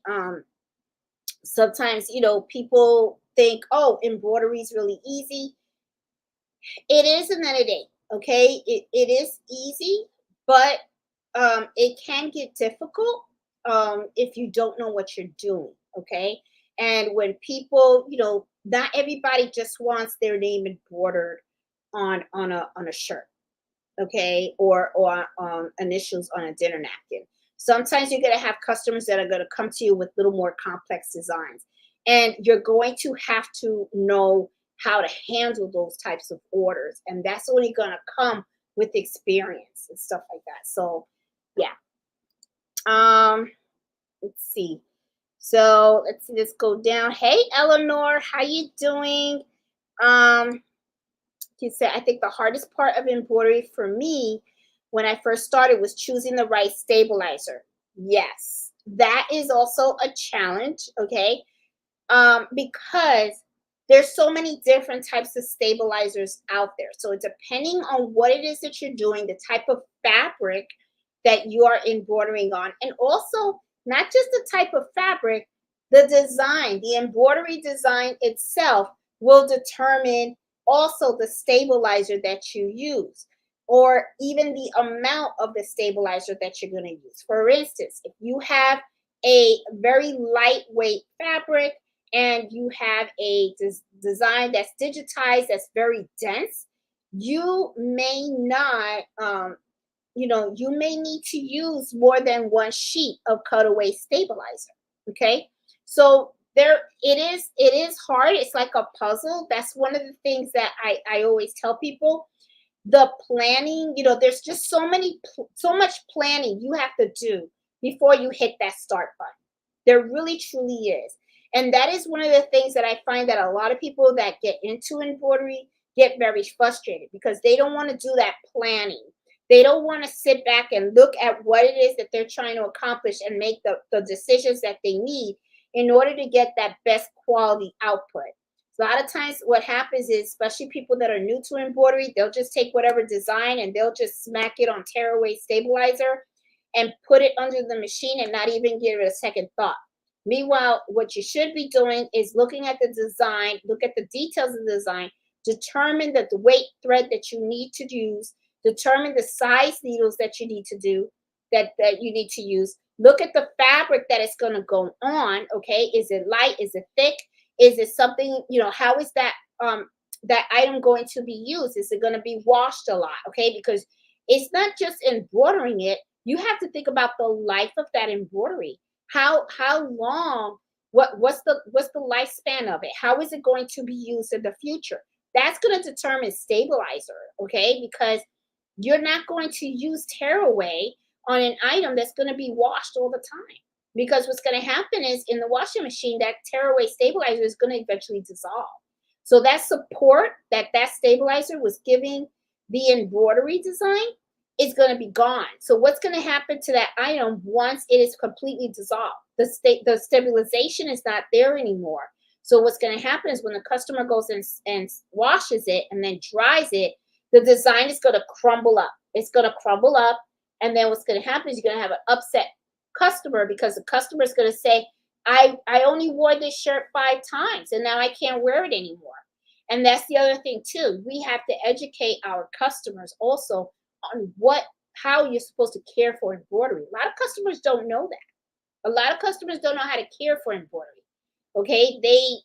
S1: Sometimes people think, oh, embroidery is really easy. It is and then it ain't. Okay, it is easy, but it can get difficult if you don't know what you're doing. Okay, and when people, not everybody just wants their name embroidered on a shirt, okay, or initials on a dinner napkin. Sometimes you're going to have customers that are going to come to you with little more complex designs, and you're going to have to know how to handle those types of orders, and that's only going to come with experience and stuff like that. So yeah, let's see. So let's see, let's go down. Hey, Eleanor, how you doing? He said, I think the hardest part of embroidery for me when I first started was choosing the right stabilizer. Yes, that is also a challenge, okay? Because there's so many different types of stabilizers out there. So depending on what it is that you're doing, the type of fabric that you are embroidering on, and also not just the type of fabric, the design, the embroidery design itself will determine also the stabilizer that you use, or even the amount of the stabilizer that you're going to use. For instance, if you have a very lightweight fabric and you have a design that's digitized, that's very dense, you may not you may need to use more than one sheet of cutaway stabilizer. Okay, so it is hard. It's like a puzzle. That's one of the things that I always tell people. The planning, there's just so much planning you have to do before you hit that start button. There really truly is. And that is one of the things that I find that a lot of people that get into embroidery get very frustrated because they don't want to do that planning. They don't want to sit back and look at what it is that they're trying to accomplish and make the decisions that they need in order to get that best quality output. So a lot of times what happens is, especially people that are new to embroidery, they'll just take whatever design and they'll just smack it on tearaway stabilizer and put it under the machine and not even give it a second thought. Meanwhile, what you should be doing is looking at the design, look at the details of the design, determine the weight thread that you need to use, determine the size needles that you need to do, that you need to use. Look at the fabric that it's going to go on. Okay, is it light? Is it thick? Is it something, how is that item going to be used? Is it going to be washed a lot? Okay, because it's not just embroidering it. You have to think about the life of that embroidery. How long, what's the lifespan of it? How is it going to be used in the future? That's going to determine stabilizer, okay? Because you're not going to use tearaway on an item that's going to be washed all the time. Because what's going to happen is in the washing machine, that tearaway stabilizer is going to eventually dissolve. So that support that stabilizer was giving the embroidery design is going to be gone. So what's going to happen to that item once it is completely dissolved? The stabilization is not there anymore. So what's going to happen is when the customer goes and washes it and then dries it, the design is going to crumble up. It's going to crumble up. And then what's going to happen is you're going to have an upset customer because the customer is going to say, I only wore this shirt 5 times and now I can't wear it anymore. And that's the other thing too. We have to educate our customers also on how you're supposed to care for embroidery. A lot of customers don't know that. A lot of customers don't know how to care for embroidery. Okay, they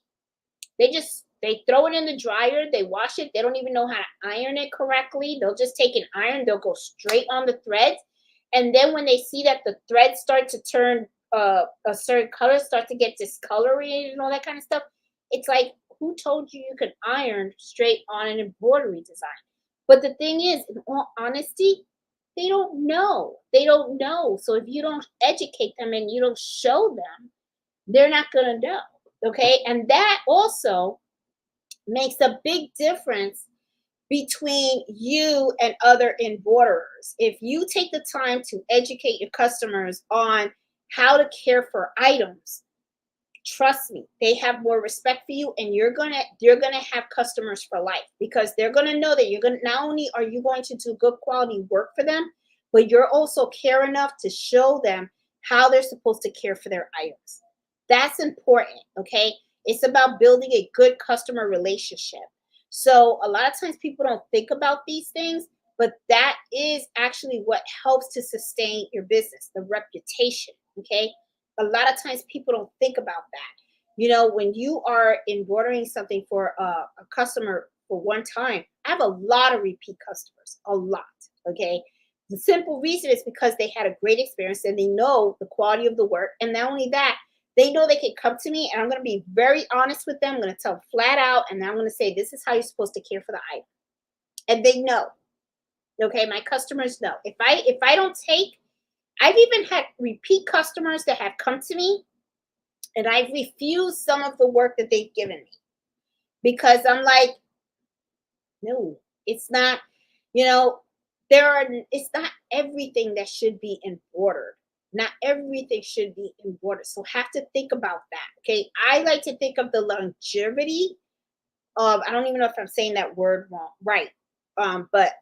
S1: throw it in the dryer, they wash it, they don't even know how to iron it correctly. They'll just take an iron, they'll go straight on the threads. And then when they see that the threads start to turn a certain color, start to get discolorated and all that kind of stuff, it's like, who told you you could iron straight on an embroidery design? But the thing is, in all honesty, they don't know. They don't know. So if you don't educate them and you don't show them, they're not going to know. Okay. And that also makes a big difference between you and other embroiderers. If you take the time to educate your customers on how to care for items, trust me, they have more respect for you, and you're gonna have customers for life because they're gonna know that you're gonna, not only are you going to do good quality work for them, but you're also care enough to show them how they're supposed to care for their items. That's important. Okay, it's about building a good customer relationship. So a lot of times people don't think about these things, but that is actually what helps to sustain your business, the reputation. Okay, a lot of times people don't think about that. When you are embroidering something for a customer for one time, I have a lot of repeat customers, a lot. Okay, the simple reason is because they had a great experience and they know the quality of the work, and not only that, they know they can come to me and I'm going to be very honest with them. I'm going to tell them flat out, and I'm going to say, this is how you're supposed to care for the item. And they know. Okay, my customers know. If I don't take, I've even had repeat customers that have come to me And I've refused some of the work that they've given me because I'm like, no, it's not, you know, it's not everything that should be embroidered. Not everything should be embroidered. So have to think about that. Okay. I like to think of the longevity of, I don't even know if I'm saying that word wrong, right. But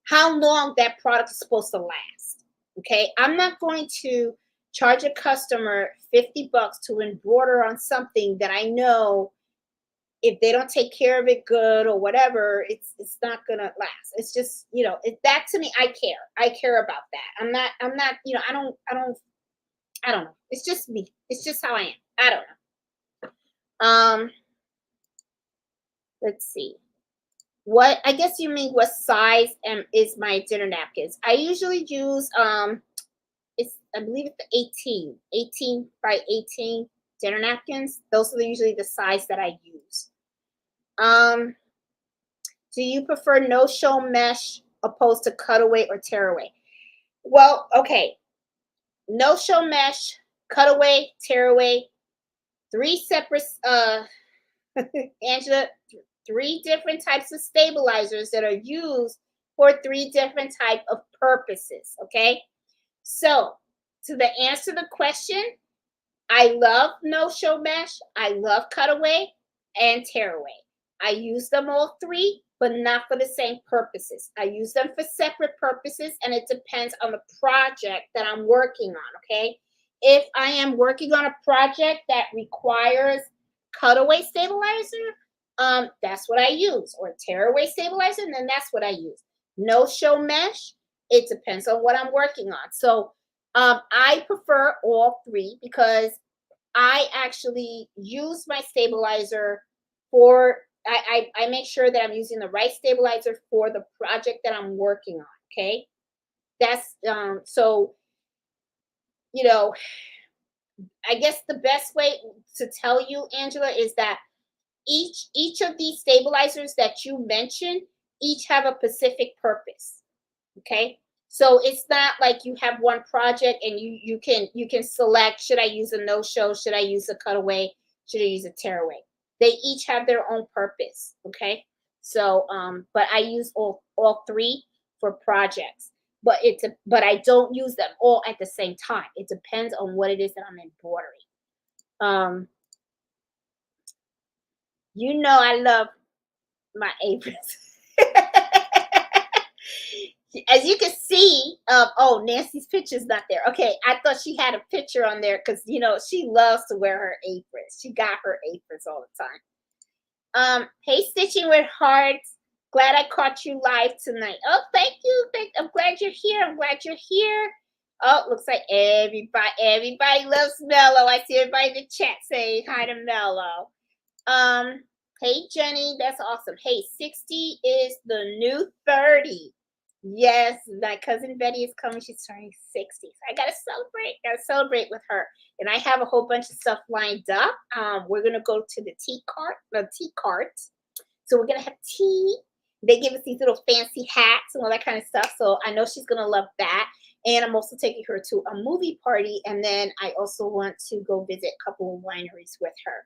S1: how long that product is supposed to last. Okay. I'm not going to charge a customer $50 to embroider on something that I know if they don't take care of it good or whatever, it's not gonna last. It's just, that to me, I care. I care about that. I'm not, I don't know. It's just me. It's just how I am. I don't know. Let's see. What I guess you mean what size is my dinner napkins? I usually use it's I believe it's the 18 by 18 dinner napkins. Those are usually the size that I use. Um, do you prefer no-show mesh opposed to cutaway or tearaway? Well, okay. No-show mesh, cutaway, tearaway, three separate Angela, three different types of stabilizers that are used for three different type of purposes, okay? So, to the answer the question, I love no-show mesh, I love cutaway and tearaway. I use them all three, but not for the same purposes. I use them for separate purposes, and it depends on the project that I'm working on, okay? If I am working on a project that requires cutaway stabilizer, that's what I use, or tearaway stabilizer, and then that's what I use. No-show mesh, it depends on what I'm working on. So I prefer all three because I actually use my stabilizer for I make sure that I'm using the right stabilizer for the project that I'm working on. Okay. That's so you know, I guess the best way to tell you, Angela, is that each of these stabilizers that you mentioned each have a specific purpose. Okay. So it's not like you have one project and you can select, should I use a no-show, should I use a cutaway, should I use a tearaway. They each have their own purpose. Okay. So but I use all three for projects, but I don't use them all at the same time. It depends on what it is that I'm embroidering. um I love my aprons. As you can see, oh, Nancy's picture's not there. Okay, I thought she had a picture on there because she loves to wear her aprons. She got her aprons all the time. Hey, Stitching with Hearts. Glad I caught you live tonight. Oh, thank you. I'm glad you're here. I'm glad you're here. Oh, looks like everybody loves Mello. I see everybody in the chat saying hi to Mello. Hey, Jenny, that's awesome. Hey, 60 is the new 30. Yes, my cousin Betty is coming. She's turning 60. So I gotta celebrate with her. And I have a whole bunch of stuff lined up. We're gonna go to the tea cart. So we're gonna have tea. They give us these little fancy hats and all that kind of stuff. So I know she's gonna love that. And I'm also taking her to a movie party. And then I also want to go visit a couple of wineries with her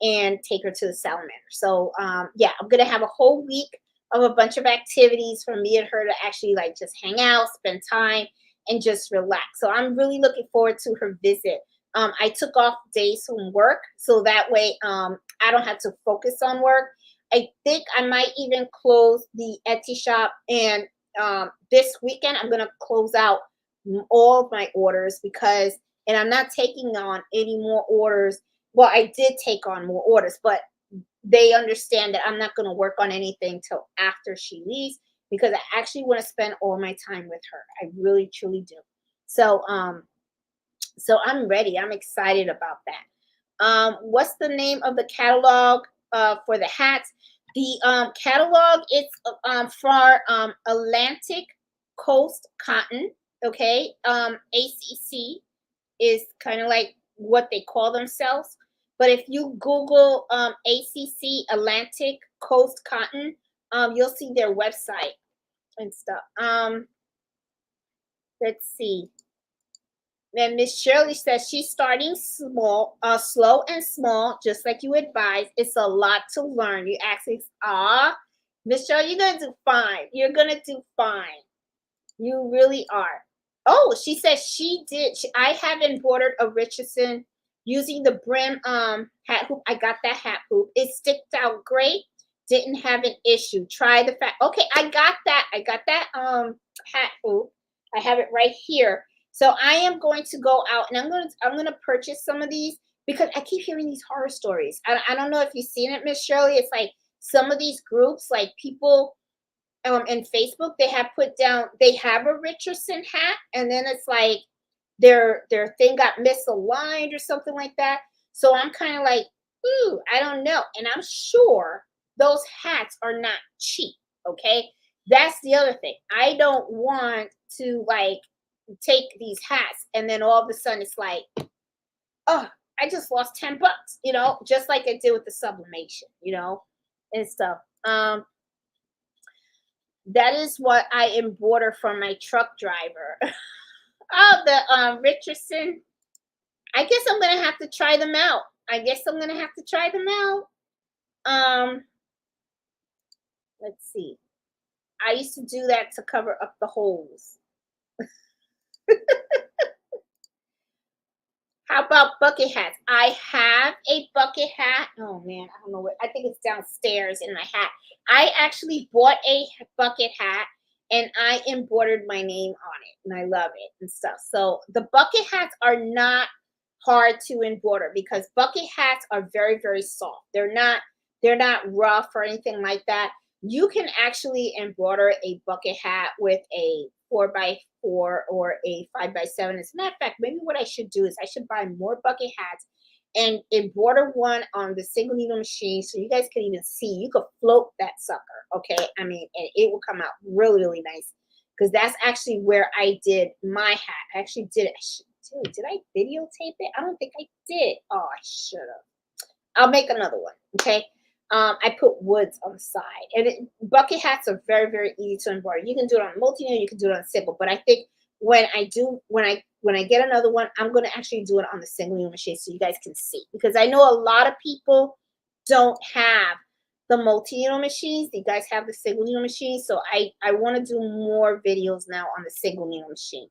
S1: and take her to the salamander. So yeah, I'm gonna have a whole week of a bunch of activities for me and her to actually like just hang out, spend time, and just relax. So I'm really looking forward to her visit. I took off days from work so that way I don't have to focus on work. I think I might even close the Etsy shop, and this weekend I'm gonna close out all of my orders and I'm not taking on any more orders. Well, I did take on more orders, but they understand that I'm not going to work on anything till after she leaves because I actually want to spend all my time with her. I really truly do. So so I'm ready. I'm excited about that. What's the name of the catalog for the hats? The catalog is for Atlantic Coast Cotton. Okay. ACC is kind of like what they call themselves. But if you Google ACC Atlantic Coast Cotton, you'll see their website and stuff. Let's see. And Miss Shirley says she's starting small, slow and small, just like you advised. It's a lot to learn. You actually, Miss Shirley, you're gonna do fine. You're gonna do fine. You really are. Oh, she says she did. I have embroidered a Richardson using the brim hat hoop. I got that hat hoop. It sticked out great. Didn't have an issue. Try the fact. Okay, I got that. I got that hat hoop. I have it right here. So I am going to go out and I'm gonna purchase some of these because I keep hearing these horror stories. I don't know if you've seen it, Miss Shirley. It's like some of these groups, like people in Facebook, they have put down they have a Richardson hat, and then it's like their thing got misaligned or something like that. So I'm kind of like, ooh, I don't know. And I'm sure those hats are not cheap. Okay. That's the other thing. I don't want to like take these hats and then all of a sudden it's like, oh, I just lost $10, just like I did with the sublimation, and stuff. That is what I embroider for my truck driver. Oh, the Richardson. I guess I'm gonna have to try them out. Um, let's see. I used to do that to cover up the holes. How about bucket hats? I have a bucket hat. Oh man, I don't know what. I think it's downstairs in my hat. I actually bought a bucket hat and I embroidered my name on it, and I love it and stuff. So the bucket hats are not hard to embroider because bucket hats are very, very soft. They're not rough or anything like that. You can actually embroider a bucket hat with a 4x4 or a 5x7. As a matter of fact, maybe what I should do is I should buy more bucket hats and embroider one on the single needle machine so you guys can even see. You could float that sucker, okay? I mean, and it will come out really, really nice because that's actually where I did my hat. I actually did it. Dude, did I videotape it? I don't think I did. Oh, I should have. I'll make another one, okay? I put woods on the side, and bucket hats are very, very easy to embroider. You can do it on multi-needle, you can do it on single, but I think when I get another one, I'm going to actually do it on the single needle machine so you guys can see, because I know a lot of people don't have the multi-needle machines. You guys have the single needle machine, so I want to do more videos now on the single needle machine.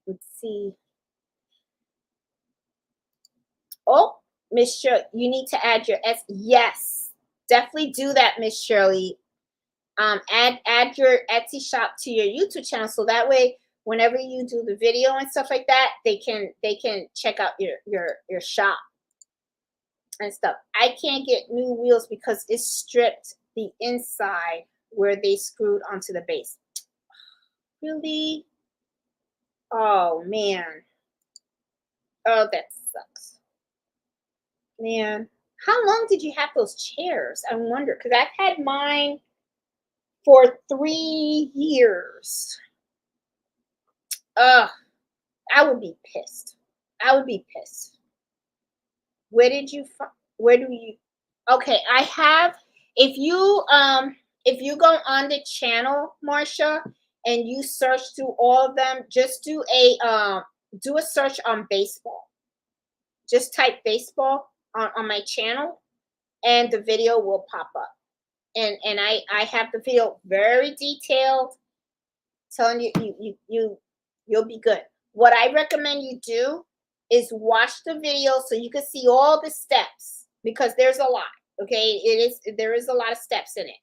S1: Let's see. Oh, Miss Shirley, you need to add your S. Yes, definitely do that, Miss Shirley. Add your Etsy shop to your YouTube channel so that way, whenever you do the video and stuff like that, they can check out your shop and stuff. I can't get new wheels because it stripped the inside where they screwed onto the base. Really? Oh man. Oh, that sucks. Man, how long did you have those chairs? I wonder, because I've had mine for 3 years. Ugh, I would be pissed. I would be pissed. Where did you where do you Okay, I have if you go on the channel, Marsha, and you search through all of them, just do a search on baseball. Just type baseball on my channel and the video will pop up. And I have the video very detailed, telling you'll be good. What I recommend you do is watch the video so you can see all the steps, because there's a lot. Okay, there is a lot of steps in it.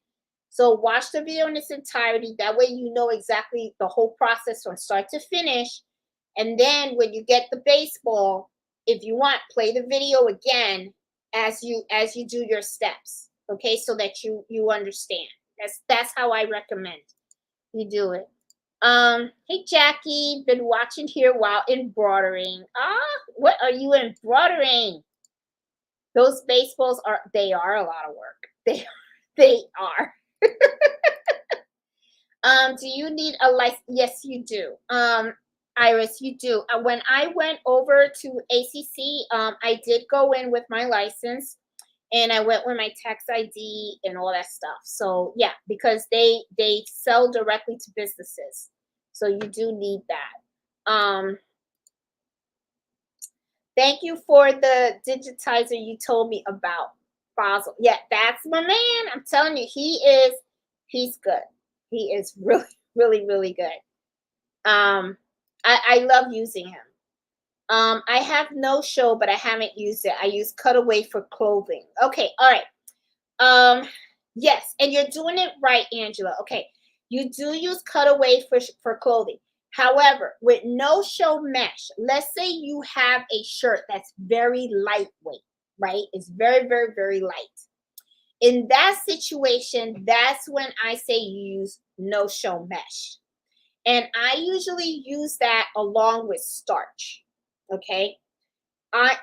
S1: So watch the video in its entirety. That way you know exactly the whole process from start to finish. And then when you get the baseball, if you want, play the video again as you do your steps. Okay, so that you understand. That's how I recommend you do it. Hey Jackie, been watching here while embroidering. What are you embroidering? Those baseballs they are a lot of work. They are. Do you need a license? Yes, you do. Iris, you do. When I went over to ACC, I did go in with my license, and I went with my tax ID and all that stuff. So yeah, because they sell directly to businesses. So you do need that. Thank you for the digitizer you told me about, Basel. Yeah, that's my man. I'm telling you, he's good. He is really, really, really good. I love using him. I have no show, but I haven't used it. I use Cutaway for clothing. Okay, all right. Yes, and you're doing it right, Angela. Okay, you do use Cutaway for clothing. However, with no show mesh, let's say you have a shirt that's very lightweight, right? It's very, very, very light. In that situation, that's when I say use no show mesh. And I usually use that along with starch. Okay. I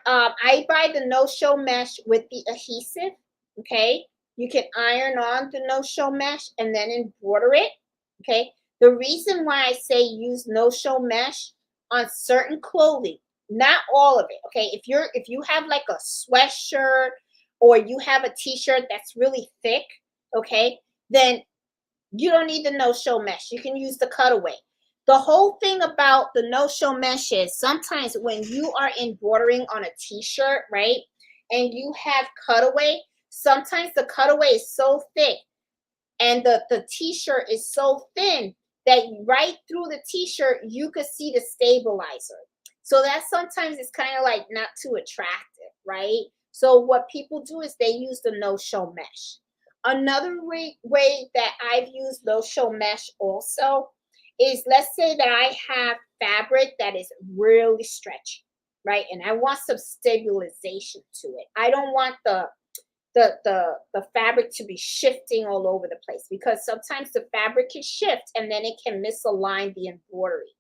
S1: buy the no-show mesh with the adhesive. Okay. You can iron on the no-show mesh and then embroider it. Okay. The reason why I say use no-show mesh on certain clothing, not all of it. Okay. If you have like a sweatshirt or you have a t-shirt that's really thick, okay, then you don't need the no-show mesh. You can use the cutaway. The whole thing about the no-show mesh is sometimes when you are embroidering on a t-shirt, right, and you have cutaway, sometimes the cutaway is so thick and the t-shirt is so thin that right through the t-shirt you could see the stabilizer. So that sometimes is kind of like not too attractive, right? So what people do is they use the no-show mesh. Another way that I've used no-show mesh also is, let's say that I have fabric that is really stretchy, right? And I want some stabilization to it. I don't want the fabric to be shifting all over the place, because sometimes the fabric can shift and then it can misalign the embroidery.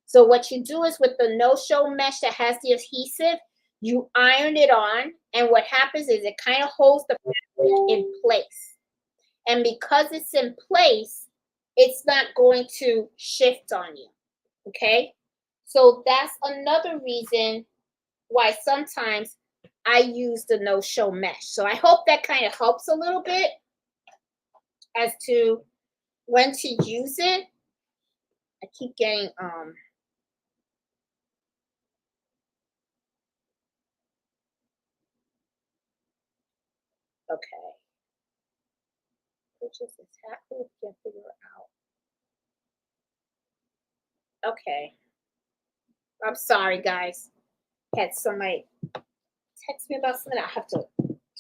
S1: So what you do is with the no-show mesh that has the adhesive, you iron it on, and what happens is it kind of holds the fabric in place. And because it's in place, it's not going to shift on you. Okay? So that's another reason why sometimes I use the no-show mesh. So I hope that kind of helps a little bit as to when to use it. I keep getting okay. Which is exactly what you can figure out. Okay. I'm sorry, guys. Had somebody text me about something. I'll have to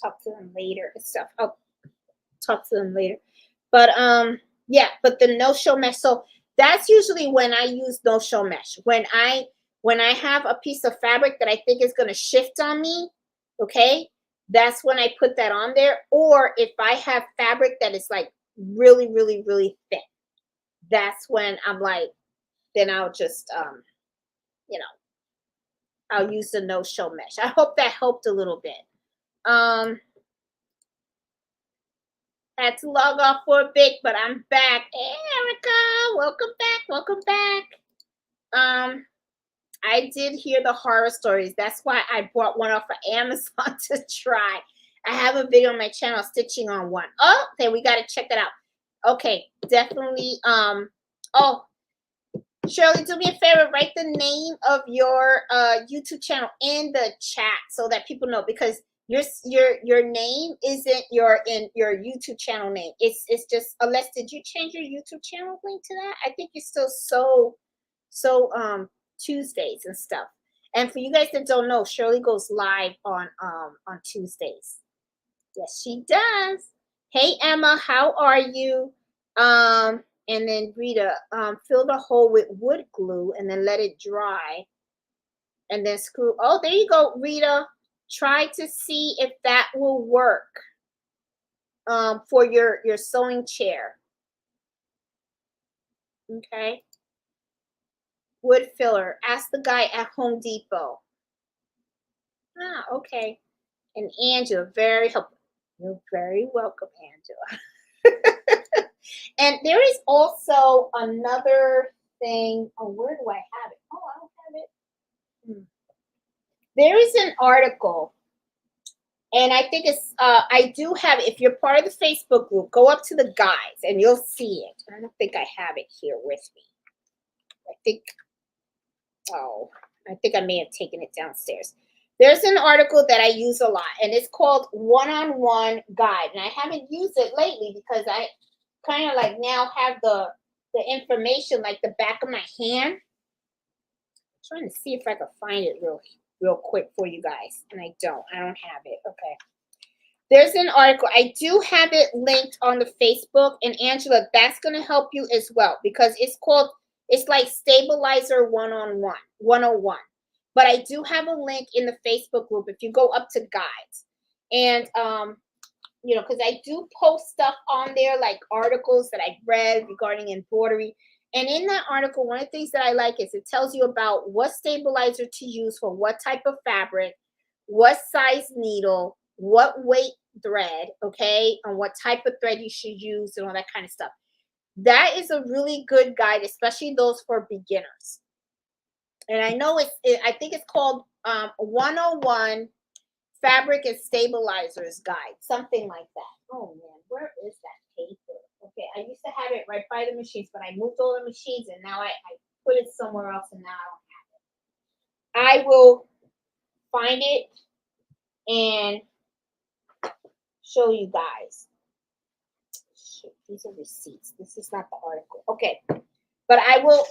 S1: talk to them later and stuff. I'll talk to them later. But yeah, but the no-show mesh. So that's usually when I use no-show mesh. When I have a piece of fabric that I think is going to shift on me, okay, that's when I put that on there. Or if I have fabric that is like really, really, really thick, that's when I'm like, then I'll just you know, I'll use the no-show mesh. I hope that helped a little bit. Had to log off for a bit, but I'm back. Hey, Erica, welcome back. Welcome back. I did hear the horror stories. That's why I bought one off of Amazon to try. I have a video on my channel stitching on one. Oh, okay, we got to check that out. Okay, definitely. Oh, Shirley, do me a favor, write the name of your YouTube channel in the chat so that people know, because your name isn't your YouTube channel name. It's just, unless, did you change your YouTube channel link to that? I think it's still so Tuesdays and stuff. And for you guys that don't know, Shirley goes live on Tuesdays. Yes, she does. Hey Emma, how are you? And then Rita, fill the hole with wood glue and then let it dry. And then screw. Oh, there you go, Rita. Try to see if that will work for your sewing chair. Okay. Wood filler. Ask the guy at Home Depot. Ah, okay. And Angela, very helpful. You're very welcome, Angela. And there is also another thing. Oh, where do I have it? Oh, I don't have it. There is an article, and I think it's, I do have it. If you're part of the Facebook group, go up to the guides and you'll see it. I don't think I have it here with me. I think, oh, I think I may have taken it downstairs. There's an article that I use a lot, and it's called One-on-One Guide. And I haven't used it lately because I kind of like now have the information like the back of my hand. I'm trying to see if I can find it real quick for you guys. And I don't have it. Okay. There's an article. I do have it linked on the Facebook. And Angela, that's going to help you as well because it's like Stabilizer One-on-One, 101. But I do have a link in the Facebook group if you go up to guides. And, because I do post stuff on there, like articles that I've read regarding embroidery. And in that article, one of the things that I like is it tells you about what stabilizer to use for what type of fabric, what size needle, what weight thread, okay, and what type of thread you should use and all that kind of stuff. That is a really good guide, especially those for beginners. And I know I think it's called 101 Fabric and Stabilizers Guide, something like that. Oh man, where is that paper? Okay, I used to have it right by the machines, but I moved all the machines and now I put it somewhere else and now I don't have it. I will find it and show you guys. Shoot, these are receipts. This is not the article. Okay, but I will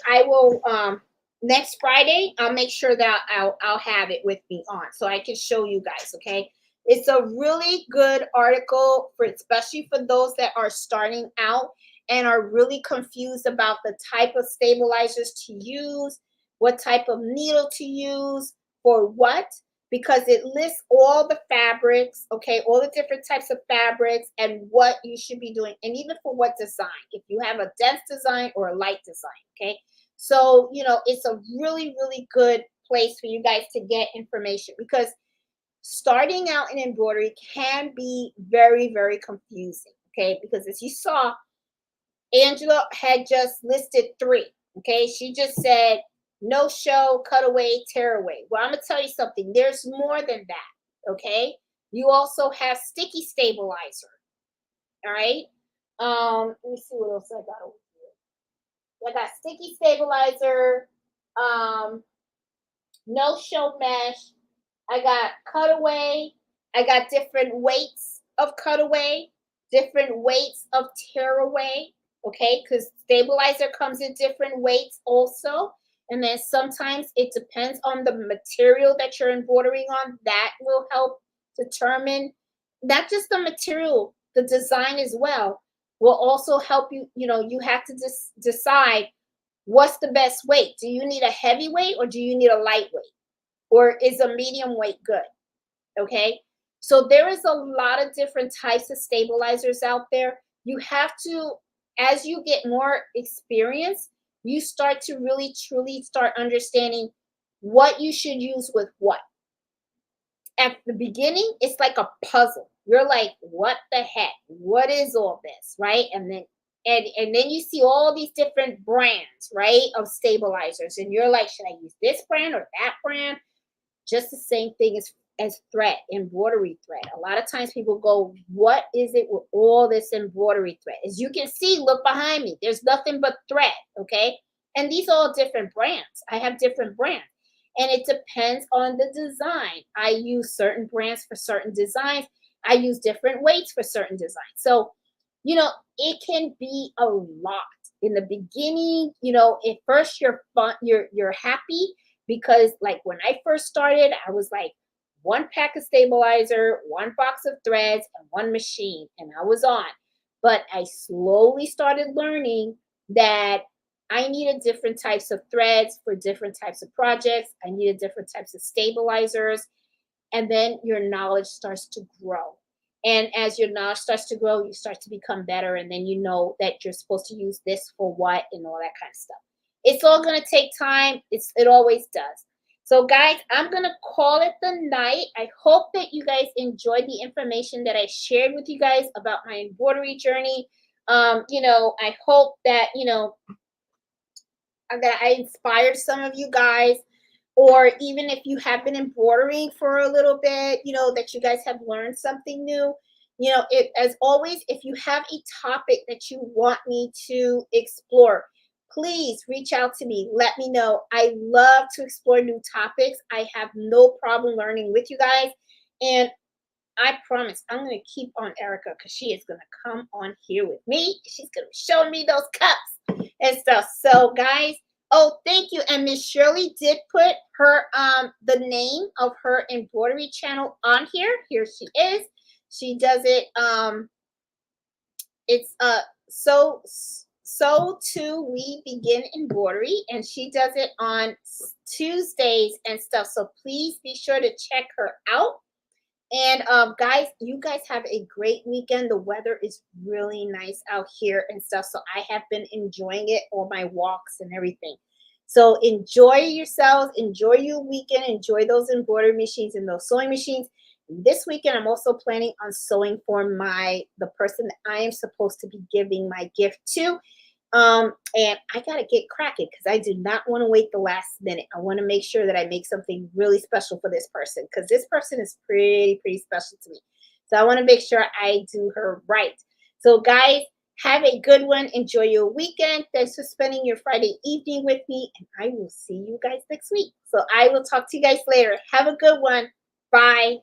S1: next Friday I'll make sure that I'll have it with me on so I can show you guys. Okay, it's a really good article for especially for those that are starting out and are really confused about the type of stabilizers to use, what type of needle to use for what, because it lists all the fabrics, okay, all the different types of fabrics and what you should be doing, and even for what design, if you have a dense design or a light design, okay? So, it's a really, really good place for you guys to get information because starting out in embroidery can be very, very confusing, okay? Because as you saw, Angela had just listed 3, okay? She just said, no show, cutaway, tearaway. Well, I'm going to tell you something. There's more than that, okay? You also have sticky stabilizer, all right? Let me see what else I got over here. I got sticky stabilizer, no show mesh. I got cutaway. I got different weights of cutaway, different weights of tearaway, okay? Because stabilizer comes in different weights also. And then sometimes it depends on the material that you're embroidering on. That will help determine not just the material, the design as well will also help you. You have to decide what's the best weight. Do you need a heavy weight or do you need a lightweight? Or is a medium weight good? Okay. So there is a lot of different types of stabilizers out there. You have to, as you get more experience, you start to really truly start understanding what you should use with what. At the beginning, it's like a puzzle. You're like, what the heck? What is all this? Right? And then you see all these different brands, right, of stabilizers. And you're like, should I use this brand or that brand? Just the same thing as thread, embroidery thread. A lot of times people go, what is it with all this embroidery thread? As you can see, look behind me. There's nothing but thread, okay? And these are all different brands. I have different brands. And it depends on the design. I use certain brands for certain designs. I use different weights for certain designs. So, it can be a lot. In the beginning, at first you're happy, because like when I first started, I was like 1 pack of stabilizer, 1 box of threads, and 1 machine, and I was on. But I slowly started learning that I needed different types of threads for different types of projects. I needed different types of stabilizers. And then your knowledge starts to grow. And as your knowledge starts to grow, you start to become better. And then you know that you're supposed to use this for what and all that kind of stuff. It's all going to take time. It always does. So guys, I'm going to call it the night. I hope that you guys enjoyed the information that I shared with you guys about my embroidery journey. I hope that, that I inspired some of you guys, or even if you have been embroidering for a little bit, that you guys have learned something new. As always, if you have a topic that you want me to explore, please reach out to me. Let me know. I love to explore new topics. I have no problem learning with you guys. And I promise I'm going to keep on Erica because she is going to come on here with me. She's going to show me those cups and stuff. So, guys, oh, thank you. And Miss Shirley did put her the name of her embroidery channel on here. Here she is. She does it it's so too we begin embroidery, and she does it on Tuesdays and stuff. So please be sure to check her out. And guys, you guys have a great weekend. The weather is really nice out here and stuff. So I have been enjoying it on my walks and everything. So enjoy yourselves, enjoy your weekend, enjoy those embroidery machines and those sewing machines. This weekend, I'm also planning on sewing for the person that I am supposed to be giving my gift to. And I gotta get cracking because I do not want to wait the last minute. I want to make sure that I make something really special for this person because this person is pretty special to me. So I want to make sure I do her right. So guys, have a good one. Enjoy your weekend. Thanks for spending your Friday evening with me, and I will see you guys next week. So I will talk to you guys later. Have a good one. Bye.